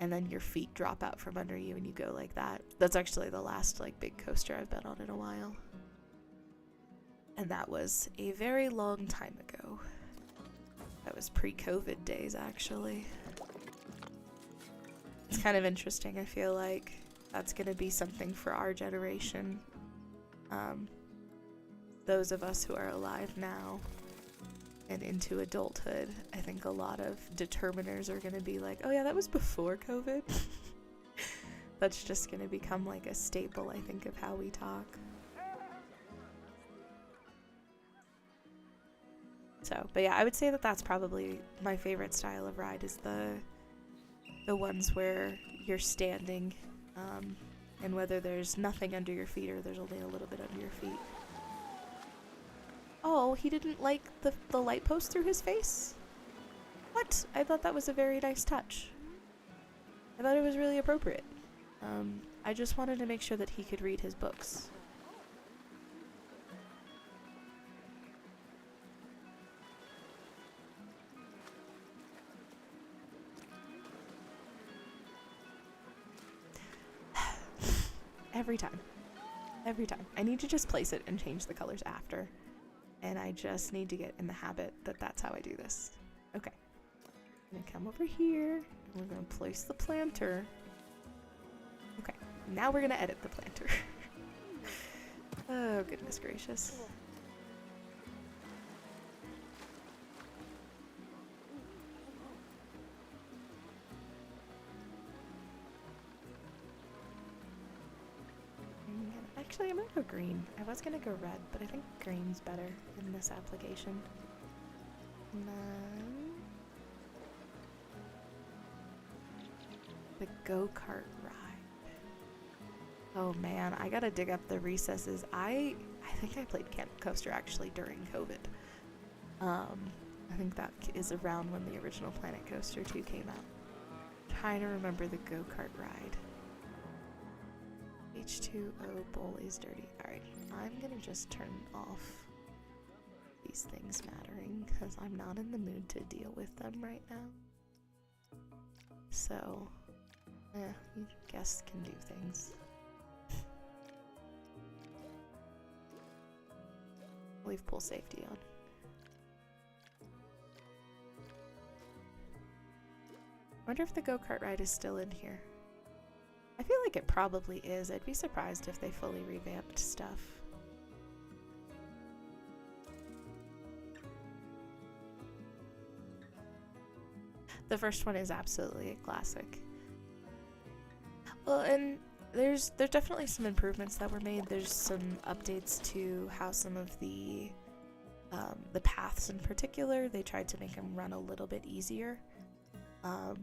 and then your feet drop out from under you and you go like that. That's actually the last, like, big coaster I've been on in a while. And that was a very long time ago. That was pre-COVID days, actually. It's kind of interesting, I feel like. That's gonna be something for our generation. Those of us who are alive now and into adulthood, I think a lot of determiners are gonna be like, oh yeah, that was before COVID. That's just gonna become like a staple, I think, of how we talk. So, but yeah, I would say that that's probably my favorite style of ride, is the ones where you're standing, and whether there's nothing under your feet or there's only a little bit under your feet. Oh, he didn't like the light post through his face? What? I thought that was a very nice touch. I thought it was really appropriate. I just wanted to make sure that he could read his books. Every time. Every time. I need to just place it and change the colors after. And I just need to get in the habit that that's how I do this. Okay. I'm gonna come over here, and we're gonna place the planter. Okay. Now we're gonna edit the planter. Oh, goodness gracious. Actually, I'm gonna go green. I was gonna go red, but I think green's better in this application. And then the go-kart ride. Oh man, I gotta dig up the recesses. I think I played Camp Coaster actually during COVID. I think that is around when the original Planet Coaster 2 came out. I'm trying to remember the go-kart ride. H2O bowl is dirty. Alright, I'm gonna just turn off these things mattering because I'm not in the mood to deal with them right now. So, you guests can do things. Leave pool safety on. I wonder if the go-kart ride is still in here. I feel like it probably is. I'd be surprised if they fully revamped stuff. The first one is absolutely a classic. Well, and there's definitely some improvements that were made. There's some updates to how some of the paths in particular, they tried to make them run a little bit easier.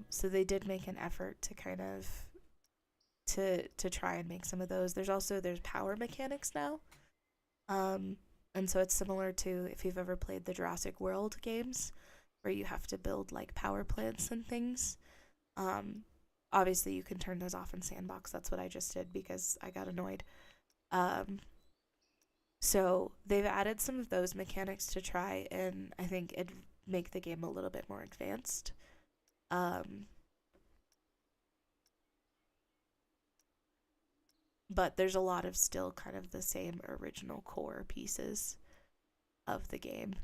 So they did make an effort to kind of to try and make some of those. There's power mechanics now. And so it's similar to if you've ever played the Jurassic World games, where you have to build like power plants and things. Obviously you can turn those off in Sandbox. That's what I just did because I got annoyed. So they've added some of those mechanics to try and I think it'd make the game a little bit more advanced. But there's a lot of still kind of the same original core pieces of the game.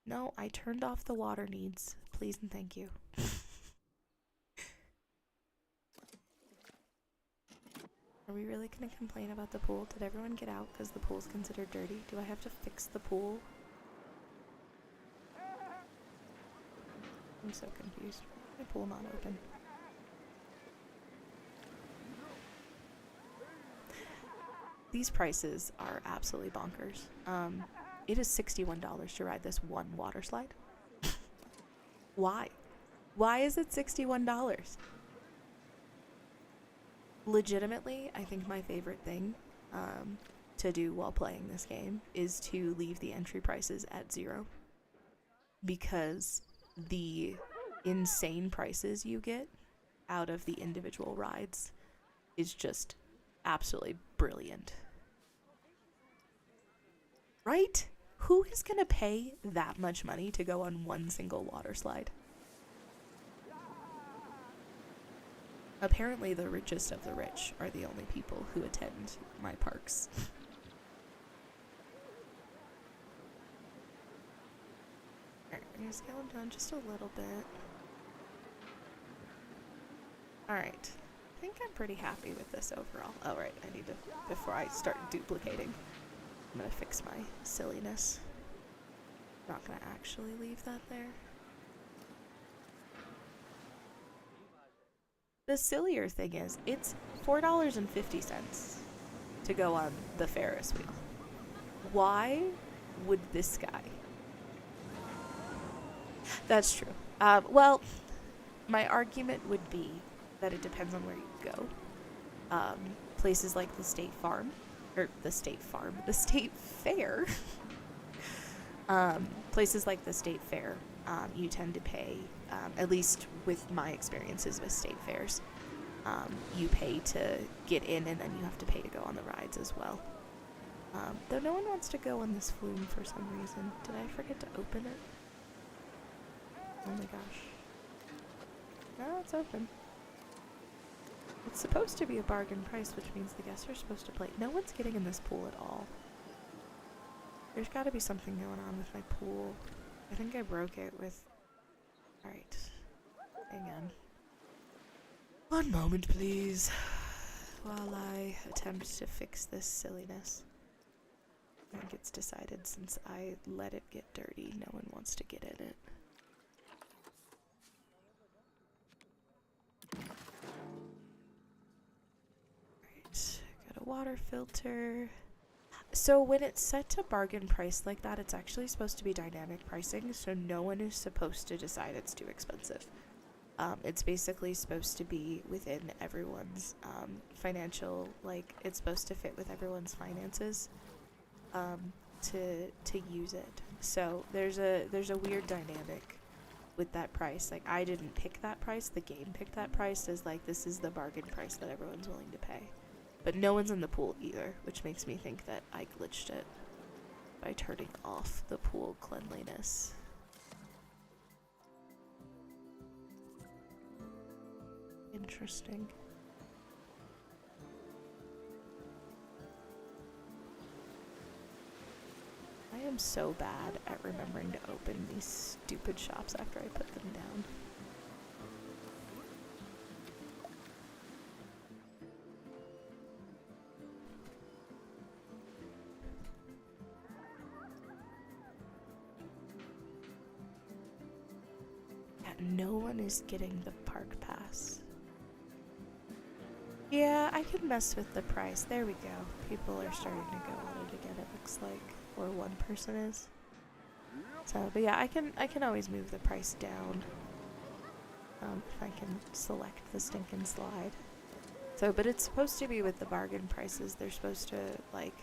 No, I turned off the water needs. Please and thank you. Are we really gonna complain about the pool? Did everyone get out because the pool's considered dirty? Do I have to fix the pool? I'm so confused. My pool not open. These prices are absolutely bonkers. It is $61 to ride this one water slide. Why? Why is it $61? Legitimately, I think my favorite thing to do while playing this game is to leave the entry prices at 0. Because the insane prices you get out of the individual rides is just absolutely brilliant. Right? Who is gonna pay that much money to go on one single water slide? Apparently the richest of the rich are the only people who attend my parks. Alright, I'm gonna scale them down just a little bit. Alright. I think I'm pretty happy with this overall. Oh, right, I need to, before I start duplicating, I'm gonna fix my silliness. I'm not gonna actually leave that there. The sillier thing is, it's $4.50 to go on the Ferris wheel. Why would this guy? That's true. Well, my argument would be that it depends on where you go. Places like the State Fair, places like the State Fair, you tend to pay, at least with my experiences with state fairs, you pay to get in and then you have to pay to go on the rides as well. Though no one wants to go on this flume for some reason. Did I forget to open it? Oh my gosh. No, it's open. It's supposed to be a bargain price, which means the guests are supposed to play. No one's getting in this pool at all. There's gotta be something going on with my pool. I think I broke it with... Alright. Hang on. One moment, please. While I attempt to fix this silliness. I think it's decided since I let it get dirty, no one wants to get in it. Alright, got a water filter. So when it's set to bargain price like that, it's actually supposed to be dynamic pricing, so no one is supposed to decide it's too expensive. It's basically supposed to be within everyone's financial, like, it's supposed to fit with everyone's finances to use it. So there's a weird dynamic with that price. Like, I didn't pick that price, the game picked that price as like, this is the bargain price that everyone's willing to pay. But no one's in the pool either, which makes me think that I glitched it by turning off the pool cleanliness. Interesting. I am so bad at remembering to open these stupid shops after I put them down. no one is getting the park pass. Yeah, I could mess with the price. There we go. People are starting to go on it again, it looks like. Or one person is. So, but yeah, I can always move the price down. If I can select the stinking slide. So, but it's supposed to be with the bargain prices. They're supposed to, like,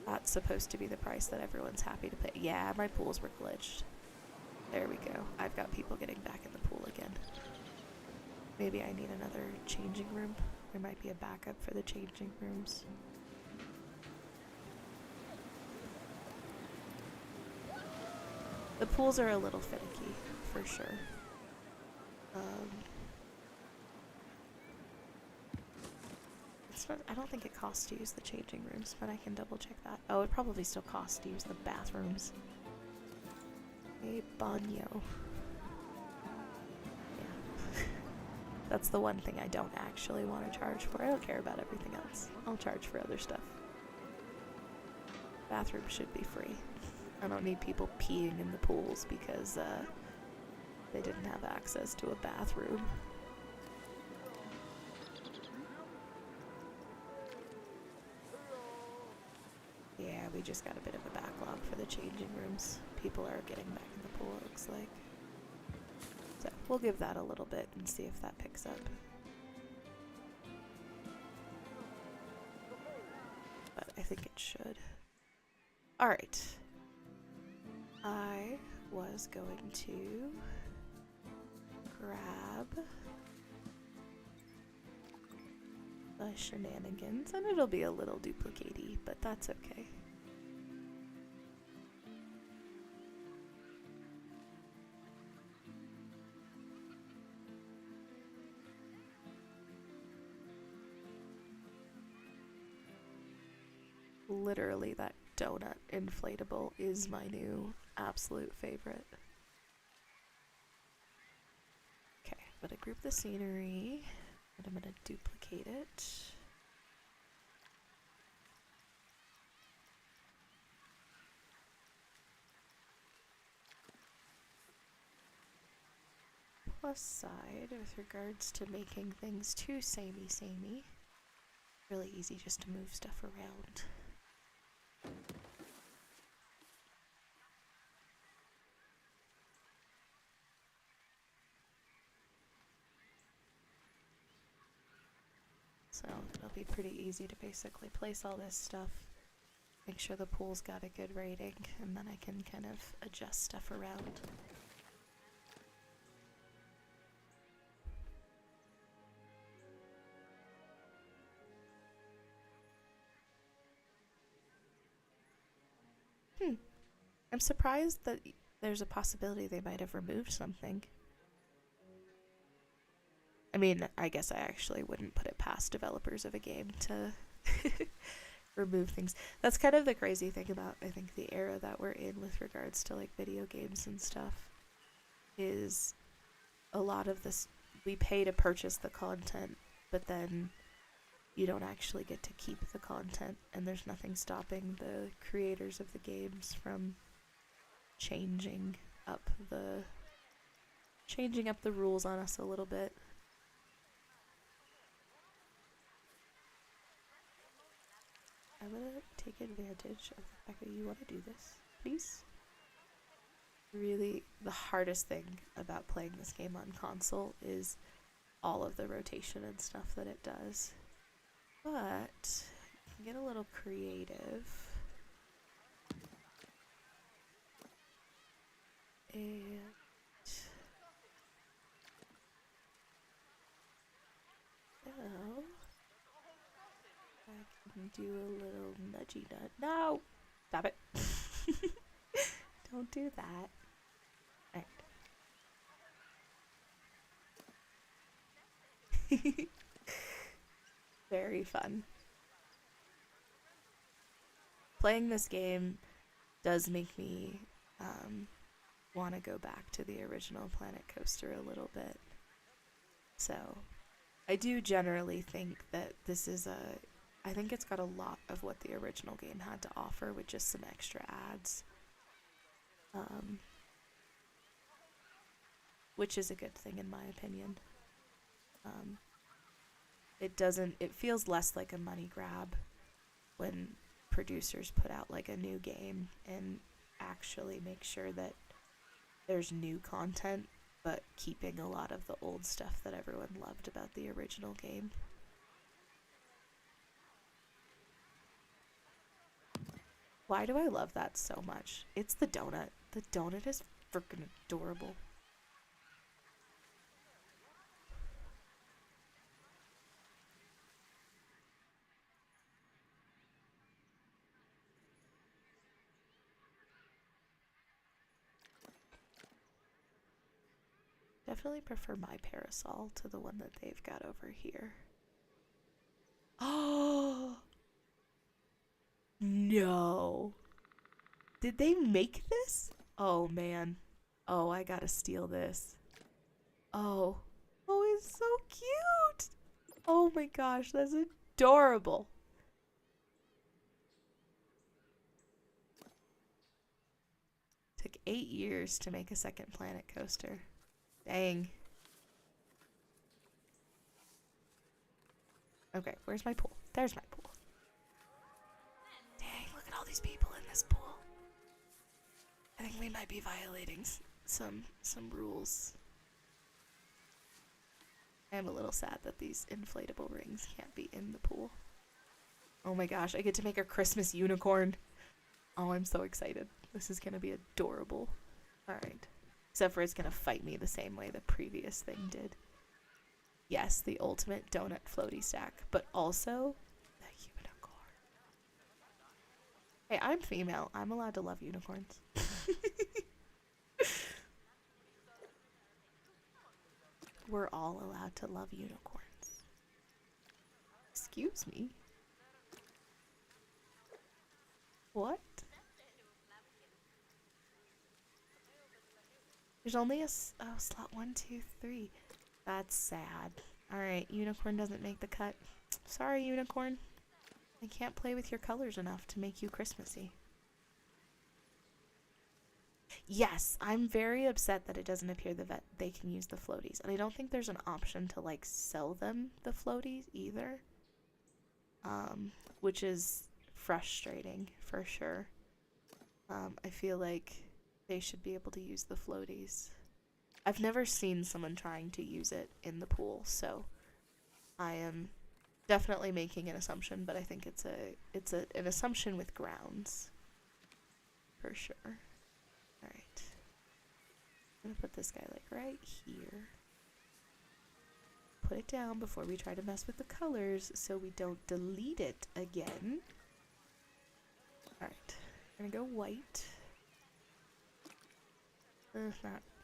that's supposed to be the price that everyone's happy to pay. Yeah, my pools were glitched. There we go. I've got people getting back in the pool again. Maybe I need another changing room. There might be a backup for the changing rooms. The pools are a little finicky, for sure. I don't think it costs to use the changing rooms, but I can double check that. Oh, it probably still costs to use the bathrooms. A baño. Yeah. That's the one thing I don't actually want to charge for. I don't care about everything else. I'll charge for other stuff. Bathrooms should be free. I don't need people peeing in the pools because they didn't have access to a bathroom. Yeah, we just got a bit of a backlog for the changing rooms. People are getting back in the pool, it looks like. So we'll give that a little bit and see if that picks up. But I think it should. Alright. I was going to grab the shenanigans, and it'll be a little duplicate-y, but that's okay. Literally, that donut inflatable is my new absolute favorite. Okay, I'm gonna group the scenery, and I'm gonna duplicate it. Plus side with regards to making things too samey. Really easy just to move stuff around. So it'll be pretty easy to basically place all this stuff, make sure the pool's got a good rating, and then I can kind of adjust stuff around. I'm surprised that there's a possibility they might have removed something. I mean, I guess I actually wouldn't put it past developers of a game to remove things. That's kind of the crazy thing about, I think, the era that we're in with regards to, like, video games and stuff, is a lot of this, we pay to purchase the content, but then you don't actually get to keep the content, and there's nothing stopping the creators of the games from changing up the rules on us a little bit. I'm gonna take advantage of the fact that you want to do this, please. Really, the hardest thing about playing this game on console is all of the rotation and stuff that it does. But you can get a little creative. And so I can do a little nudgy nut. No! Stop it. Don't do that. Alright. Very fun. Playing this game does make me want to go back to the original Planet Coaster a little bit. So, I do generally think that this is I think it's got a lot of what the original game had to offer with just some extra ads. which is a good thing in my opinion. It feels less like a money grab when producers put out like a new game and actually make sure that there's new content, but keeping a lot of the old stuff that everyone loved about the original game. Why do I love that so much? It's the donut. The donut is freaking adorable. Definitely prefer my parasol to the one that they've got over here. Oh no. Did they make this? Oh man. Oh, I gotta steal this. Oh. Oh, it's so cute. Oh my gosh, that's adorable. Took 8 years to make a second planet coaster. Dang. Okay, where's my pool? There's my pool. Dang, look at all these people in this pool. I think we might be violating some rules. I'm a little sad that these inflatable rings can't be in the pool. Oh my gosh, I get to make a Christmas unicorn. Oh, I'm so excited. This is gonna be adorable. Alright. Except for it's gonna fight me the same way the previous thing did. Yes, the ultimate donut floaty stack, but also the unicorn. Hey, I'm female. I'm allowed to love unicorns. We're all allowed to love unicorns. Excuse me? What? There's only a slot 1, 2, 3. That's sad. Alright, unicorn doesn't make the cut. Sorry, unicorn. I can't play with your colors enough to make you Christmassy. Yes, I'm very upset that it doesn't appear that they can use the floaties. And I don't think there's an option to, like, sell them the floaties either. Which is frustrating, for sure. I feel like they should be able to use the floaties. I've never seen someone trying to use it in the pool, so I am definitely making an assumption, but I think it's an assumption with grounds. For sure. Alright. I'm gonna put this guy like right here. Put it down before we try to mess with the colors so we don't delete it again. Alright. We're gonna go white.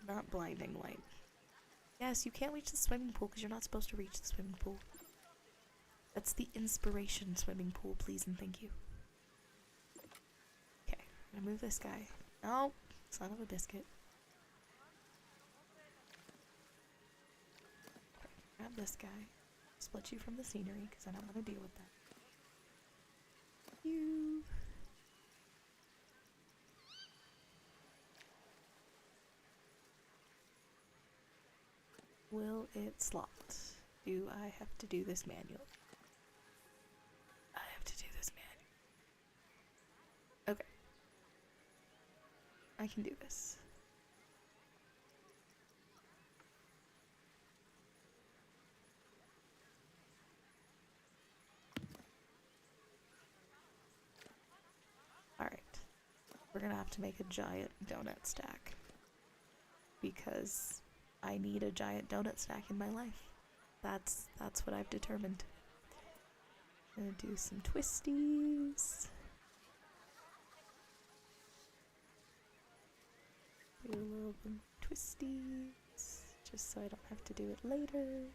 Not blinding white. Yes, you can't reach the swimming pool because you're not supposed to reach the swimming pool. That's the inspiration swimming pool, please and thank you. Okay, I'm gonna move this guy. Oh, son of a biscuit. Okay, grab this guy. Split you from the scenery because I don't want to deal with that. You. Will it slot? Do I have to do this manually? I have to do this manually. Okay. I can do this. Alright. We're gonna have to make a giant donut stack. Because I need a giant donut stack in my life. That's what I've determined. I'm gonna do some twisties. Do a little bit of twisties, just so I don't have to do it later.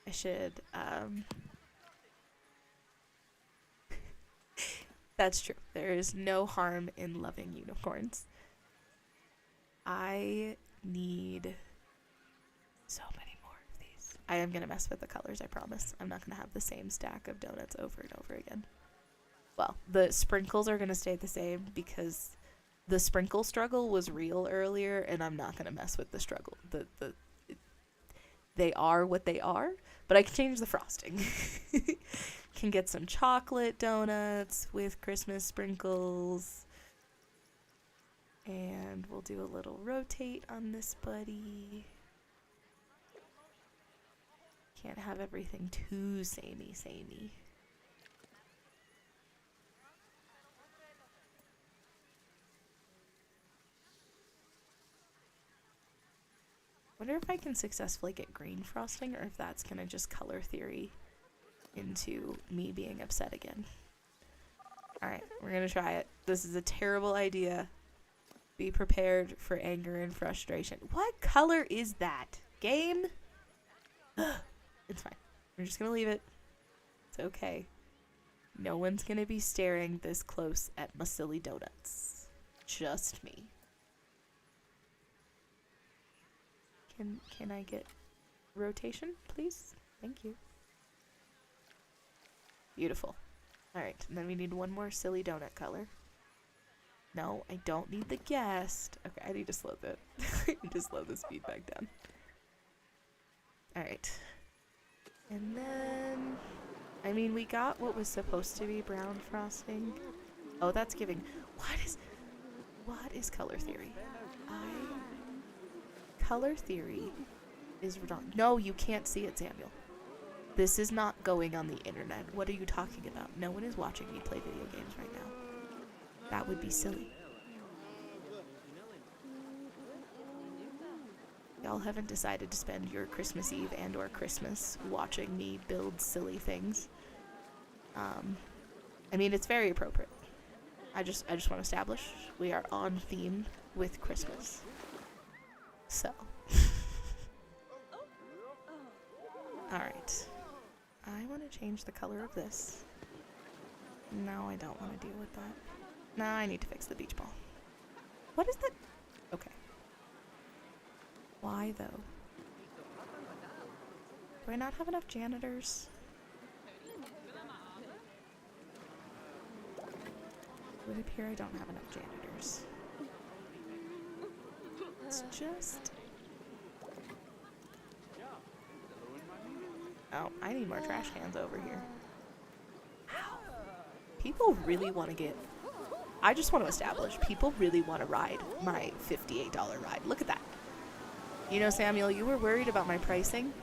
I should, That's true. There is no harm in loving unicorns. I need so many more of these. I am going to mess with the colors, I promise. I'm not going to have the same stack of donuts over and over again. Well, the sprinkles are going to stay the same because the sprinkle struggle was real earlier, and I'm not going to mess with the struggle. They are what they are, but I can change the frosting. Can get some chocolate donuts with Christmas sprinkles. And we'll do a little rotate on this buddy. Can't have everything too samey. Wonder if I can successfully get green frosting, or if that's gonna just color theory into me being upset again. Alright, we're gonna try it. This is a terrible idea. Be prepared for anger and frustration. What color is that? Game? It's fine. We're just gonna leave it. It's okay. No one's gonna be staring this close at my silly donuts. Just me. Can I get rotation, please? Thank you. Beautiful. Alright, and then we need one more silly donut color. No, I don't need the guest. Okay, I need to slow the I need to slow the speed back down. Alright. And then I mean, we got what was supposed to be brown frosting. Oh, that's giving. What is color theory? Color theory is wrong. No, you can't see it, Samuel. This is not going on the internet. What are you talking about? No one is watching me play video games right now. That would be silly. Y'all haven't decided to spend your Christmas Eve and or Christmas watching me build silly things. I mean, it's very appropriate. I just want to establish we are on theme with Christmas. So. Alright. I want to change the color of this. No, I don't want to deal with that. No, I need to fix the beach ball. What is that? Okay. Why, though? Do I not have enough janitors? It would appear I don't have enough janitors. It's just... Oh, I need more trash cans over here. Ow. People really want to get... I just want to establish, people really want to ride my $58 ride. Look at that. You know, Samuel, you were worried about my pricing.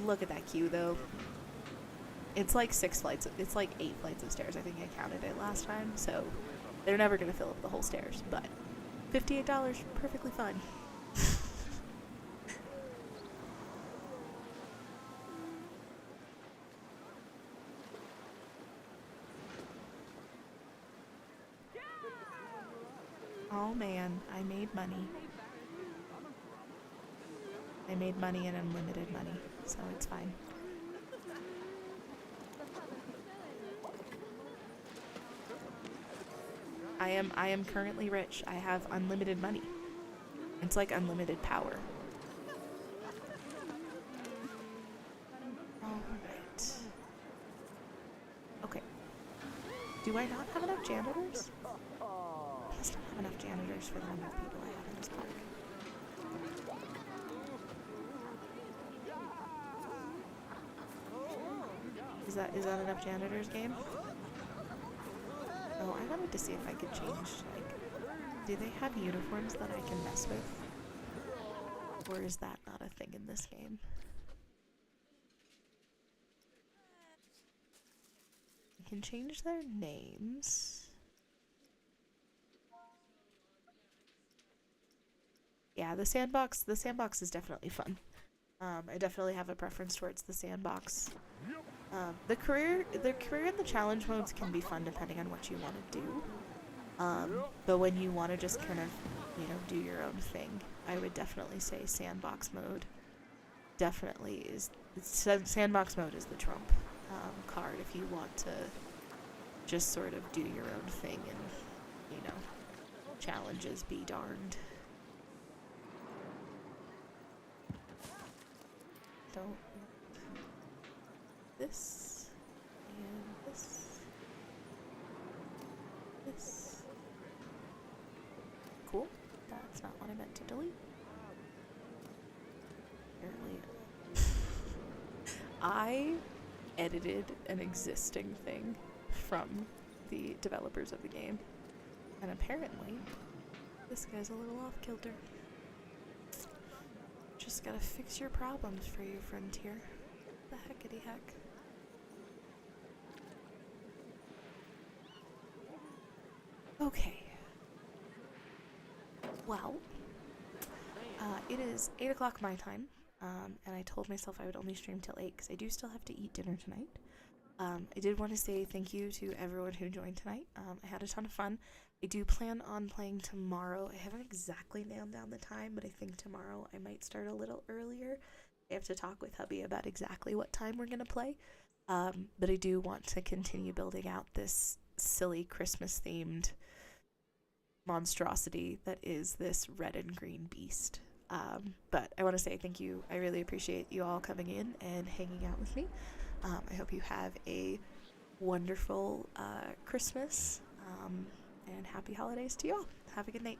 Look at that queue, though. It's like 8 flights of stairs. I think I counted it last time, so they're never going to fill up the whole stairs, but $58, perfectly fine. Oh man, I made money. I made money and unlimited money, so it's fine. I am currently rich. I have unlimited money. It's like unlimited power. Alright. Okay. Do I not have enough janitors? I must not have enough janitors for the number of people I have in this park. Is that enough janitors, game? Oh, I wanted to see if I could change, like, do they have uniforms that I can mess with? Or is that not a thing in this game? I can change their names. Yeah, the sandbox is definitely fun. I definitely have a preference towards the sandbox. The career and the challenge modes can be fun depending on what you want to do. But when you want to just kind of, you know, do your own thing, I would definitely say sandbox mode definitely is, sandbox mode is the trump card if you want to just sort of do your own thing and, you know, challenges be darned. don't want this and this. This. Cool. That's not what I meant to delete. Apparently. I edited an existing thing from the developers of the game. And apparently, this guy's a little off kilter. Just gotta fix your problems for you, Frontier. The heckity heck. Okay. Well, it is 8 o'clock my time, and I told myself I would only stream till 8 because I do still have to eat dinner tonight. I did want to say thank you to everyone who joined tonight. I had a ton of fun. I do plan on playing tomorrow. I haven't exactly nailed down the time, but I think tomorrow I might start a little earlier. I have to talk with hubby about exactly what time we're going to play. But I do want to continue building out this silly Christmas-themed monstrosity that is this red and green beast. But I want to say thank you. I really appreciate you all coming in and hanging out with me. I hope you have a wonderful Christmas, and happy holidays to you all. Have a good night.